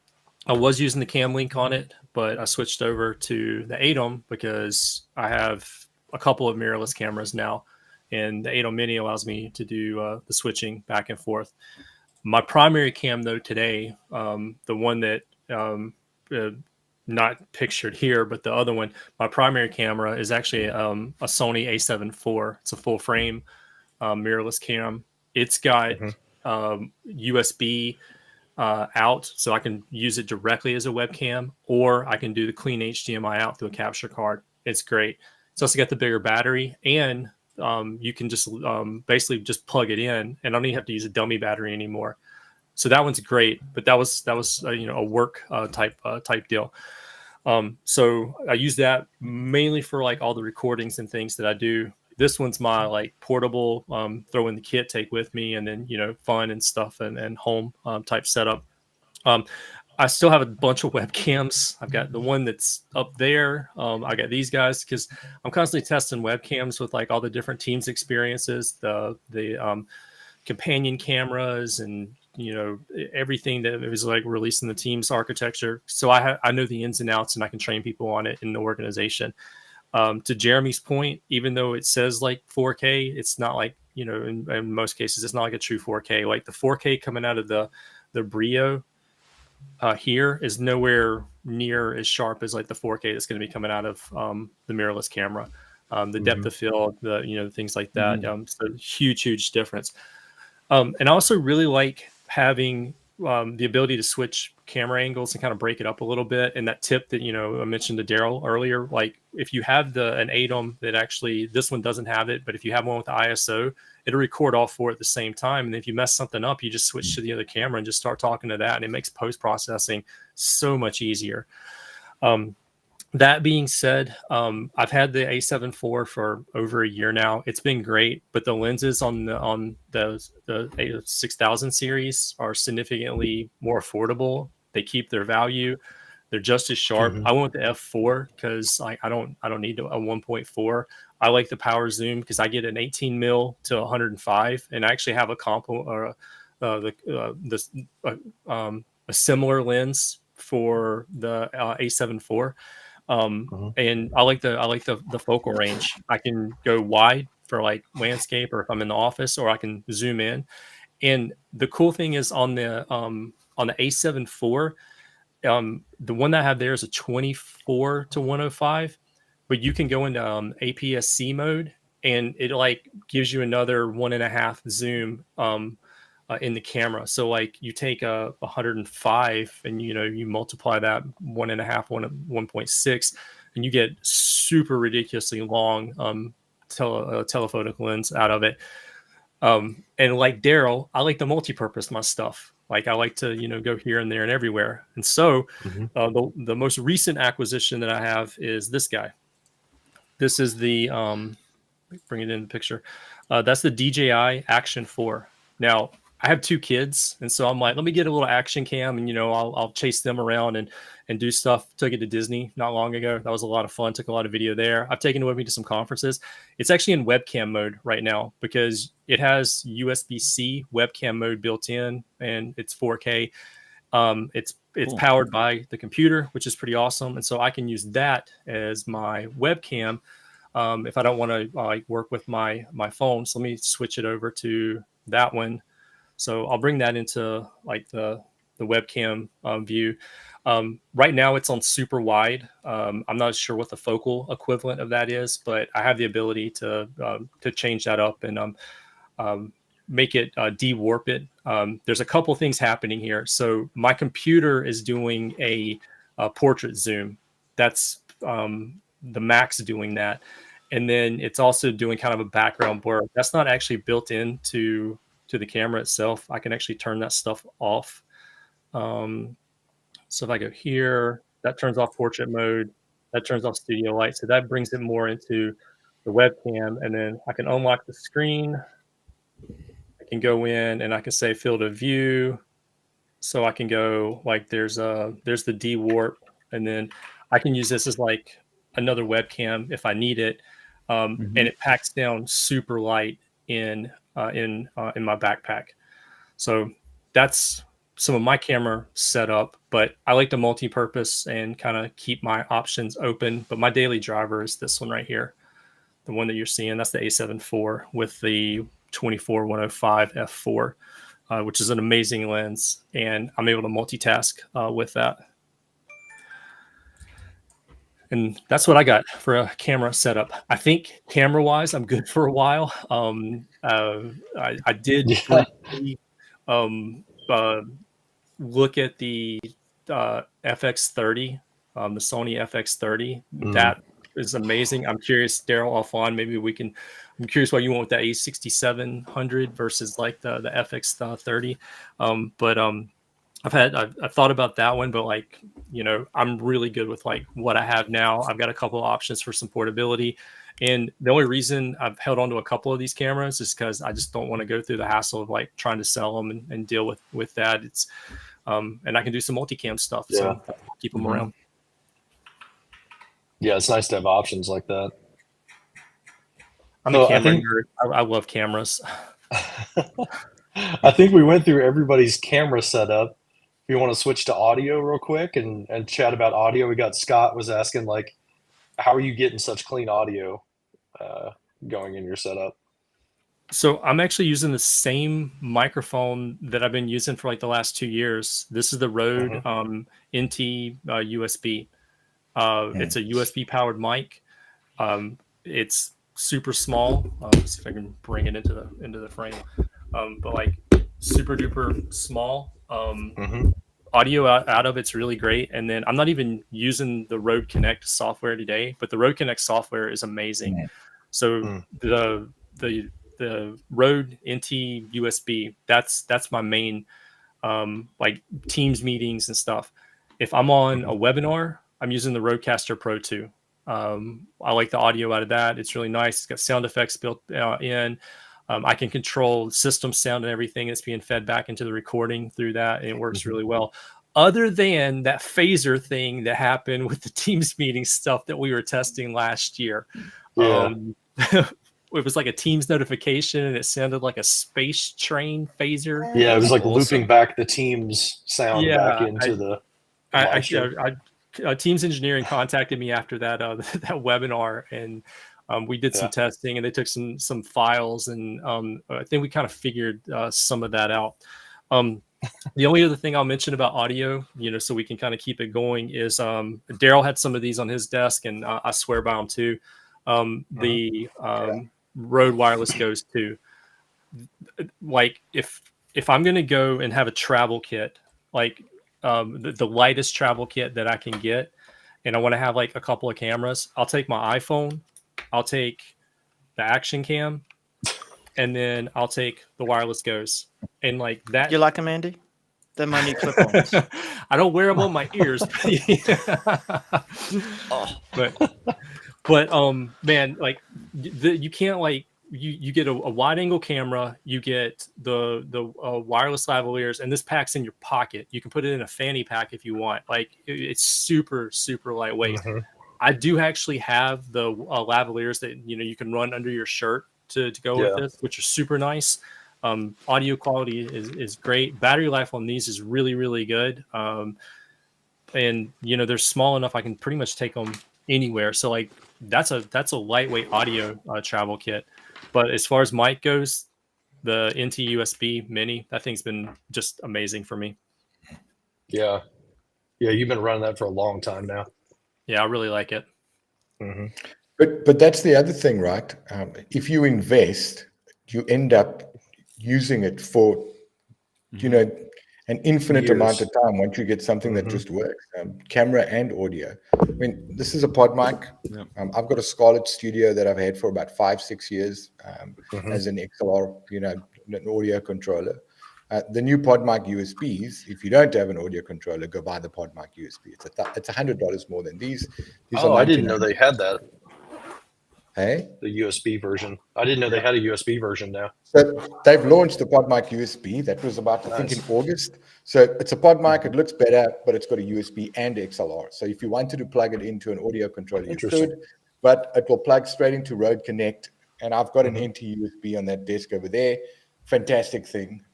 A: was using the Cam Link on it, but I switched over to the ATEM because I have a couple of mirrorless cameras now, and the ATEM Mini allows me to do the switching back and forth. My primary cam, though, today, the one that not pictured here, but the other one, my primary camera is actually a Sony A7 IV. It's a full frame mirrorless cam. It's got USB out, so I can use it directly as a webcam, or I can do the clean HDMI out through a capture card. It's great. It's also got the bigger battery, and you can just basically just plug it in, and I don't even have to use a dummy battery anymore. So that one's great, but that was a work type deal. So I use that mainly for like all the recordings and things that I do. This one's my like portable, throw in the kit, take with me, and then, you know, fun and stuff and home type setup. I still have a bunch of webcams. I've got the one that's up there. I got these guys because I'm constantly testing webcams with like all the different teams' experiences, the companion cameras, and, you know, everything that was like releasing the team's architecture. So I know the ins and outs, and I can train people on it in the organization. To Jeremy's point, even though it says like 4K, it's not like, you know, in most cases, it's not like a true 4K. Like the 4K coming out of the Brio here is nowhere near as sharp as like the 4K that's going to be coming out of the mirrorless camera. The depth of field, the, you know, things like that. So huge difference. And I also really like having the ability to switch camera angles and kind of break it up a little bit. And that tip that, you know, I mentioned to Darrell earlier, like if you have an ATEM that actually, this one doesn't have it, but if you have one with the ISO, it'll record all four at the same time. And if you mess something up, you just switch to the other camera and just start talking to that. And it makes post-processing so much easier. That being said, I've had the A7 IV for over a year now. It's been great, but the lenses on the 6000 series are significantly more affordable. They keep their value. They're just as sharp. I went with the F4 because I don't need a 1.4. I like the power zoom because I get an 18 mil to 105, and I actually have a similar lens for the A7 IV. And I like the focal range. I can go wide for like landscape, or if I'm in the office, or I can zoom in. And the cool thing is on the A7 IV, the one that I have there is a 24 to 105, but you can go into APS-C mode, and it like gives you another 1.5 zoom in the camera. So like you take a 105 and, you know, you multiply that 1.6, and you get super ridiculously long telephotic lens out of it. And like Darrell, I like to multi-purpose my stuff. Like I like to, you know, go here and there and everywhere. And so the most recent acquisition that I have is this guy. This is the bring it in the picture. That's the DJI Action 4. Now, I have 2 kids, and so I'm like, let me get a little action cam, and, you know, I'll chase them around and do stuff. Took it to Disney not long ago. That was a lot of fun. Took a lot of video there. I've taken it with me to some conferences. It's actually in webcam mode right now because it has USB-C webcam mode built in, and it's 4K. It's cool. Powered by the computer, which is pretty awesome, and so I can use that as my webcam if I don't want to work with my phone. So let me switch it over to that one. So I'll bring that into like the webcam view. Right now it's on super wide. I'm not sure what the focal equivalent of that is, but I have the ability to change that up and make it de-warp it. There's a couple things happening here. So my computer is doing a portrait zoom. That's the Mac's doing that. And then it's also doing kind of a background blur. That's not actually built into the camera itself. I can actually turn that stuff off. So if I go here, that turns off portrait mode, that turns off studio light. So that brings it more into the webcam. And then I can unlock the screen. I can go in and I can say field of view. So I can go like there's the de-warp, and then I can use this as like another webcam if I need it. And it packs down super light in my backpack. So that's some of my camera setup, but I like to multi-purpose and kind of keep my options open. But my daily driver is this one right here, the one that you're seeing. That's the A7 IV with the 24-105 f4, which is an amazing lens, and I'm able to multitask with that. And that's what I got for a camera setup. I think camera-wise, I'm good for a while. I did briefly, look at the FX30, the Sony FX30. That is amazing. I'm curious, Darrell, offline, maybe we can. I'm curious why you went with that A6700 versus like the FX30. I've thought about that one, but like, you know, I'm really good with like what I have now. I've got a couple of options for some portability, And the only reason I've held on to a couple of these cameras is because I just don't want to go through the hassle of like trying to sell them and deal with that. It's and I can do some multicam stuff, so I'll keep them around.
B: Yeah, it's nice to have options like that.
A: I'm a camera nerd. I love cameras.
B: I think we went through everybody's camera setup. If you want to switch to audio real quick and chat about audio, we got Scott was asking like, how are you getting such clean audio going in your setup?
A: So I'm actually using the same microphone that I've been using for like the last 2 years. This is the Rode NT USB. It's a USB powered mic. It's super small. Let's see if I can bring it into the frame. But like super duper small. Audio out of it's really great. And then I'm not even using the Rode Connect software today, but the Rode Connect software is amazing. So the Rode NT USB, that's my main like Teams meetings and stuff. If I'm on a webinar, I'm using the Rodecaster Pro 2. I like the audio out of that. It's really nice. It's got sound effects built in. I can control system sound and everything that's being fed back into the recording through that, and it works really well. Other than that phaser thing that happened with the Teams meeting stuff that we were testing last year. It was like a Teams notification, and it sounded like a space train phaser.
B: Yeah, it was like looping back the Teams sound back into the.
A: Teams engineering contacted me after that that webinar, and we did some testing, and they took some files, and I think we kind of figured some of that out. The only other thing I'll mention about audio, so we can kind of keep it going, is Darrell had some of these on his desk, and I swear by them too. The Rode Wireless Goes too. Like if I'm going to go and have a travel kit, like the lightest travel kit that I can get, and I want to have like a couple of cameras, I'll take my iPhone, I'll take the Action Cam, and then I'll take the Wireless Goes. And like that.
C: You like them, Andy? They're my new clip-ons.
A: I don't wear them on my ears. But man, like you can't like you get a wide angle camera, you get the wireless lavaliers, and this packs in your pocket. You can put it in a fanny pack if you want. Like it's super lightweight. I do actually have the lavaliers that you can run under your shirt to go with this, which are super nice. Audio quality is great. Battery life on these is really good. And they're small enough I can pretty much take them anywhere. So like that's a lightweight audio travel kit. But as far as mic goes, the NT USB Mini, that thing's been just amazing for me.
B: Yeah, you've been running that for a long time now.
A: Yeah, I really like it.
D: But that's the other thing, right? If you invest, you end up using it for an infinite
B: years.
D: amount of time once you get something that just works. Camera and audio. I mean, this is a pod mic. I've got a Scarlett Studio that I've had for about 5-6 years as an XLR, an audio controller. The new pod mic USBs, if you don't have an audio controller, go buy the pod mic USB. It's $100 more than these.
B: I didn't know they had that.
D: Hey?
B: The USB version. I didn't know they had a USB version now.
D: So they've launched the PodMic USB. That was about, I think, in August. So it's a PodMic. It looks better, but it's got a USB and XLR. So if you wanted to plug it into an audio controller, you could, but it will plug straight into Rode Connect. And I've got an NT USB on that desk over there. Fantastic thing.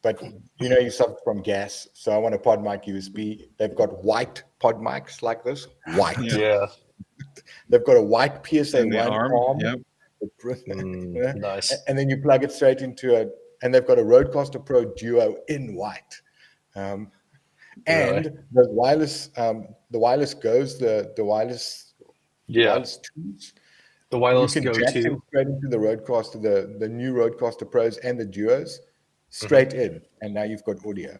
D: But you suffer from gas. So I want a PodMic USB. They've got white PodMics like this. White.
B: Yeah.
D: They've got a white PSA 1 arm.
B: Nice.
D: And then you plug it straight into and they've got a Rodecaster Pro Duo in white. And the wireless goes, the wireless tools.
B: The wireless
D: you can jack them straight into the Rodecaster, the new Rodecaster Pros and the Duos, straight in. And now you've got audio.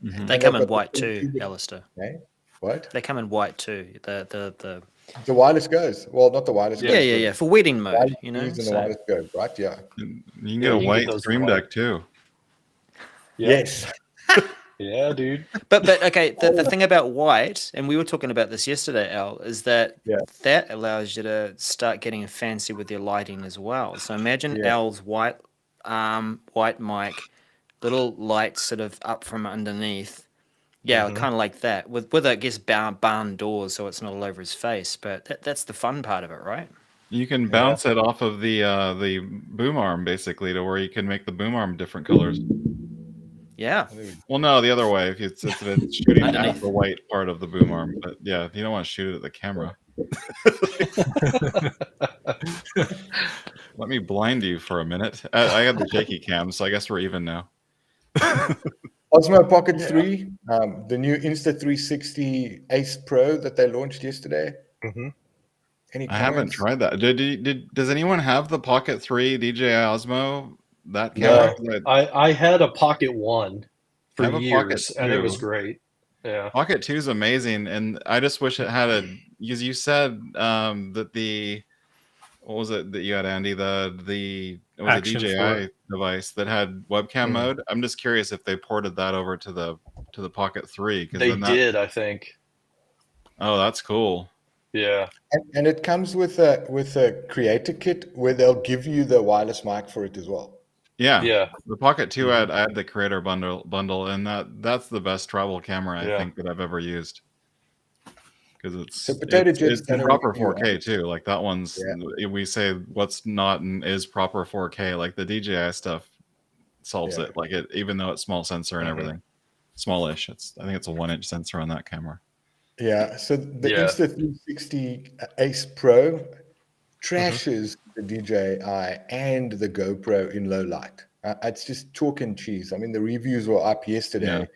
C: They come in white too, Alistair.
D: Okay. What?
C: They come in white too. The
D: wireless goes. Well, not the wireless goes.
C: Yeah. For wedding mode,
D: The wireless goes, right? Yeah.
E: You can get a white Stream Deck too.
B: Yeah.
D: Yes.
B: Yeah, dude.
C: But okay, the thing about white, and we were talking about this yesterday, Al, is that that allows you to start getting fancy with your lighting as well. So imagine Al's white mic, little lights sort of up from underneath. Yeah, kind of like that, with I guess barn doors, so it's not all over his face. But that's the fun part of it, right?
E: You can bounce it off of the boom arm basically to where you can make the boom arm different colors.
C: Yeah.
E: Well, no, the other way if it's shooting at the white part of the boom arm, but yeah, if you don't want to shoot it at the camera. Let me blind you for a minute. I had the shaky cam, so I guess we're even now.
D: Osmo Pocket 3, the new Insta360 Ace Pro that they launched yesterday. Any comments?
E: I haven't tried that. Does anyone have the Pocket 3 DJI Osmo? That camera?
B: No, I had a Pocket 1 for
E: I have a
B: years,
E: Pocket
B: and it
E: 2.
B: was great. Yeah,
E: Pocket 2 is amazing, and I just wish it had because you said that what was it that you had, Andy? It was a DJI device that had webcam mode. I'm just curious if they ported that over to the Pocket 3.
B: They did, I think.
E: Oh, that's cool.
B: Yeah,
D: and it comes with a creator kit where they'll give you the wireless mic for it as well.
E: Yeah. The Pocket 2 I had the creator bundle, and that's the best travel camera I think that I've ever used. Because it's in proper 4K too. Like that one's we say what's not and is proper 4K. Like the DJI stuff solves it. Like it, even though it's small sensor and everything, smallish. I think it's a 1-inch sensor on that camera.
D: Yeah. So the Insta360 Ace Pro trashes the DJI and the GoPro in low light. It's just chalk and cheese. I mean, the reviews were up yesterday,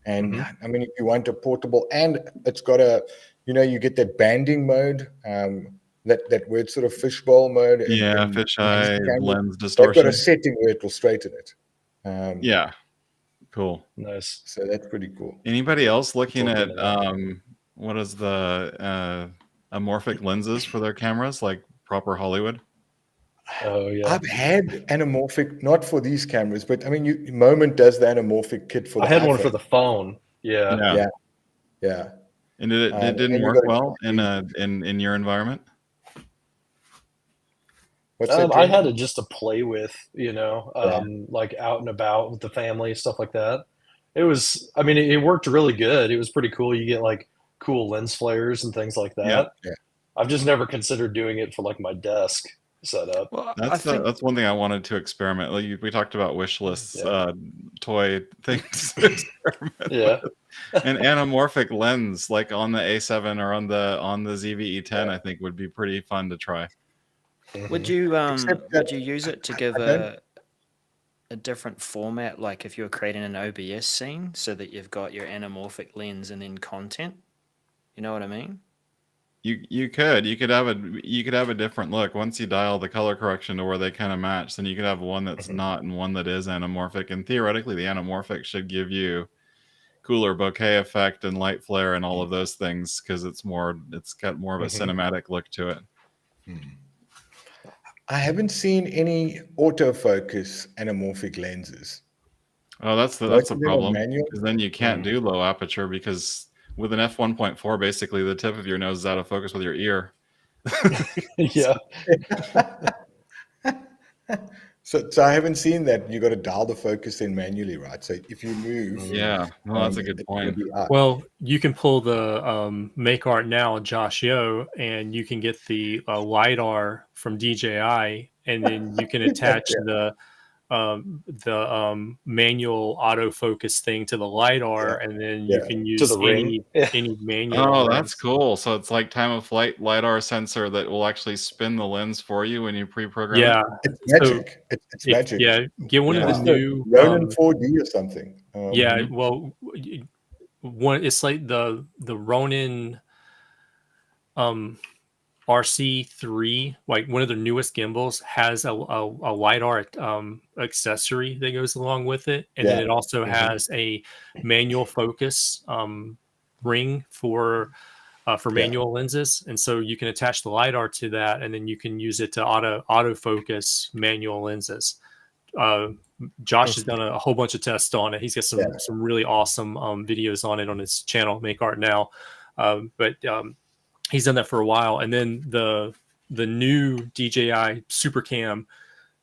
D: and I mean, if you want a portable, and it's got you get that banding mode, that weird sort of fishbowl mode.
E: Fisheye lens
D: They've
E: distortion.
D: got a setting where it will straighten it.
E: Cool.
B: Nice.
D: So that's pretty cool.
E: Anybody else looking at what is the amorphic lenses for their cameras, like proper Hollywood?
B: Oh yeah.
D: I've had anamorphic, not for these cameras, but I mean, Moment does the anamorphic kit for the
B: I had
D: iPhone.
B: one for the phone. Yeah.
E: And it didn't work well in your environment?
D: What's
B: I had it just to play with, like out and about with the family, stuff like that. It was, I mean, it worked really good. It was pretty cool. You get like cool lens flares and things like that.
D: Yeah.
B: I've just never considered doing it for like my desk setup.
C: Well,
E: that's one thing I wanted to experiment. Like we talked about wish lists, toy things to experiment with. An anamorphic lens, like on the A7 or on the ZV-E10, I think would be pretty fun to try.
C: Would you use it to give a different format, like if you were creating an OBS scene, so that you've got your anamorphic lens and then content? You know what I mean?
E: You could have a different look once you dial the color correction to where they kind of match. Then you could have one that's not and one that is anamorphic. And theoretically, the anamorphic should give you cooler bokeh effect and light flare and all of those things because it's got more of a cinematic look to it.
D: I haven't seen any autofocus anamorphic lenses.
E: Oh, that's the problem. Because then you can't do low aperture because with an f1.4, basically the tip of your nose is out of focus with your ear.
B: Yeah.
D: So I haven't seen that. You got to dial the focus in manually, right? So if you move,
E: that's a good point.
A: Well, you can pull the Make Art Now Josh Yo, and you can get the LiDAR from DJI, and then you can attach the manual autofocus thing to the LiDAR, and then you can use any manual.
E: Oh,
A: lens.
E: That's cool. So it's like time of flight LiDAR sensor that will actually spin the lens for you when you pre-program
A: it.
D: It's magic. It's magic.
A: Yeah, get one of the new
D: Ronin 4D or something.
A: Well, it's like the Ronin RC3, like one of the newest gimbals, has a LiDAR accessory that goes along with it, and then it also has a manual focus ring for manual lenses, and so you can attach the LiDAR to that, and then you can use it to autofocus manual lenses. Josh has done a whole bunch of tests on it. He's got some really awesome videos on it on his channel, Make Art Now. But he's done that for a while. And then the new DJI Supercam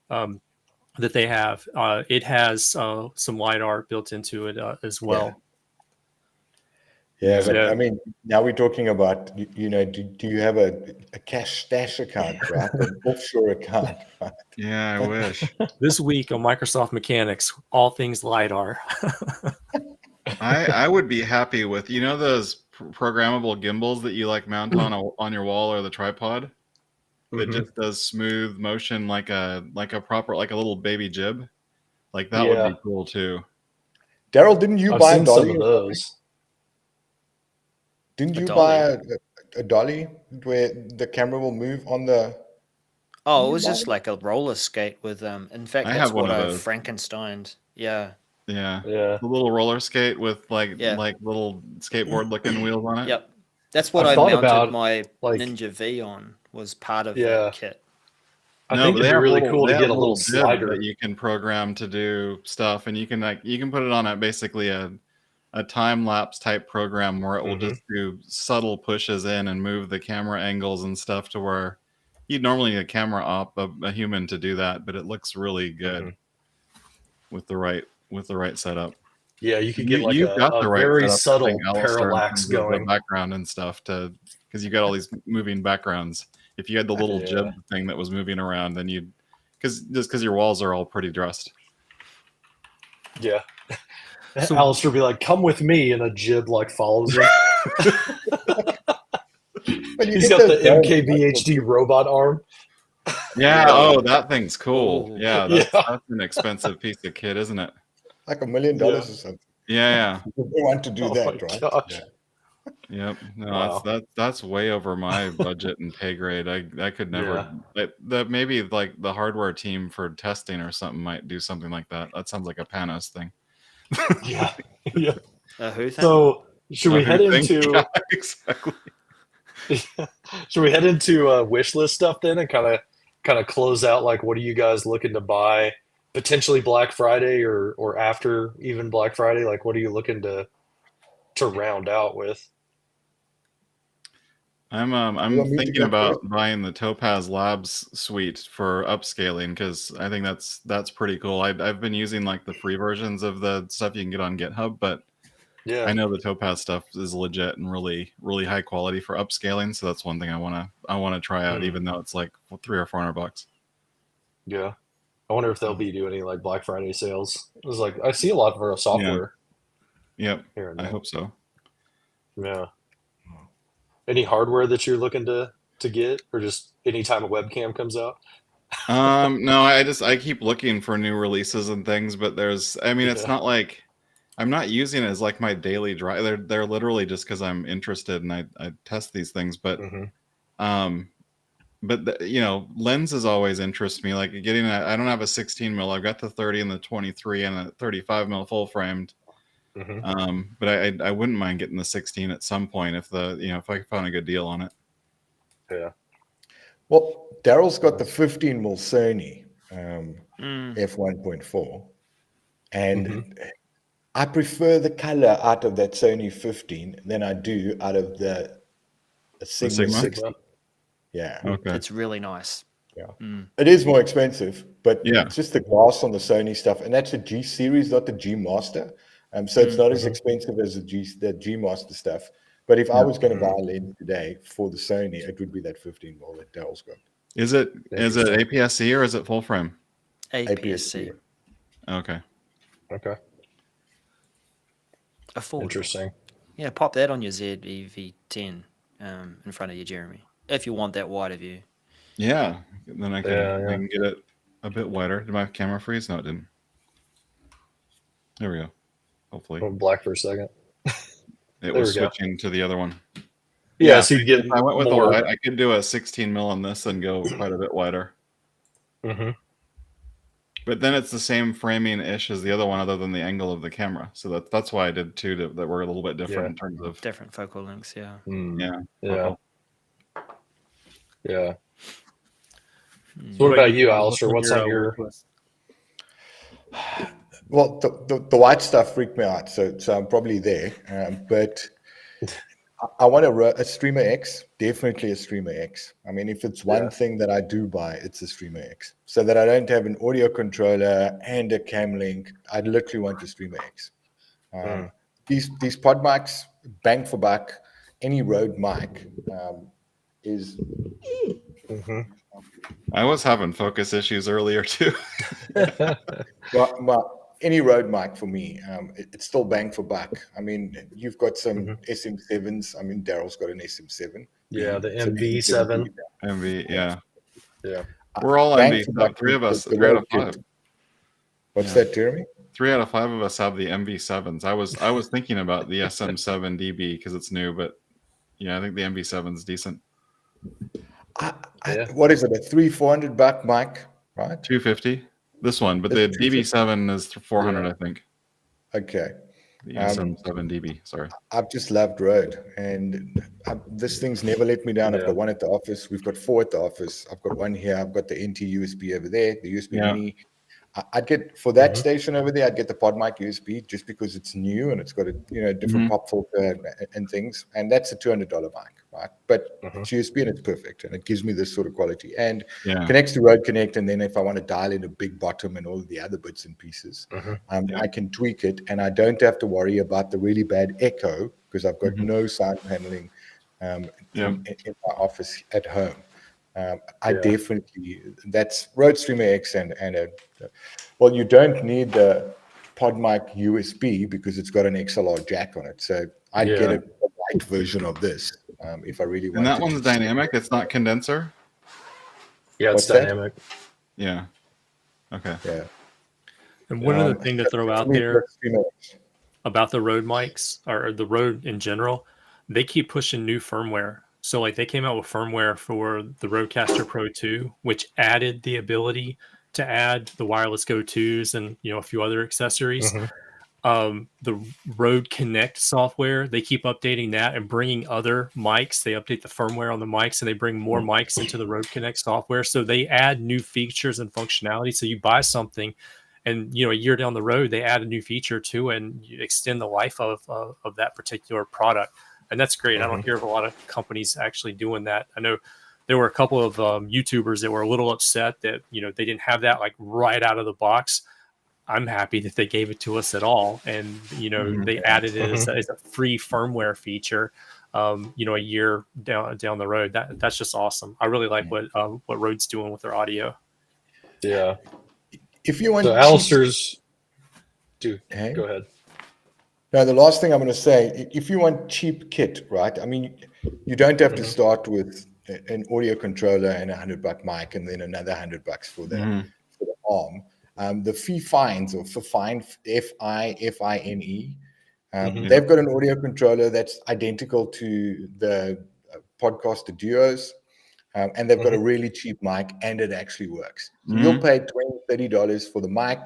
A: that they have, it has some LiDAR built into it as well.
D: Yeah, but I mean, now we're talking about, you know, do you have a cash stash account, right? An offshore account, right?
E: Yeah, I wish.
A: This week on Microsoft Mechanics, all things LiDAR.
E: I would be happy with, you know, those programmable gimbals that you like mount on your wall or the tripod that just does smooth motion like a proper, like a little baby jib. Like that would be cool too.
D: Darrell, didn't you buy a dolly?
B: Some of those.
D: Didn't you buy a dolly where the camera will move on the...
C: Oh, it was just like a roller skate with in fact, that's what I Frankensteined. Yeah.
E: Yeah. The little roller skate with like little skateboard looking wheels on it.
C: Yep. That's what I mounted my Ninja V on, was part of that kit.
B: I think it'd be really cool to get a little slider
E: that you can program to do stuff, and you can put it on basically a time lapse type program where it will just do subtle pushes in and move the camera angles and stuff to where you'd normally need a camera op, a human to do that, but it looks really good with the right setup.
B: Yeah, you could get like a very subtle parallax going,
E: the background and stuff, because you got all these moving backgrounds. If you had the little jib thing that was moving around, then you'd because your walls are all pretty dressed.
B: Yeah. So, Alistair would be like, "Come with me," and a jib like follows him. He's got the MKBHD robot arm.
E: Yeah. Oh, that thing's cool. Yeah, that's an expensive piece of kit, isn't it?
D: Like $1 million or something.
E: Yeah.
D: You want to do that, right?
B: Gosh.
E: Yep. No, that's way over my budget and pay grade. I could never. Maybe like the hardware team for testing or something might do something like that. That sounds like a Panos thing.
B: Yeah.
C: Who thing?
B: So should we head into
E: exactly?
B: Should we head into wish list stuff then, and kind of close out? Like, what are you guys looking to buy potentially Black Friday or after even Black Friday? Like, what are you looking to round out with?
E: I'm thinking about buying the Topaz Labs suite for upscaling, because I think that's pretty cool. I've been using like the free versions of the stuff you can get on GitHub, but I know the Topaz stuff is legit and really, really high quality for upscaling. So that's one thing I want to try out, even though it's like $300 or $400.
B: Yeah, I wonder if they'll be doing any like Black Friday sales. It was like I see a lot for software.
E: Yep, I hope so.
B: Yeah. Any hardware that you're looking to get, or just any time a webcam comes out?
E: No, I keep looking for new releases and things, but it's not like I'm not using it as like my daily drive. They're literally just because I'm interested and I test these things, but lenses always interest me. Like getting I don't have a 16 mil. I've got the 30 and the 23 and a 35 mil full framed. But I wouldn't mind getting the 16 at some point if I found a good deal on it.
B: Yeah.
D: Well, Darrell's got the 15 mil Sony f1.4, and I prefer the color out of that Sony 15 than I do out of the Sigma 60. Yeah.
E: Okay.
C: It's really nice.
D: Yeah. It is more expensive, but it's just the glass on the Sony stuff, and that's a G series, not the G Master. So it's not as expensive as the G Master stuff. But if I was going to buy a lens today for the Sony, it would be that 15 mil that Darrell's got.
E: Is it APS-C or is it full frame?
C: APS-C.
E: Okay.
C: Affordable.
B: Interesting.
C: Yeah, pop that on your ZEV10 in front of you, Jeremy, if you want that wider view.
E: Yeah, then I can get it a bit wider. Did my camera freeze? No, it didn't. There we go. Hopefully.
B: Went black for a second.
E: It was switching to the other one.
B: Yeah, so you get.
E: I went with I could do a 16 mil on this and go quite a bit wider. But then it's the same framing ish as the other one, other than the angle of the camera. So that's why I did two that were a little bit different in terms of
C: different focal lengths. Yeah.
B: So what about you, Alistair? What's on your?
D: Well, the white stuff freaked me out, so I'm probably there. But I want a Streamer X, definitely a Streamer X. I mean, if it's one thing that I do buy, it's a Streamer X, so that I don't have an audio controller and a cam link. I literally want a Streamer X. These pod mics, bang for buck, any Rode mic is.
E: I was having focus issues earlier too.
D: Well, any Rode mic for me, it's still bang for buck. I mean, you've got some SM7s. I mean, Darrell's got an SM7.
B: Yeah, the
D: It's an
B: MV7.
E: MV, yeah.
B: Yeah.
E: We're all
D: Bang
E: MV.
D: for buck,
E: Three of us.
D: the
E: 3 out of
D: Rode
E: 5.
D: kit. What's that, Jeremy?
E: 3 out of 5 of us have the MV7s. I was thinking about the SM7 DB because it's new, but yeah, I think the MV7's decent.
D: What is it? A $300-400 mic, right?
E: 250. This one, but the DB7 is 400, I think.
D: Okay.
E: The SM7 DB. Sorry.
D: I've just loved Rode, and this thing's never let me down. I've got one at the office. We've got 4 at the office. I've got one here. I've got the NT USB over there, the USB mini. I'd get for that station over there. I'd get the PodMic USB just because it's new and it's got a different pop filter and things. And that's a $200 mic, right? But it's USB and it's perfect, and it gives me this sort of quality and connects to Rode Connect. And then if I want to dial in a big bottom and all of the other bits and pieces, I can tweak it, and I don't have to worry about the really bad echo because I've got no sound handling in my office at home. I definitely, that's Rode Streamer X and well, you don't need the PodMic USB because it's got an XLR jack on it. So I'd get a light version of this if I really want.
E: And that one's dynamic. It's not condenser.
B: Yeah, it's dynamic.
E: Yeah. Okay.
D: Yeah.
A: And one other thing to throw out there about the Rode mics or the Rode in general, they keep pushing new firmware. So like they came out with firmware for the Rodecaster Pro 2, which added the ability to add the wireless Go 2s and a few other accessories. The Rode Connect software, they keep updating that and bringing other mics. They update the firmware on the mics and they bring more mics into the Rode Connect software. So they add new features and functionality. So you buy something and a year down the road, they add a new feature to it and you extend the life of that particular product. And that's great. I don't hear of a lot of companies actually doing that. I know there were a couple of YouTubers that were a little upset that, they didn't have that like right out of the box. I'm happy that they gave it to us at all. And, they added it as a free firmware feature, a year down the road. That's just awesome. I really like what Rode's doing with their audio.
B: Yeah.
D: If you want
B: Alistair's go ahead.
D: Now, the last thing I'm going to say, if you want cheap kit, right? I mean, you don't have to start with an audio controller and $100 mic and then another $100 for the arm. The Fifine, or Fifine, Fifine, they've got an audio controller that's identical to the Podcaster Duos, and they've got a really cheap mic, and it actually works. So you'll pay $20-30 for the mic.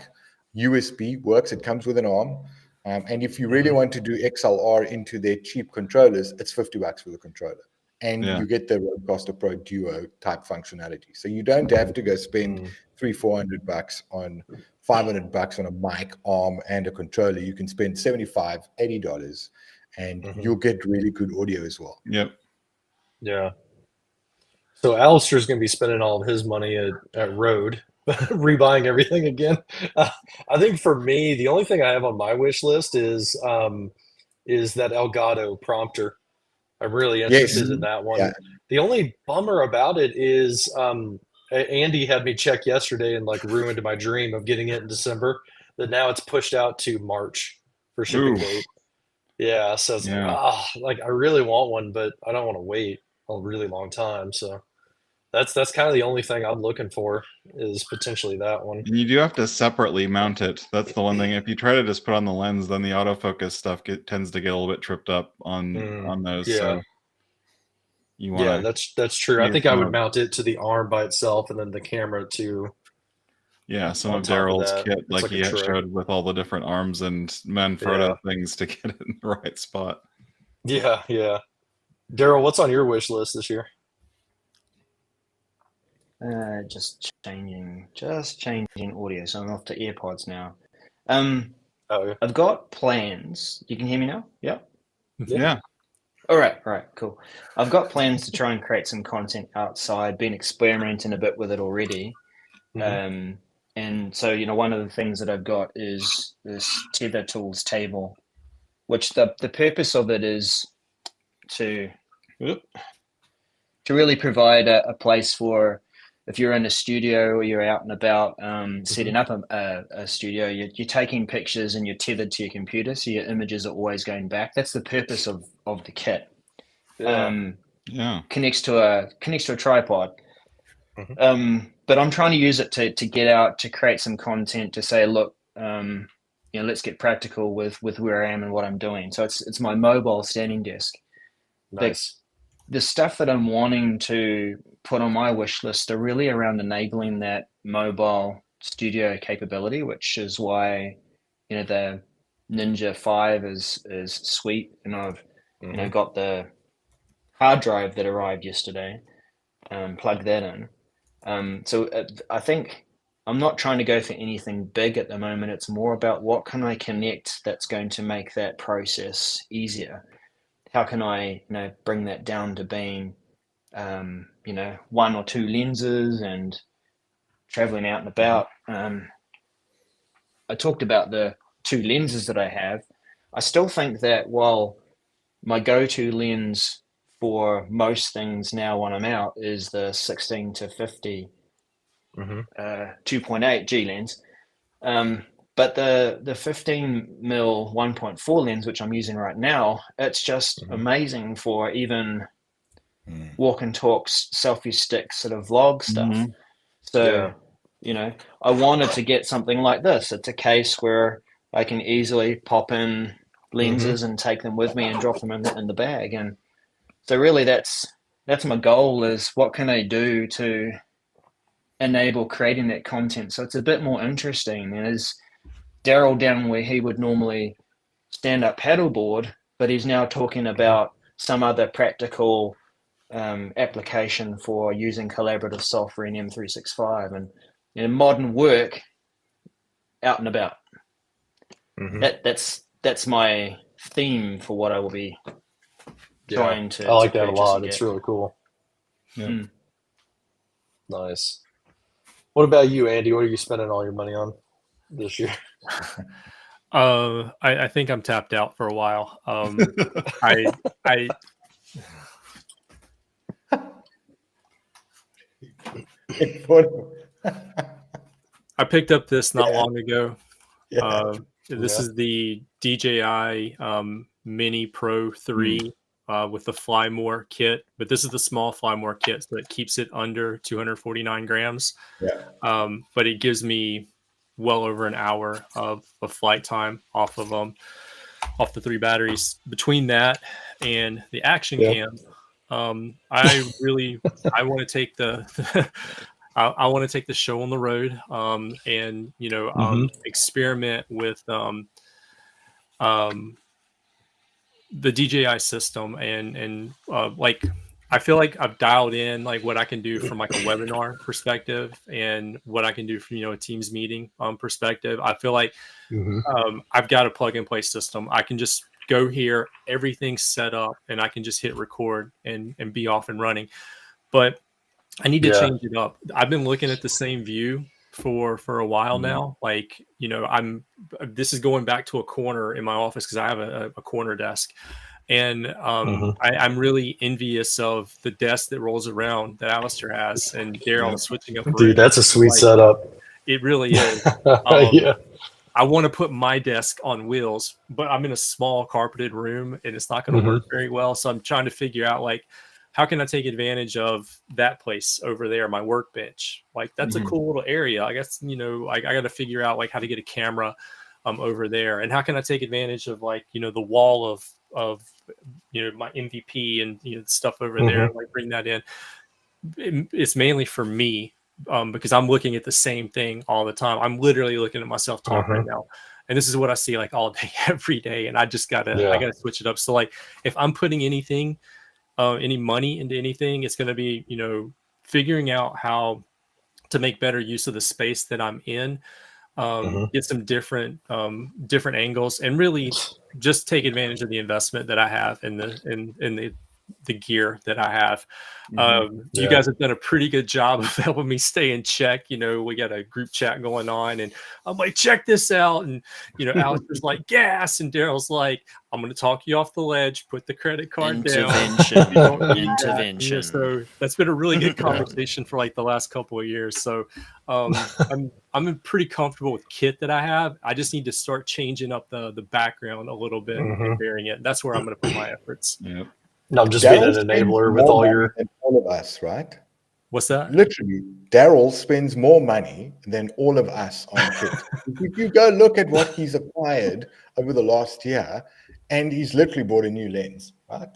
D: USB works. It comes with an arm. And if you really want to do XLR into their cheap controllers, it's $50 for the controller. And you get the Rodecaster Pro Duo type functionality. So you don't have to go spend $300-400 on $500 on a mic, arm, and a controller. You can spend $75-80 and you'll get really good audio as well.
E: Yep.
B: Yeah. So Alistair's going to be spending all of his money at Rode. Rebuying everything again. I think for me, the only thing I have on my wish list is that Elgato prompter. I'm really interested in that one. Yeah. The only bummer about it is Andy had me check yesterday and like ruined my dream of getting it in December. That now it's pushed out to March for shipping date. Yeah, so it's like I really want one, but I don't want to wait a really long time. So that's kind of the only thing I'm looking for is potentially that one.
E: And you do have to separately mount it. That's the one thing. If you try to just put on the lens, then the autofocus stuff tends to get a little bit tripped up on those.
B: Yeah.
E: So you want
B: that's true. I think I would mount it to the arm by itself and then the camera to.
E: Yeah, some of Darrell's kit, like he showed with all the different arms and Manfrotto things to get it in the right spot.
B: Yeah. Darrell, what's on your wish list this year?
C: Just changing audio. So I'm off to AirPods now. I've got plans. You can hear me now? Yeah.
E: Yeah.
C: All right, cool. I've got plans to try and create some content outside. Been experimenting a bit with it already. And so, one of the things that I've got is this Tether Tools table, which the purpose of it is to really provide a place for, if you're in a studio or you're out and about setting up a studio, you're taking pictures and you're tethered to your computer, so your images are always going back. That's the purpose of the kit. Connects to a tripod. But I'm trying to use it to get out, to create some content, to say, look, let's get practical with where I am and what I'm doing. So it's my mobile standing desk.
B: Nice.
C: The stuff that I'm wanting to put on my wish list are really around enabling that mobile studio capability, which is why, the Ninja 5 is sweet. And I've, got the hard drive that arrived yesterday, plugged that in. So I think I'm not trying to go for anything big at the moment. It's more about what can I connect that's going to make that process easier. How can I, bring that down to being, 1 or 2 lenses and traveling out and about. I talked about the 2 lenses that I have. I still think that while my go-to lens for most things now when I'm out is the 16 to 50 2.8 G lens. But the 15 mil 1.4 lens, which I'm using right now, it's just amazing for even walk and talks, selfie stick sort of vlog stuff. So, I wanted to get something like this. It's a case where I can easily pop in lenses and take them with me and drop them in the bag. And so really that's my goal, is what can I do to enable creating that content so it's a bit more interesting. And as Darrell down where he would normally stand up paddleboard, but he's now talking about some other practical application for using collaborative software in M365 and modern work out and about. That's my theme for what I will be trying to.
B: I like that a lot. It's really cool. Nice. What about you, Andy? What are you spending all your money on this year?
A: I think I'm tapped out for a while. I picked up this not long ago. This is the DJI Mini Pro 3 with the Fly More kit, but this is the small Fly More kit, so it keeps it under 249 grams. But it gives me well over an hour of flight time off the 3 batteries. Between that and the action cam, I want to take I want to take the show on the road, and experiment with the DJI system, and like I feel like I've dialed in like what I can do from like a webinar perspective and what I can do from a Teams meeting perspective. I feel like I've got a plug and play system. I can just go here, everything's set up, and I can just hit record and be off and running. But I need to change it up. I've been looking at the same view for a while now. Like, this is going back to a corner in my office because I have a corner desk. And I'm really envious of the desk that rolls around that Alistair has, and Darrell switching up.
B: Dude, that's a sweet setup.
A: It really is. I want to put my desk on wheels, but I'm in a small carpeted room and it's not going to work very well. So I'm trying to figure out like, how can I take advantage of that place over there, my workbench? Like that's a cool little area. I guess, I got to figure out like how to get a camera over there, and how can I take advantage of like, the wall of my MVP and stuff over there, like bring that in. It's mainly for me because I'm looking at the same thing all the time. I'm literally looking at myself talk right now, and this is what I see like all day, every day, and I just I gotta switch it up. So like if I'm putting anything, any money into anything, it's going to be figuring out how to make better use of the space that I'm in, get some different angles, and really just take advantage of the investment that I have in the gear that I have. You guys have done a pretty good job of helping me stay in check. We got a group chat going on, and I'm like, check this out. And, Alistair's like, gas. And Darrell's like, I'm going to talk you off the ledge, put the credit card down.
C: Intervention.
A: So that's been a really good conversation for like the last couple of years. So I'm pretty comfortable with kit that I have. I just need to start changing up the background a little bit and varying it. That's where I'm going to put my efforts.
E: Yep.
B: No, I'm just being an enabler with all your.
D: All of us, right?
A: What's that?
D: Literally, Darrell spends more money than all of us on kit. If you go look at what he's acquired over the last year, and he's literally bought a new lens, right?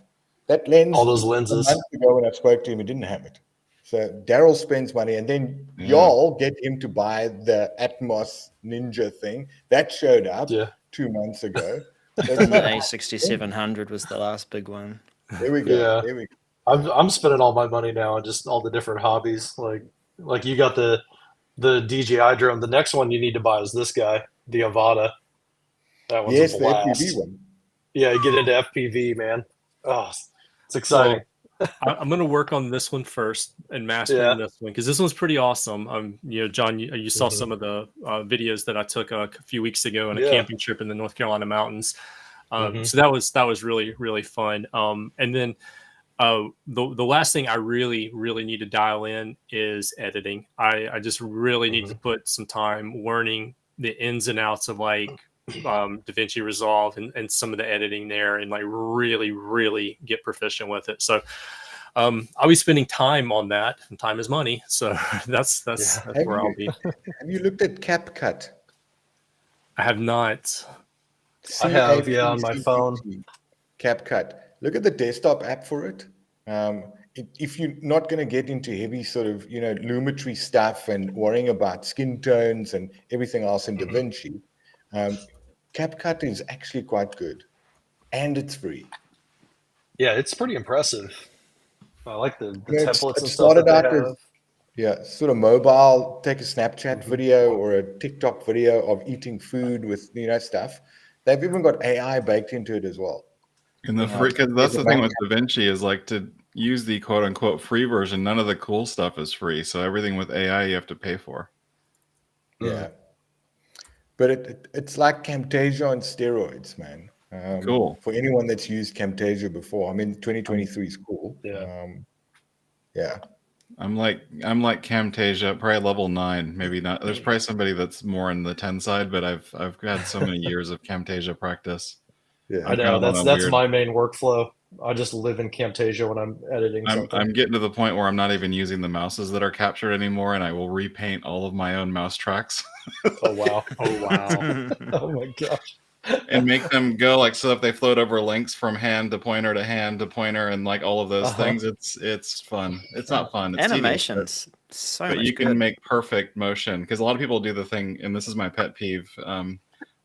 D: That lens,
B: all those lenses.
D: A month ago when I spoke to him, he didn't have it. So Darrell spends money, and then y'all get him to buy the Atmos Ninja thing that showed up 2 months ago.
C: The A6700 was the last big one.
D: There we go.
B: Yeah.
D: There we go.
B: I'm spending all my money now on just all the different hobbies. Like you got the DJI drone. The next one you need to buy is this guy, the Avata. That one's a blast.
D: The FPV one.
B: Yeah, you get into FPV, man. Oh, it's exciting.
A: Well, I'm going to work on this one first and mastering this one, because this one's pretty awesome. John, you saw some of the videos that I took a few weeks ago on a camping trip in the North Carolina mountains. So that was really, really fun. And then the last thing I really, really need to dial in is editing. I just really need to put some time learning the ins and outs of like DaVinci Resolve and some of the editing there, and like really, really get proficient with it. So I'll be spending time on that, and time is money. So that's where I'll be.
D: Have you looked at CapCut?
A: I have not.
B: I have, on my phone.
D: CapCut. Look at the desktop app for it. If you're not going to get into heavy sort of, lumetri stuff and worrying about skin tones and everything else in DaVinci, CapCut is actually quite good, and it's free.
B: Yeah, it's pretty impressive. I like the templates and stuff.
D: Started out with sort of mobile. Take a Snapchat video or a TikTok video of eating food with stuff. They've even got AI baked into it as well.
E: And that's the thing with DaVinci is like to use the quote unquote free version. None of the cool stuff is free. So everything with AI you have to pay for.
D: Yeah. But it's like Camtasia on steroids, man.
E: Cool.
D: For anyone that's used Camtasia before. I mean, 2023 is cool.
B: Yeah.
E: I'm like Camtasia, probably level 9, maybe not. There's probably somebody that's more on the 10 side, but I've had so many years of Camtasia practice.
B: Yeah, I know that's my main workflow. I just live in Camtasia when I'm editing something.
E: I'm getting to the point where I'm not even using the mouses that are captured anymore, and I will repaint all of my own mouse tracks.
B: Oh wow! Oh my gosh!
E: And make them go like so if they float over links from hand to pointer to hand to pointer and like all of those things. It's fun. It's not fun. It's
C: animations.
E: But you can make perfect motion, because a lot of people do the thing, and this is my pet peeve.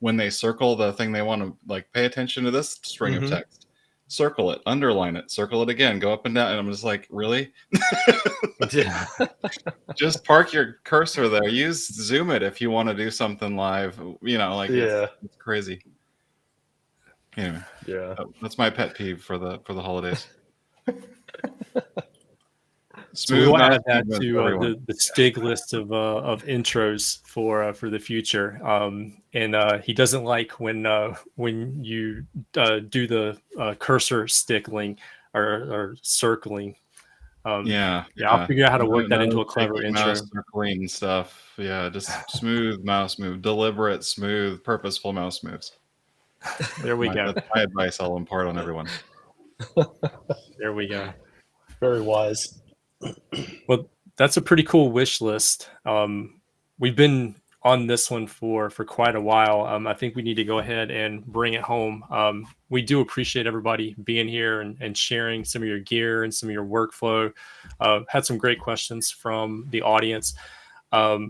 E: When they circle the thing they want to like pay attention to this string of text, circle it, underline it, circle it again, go up and down, and I'm just like, really? Just park your cursor there. Zoom it if you want to do something live. It's crazy. Anyway, that's my pet peeve for the holidays.
A: So we'll add that to the Stig list of intros for the future. And he doesn't like when you do the cursor stickling or circling. I'll figure out how to work that into a clever intro.
E: Circling stuff. Yeah, just smooth mouse move, deliberate, smooth, purposeful mouse moves.
A: There we go.
E: That's my advice I'll impart on everyone.
A: There we go.
B: Very wise.
A: Well, that's a pretty cool wish list. We've been on this one for quite a while. I think we need to go ahead and bring it home. We do appreciate everybody being here and sharing some of your gear and some of your workflow. Had some great questions from the audience.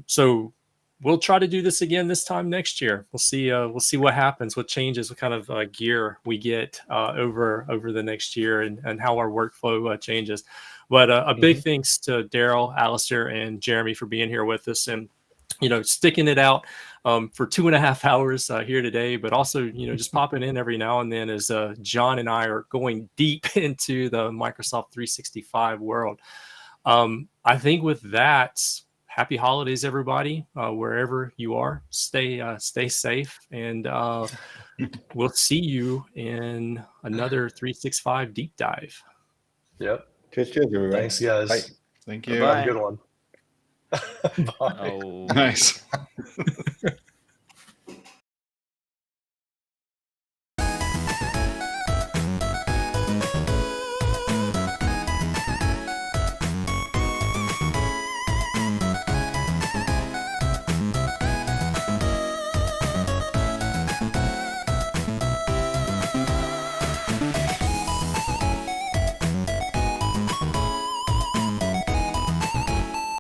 A: So we'll try to do this again this time next year. We'll see what happens, what changes, what kind of gear we get over the next year, and how our workflow changes. But a big thanks to Darrell, Alistair, and Jeremy for being here with us, and sticking it out for 2.5 hours here today, but also just popping in every now and then as John and I are going deep into the Microsoft 365 world. I think with that, happy holidays, everybody, wherever you are. Stay safe, and we'll see you in another 365 deep dive.
B: Yep.
D: Cheers, everyone.
B: Thanks, guys.
D: Bye.
E: Thank you.
B: Have a good one. Bye.
C: Oh.
E: Nice.